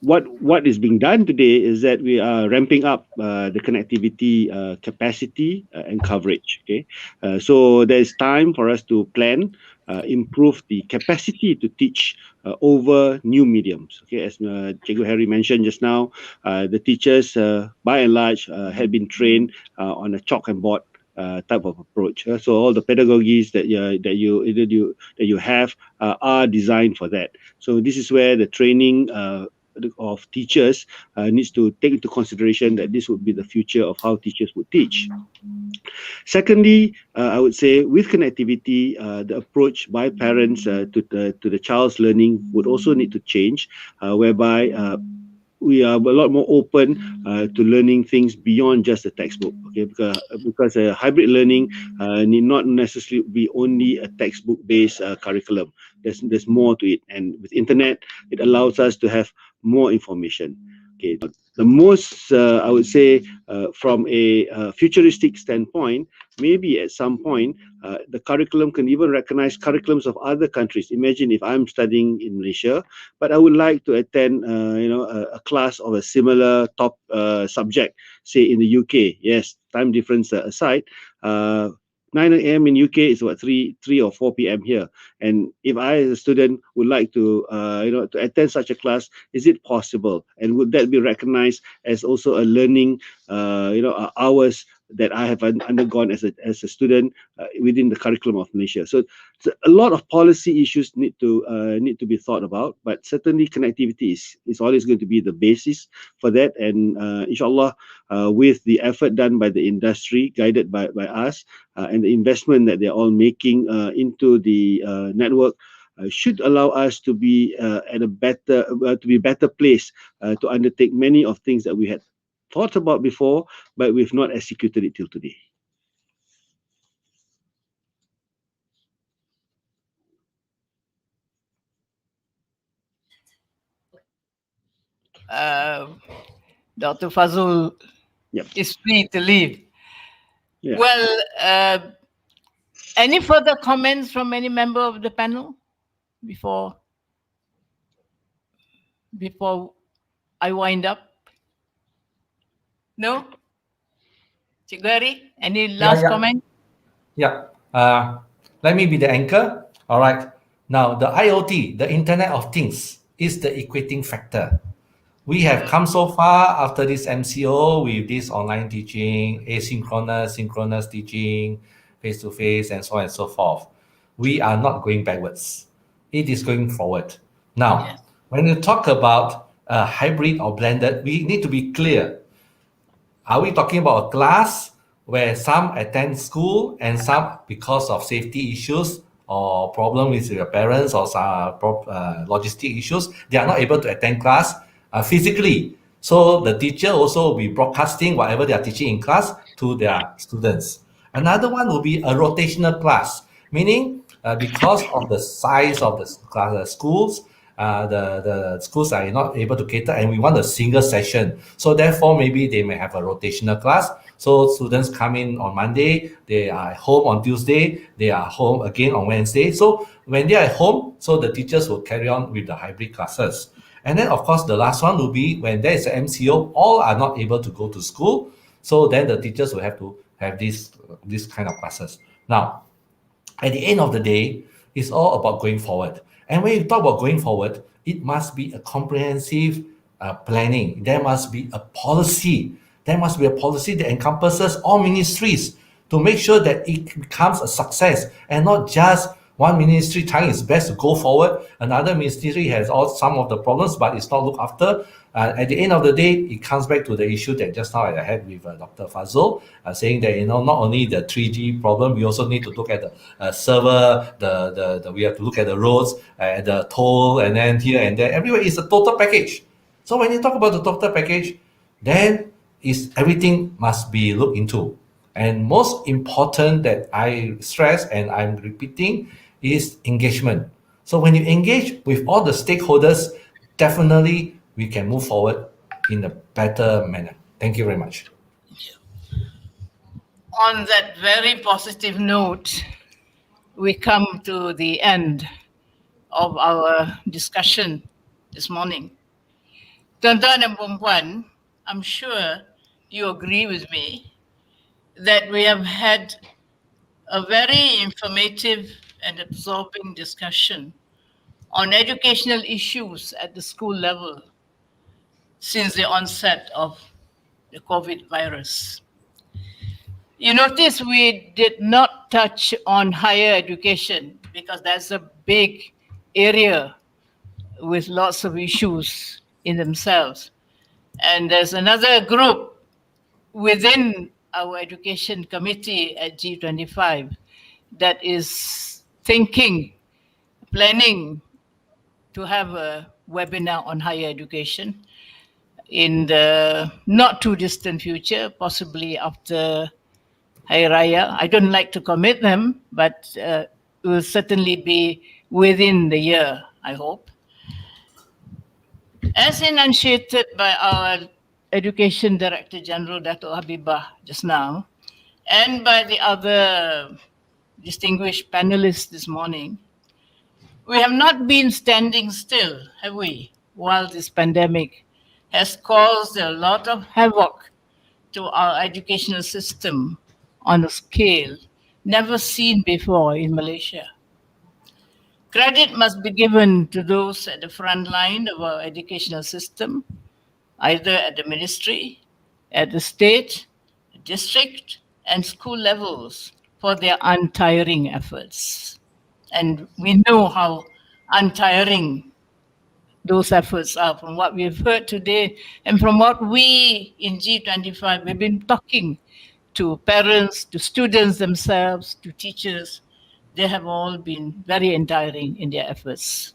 What is being done today is that we are ramping up the connectivity capacity and coverage. Okay, so there is time for us to plan, improve the capacity to teach over new mediums. Okay, as Cikgu Harry mentioned just now, the teachers by and large had been trained on a chalk and board type of approach. So all the pedagogies that you have are designed for that. So this is where the training of teachers needs to take into consideration that this would be the future of how teachers would teach. Secondly, I would say with connectivity, the approach by parents to the child's learning would also need to change, whereby we are a lot more open to learning things beyond just the textbook. Okay, because hybrid learning need not necessarily be only a textbook-based curriculum. There's more to it, and with internet, it allows us to have more information. Okay, the most I would say from a futuristic standpoint, maybe at some point the curriculum can even recognize curriculums of other countries. Imagine if I'm studying in Malaysia, but I would like to attend a class of a similar top subject, say in the UK. Yes, time difference aside. 9 a.m. in UK is what 3 or 4 p.m. here. And if I as a student would like to to attend such a class, is it possible? And would that be recognized as also a learning hours that I have undergone as a student within the curriculum of Malaysia? So a lot of policy issues need to be thought about, but certainly connectivity is always going to be the basis for that. And inshallah, with the effort done by the industry, guided by us, and the investment that they're all making into the network, should allow us to be better placed to undertake many of things that we had thought about before, but we've not executed it till today. Dr. Fazul is free to leave. Yeah. Well, any further comments from any member of the panel before I wind up? No? Cikgu Harry, any last comment? Yeah. Let me be the anchor. All right. Now, the IoT, the Internet of Things, is the equating factor. We have come so far after this MCO with this online teaching, asynchronous, synchronous teaching, face-to-face, and so on and so forth. We are not going backwards. It is going forward. Now, when you talk about hybrid or blended, we need to be clear. Are we talking about a class where some attend school and some, because of safety issues or problem with your parents or some logistic issues, they are not able to attend class physically? So the teacher also will be broadcasting whatever they are teaching in class to their students. Another one will be a rotational class, meaning because of the size of the schools, the schools are not able to cater, and we want a single session. So therefore, maybe they may have a rotational class. So students come in on Monday, they are home on Tuesday, they are home again on Wednesday. So when they are at home, so the teachers will carry on with the hybrid classes. And then, of course, the last one will be when there is an MCO, all are not able to go to school. So then the teachers will have to have this kind of classes. Now, at the end of the day, it's all about going forward. And when you talk about going forward, it must be a comprehensive planning. There must be a policy. There must be a policy that encompasses all ministries to make sure that it becomes a success and not just one ministry trying its best to go forward. Another ministry has some of the problems, but it's not looked after. At the end of the day, it comes back to the issue that just now I had with Dr. Fazul, saying that not only the 3G problem, we also need to look at the server, we have to look at the roads, the toll, and then here and there. Everywhere is a total package. So when you talk about the total package, then everything must be looked into. And most important that I stress and I'm repeating is engagement. So when you engage with all the stakeholders, definitely we can move forward in a better manner. Thank you very much. On that very positive note, we come to the end of our discussion this morning. Tuan-tuan dan puan-puan, I'm sure you agree with me that we have had a very informative and absorbing discussion on educational issues at the school level since the onset of the COVID virus. You notice we did not touch on higher education because that's a big area with lots of issues in themselves. And there's another group within our education committee at G25 that is planning to have a webinar on higher education in the not too distant future, possibly after Hari Raya. I don't like to commit them, but it will certainly be within the year, I hope. As enunciated by our Education Director General, Dato' Habibah, just now, and by the other distinguished panelists this morning, we have not been standing still, have we, while this pandemic has caused a lot of havoc to our educational system on a scale never seen before in Malaysia. Credit must be given to those at the front line of our educational system, either at the ministry, at the state, district, and school levels for their untiring efforts. And we know how untiring those efforts are from what we've heard today and from what we in G25, we've been talking to parents, to students themselves, to teachers. They have all been very untiring in their efforts.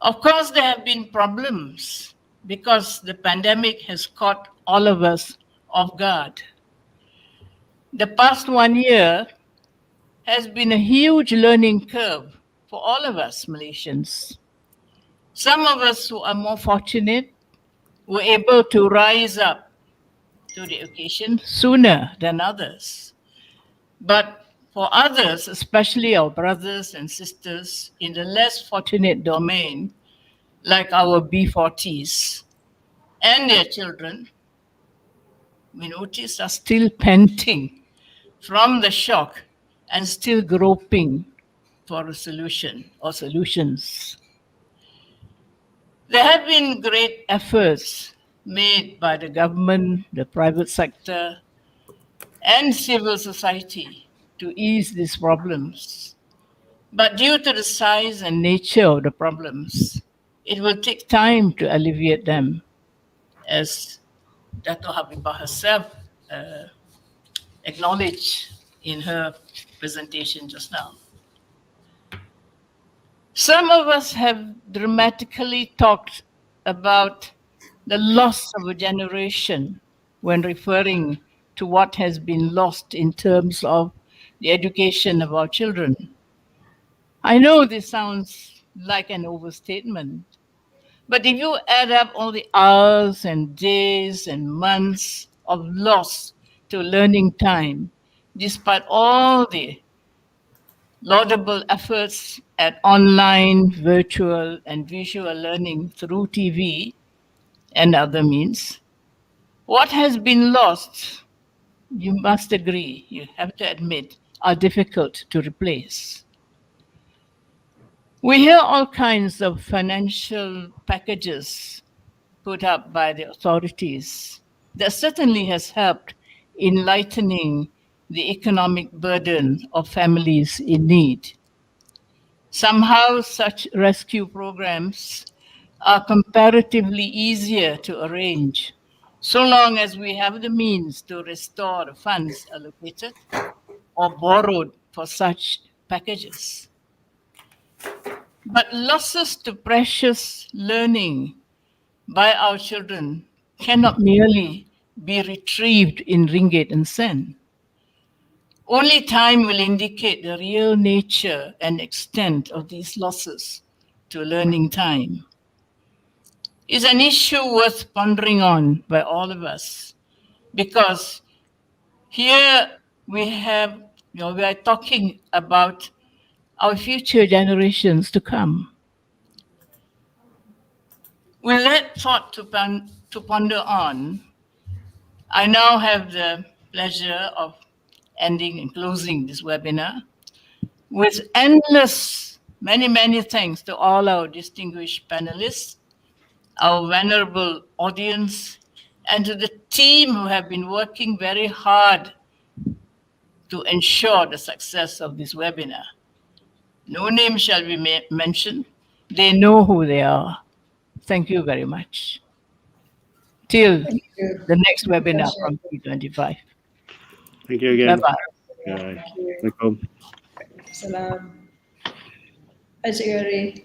Of course, there have been problems because the pandemic has caught all of us off guard. The past 1 year has been a huge learning curve for all of us Malaysians. Some of us who are more fortunate were able to rise up to the occasion sooner than others. But for others, especially our brothers and sisters in the less fortunate domain, like our B40s and their children, we notice are still panting from the shock and still groping for a solution or solutions. There have been great efforts made by the government, the private sector, and civil society to ease these problems. But due to the size and nature of the problems, it will take time to alleviate them, as Dato' Habibah herself acknowledged in her presentation just now. Some of us have dramatically talked about the loss of a generation when referring to what has been lost in terms of the education of our children. I know this sounds like an overstatement, but if you add up all the hours and days and months of loss to learning time, despite all the laudable efforts at online, virtual, and visual learning through TV and other means, what has been lost, you must agree, you have to admit, are difficult to replace. We hear all kinds of financial packages put up by the authorities. That certainly has helped in lightening the economic burden of families in need. Somehow, such rescue programs are comparatively easier to arrange, so long as we have the means to restore the funds allocated or borrowed for such packages. But losses to precious learning by our children cannot merely be retrieved in ringgit and cent. Only time will indicate the real nature and extent of these losses to learning time. It's an issue worth pondering on by all of us, because here we are talking about our future generations to come. With that thought to ponder on, I now have the pleasure of ending and closing this webinar with many thanks to all our distinguished panelists, our venerable audience, and to the team who have been working very hard to ensure the success of this webinar. No name shall be mentioned. They know who they are. Thank you very much. Till the next webinar from P25. Thank you again. Bye-bye. Assalamualaikum. Salam. Encik Gary.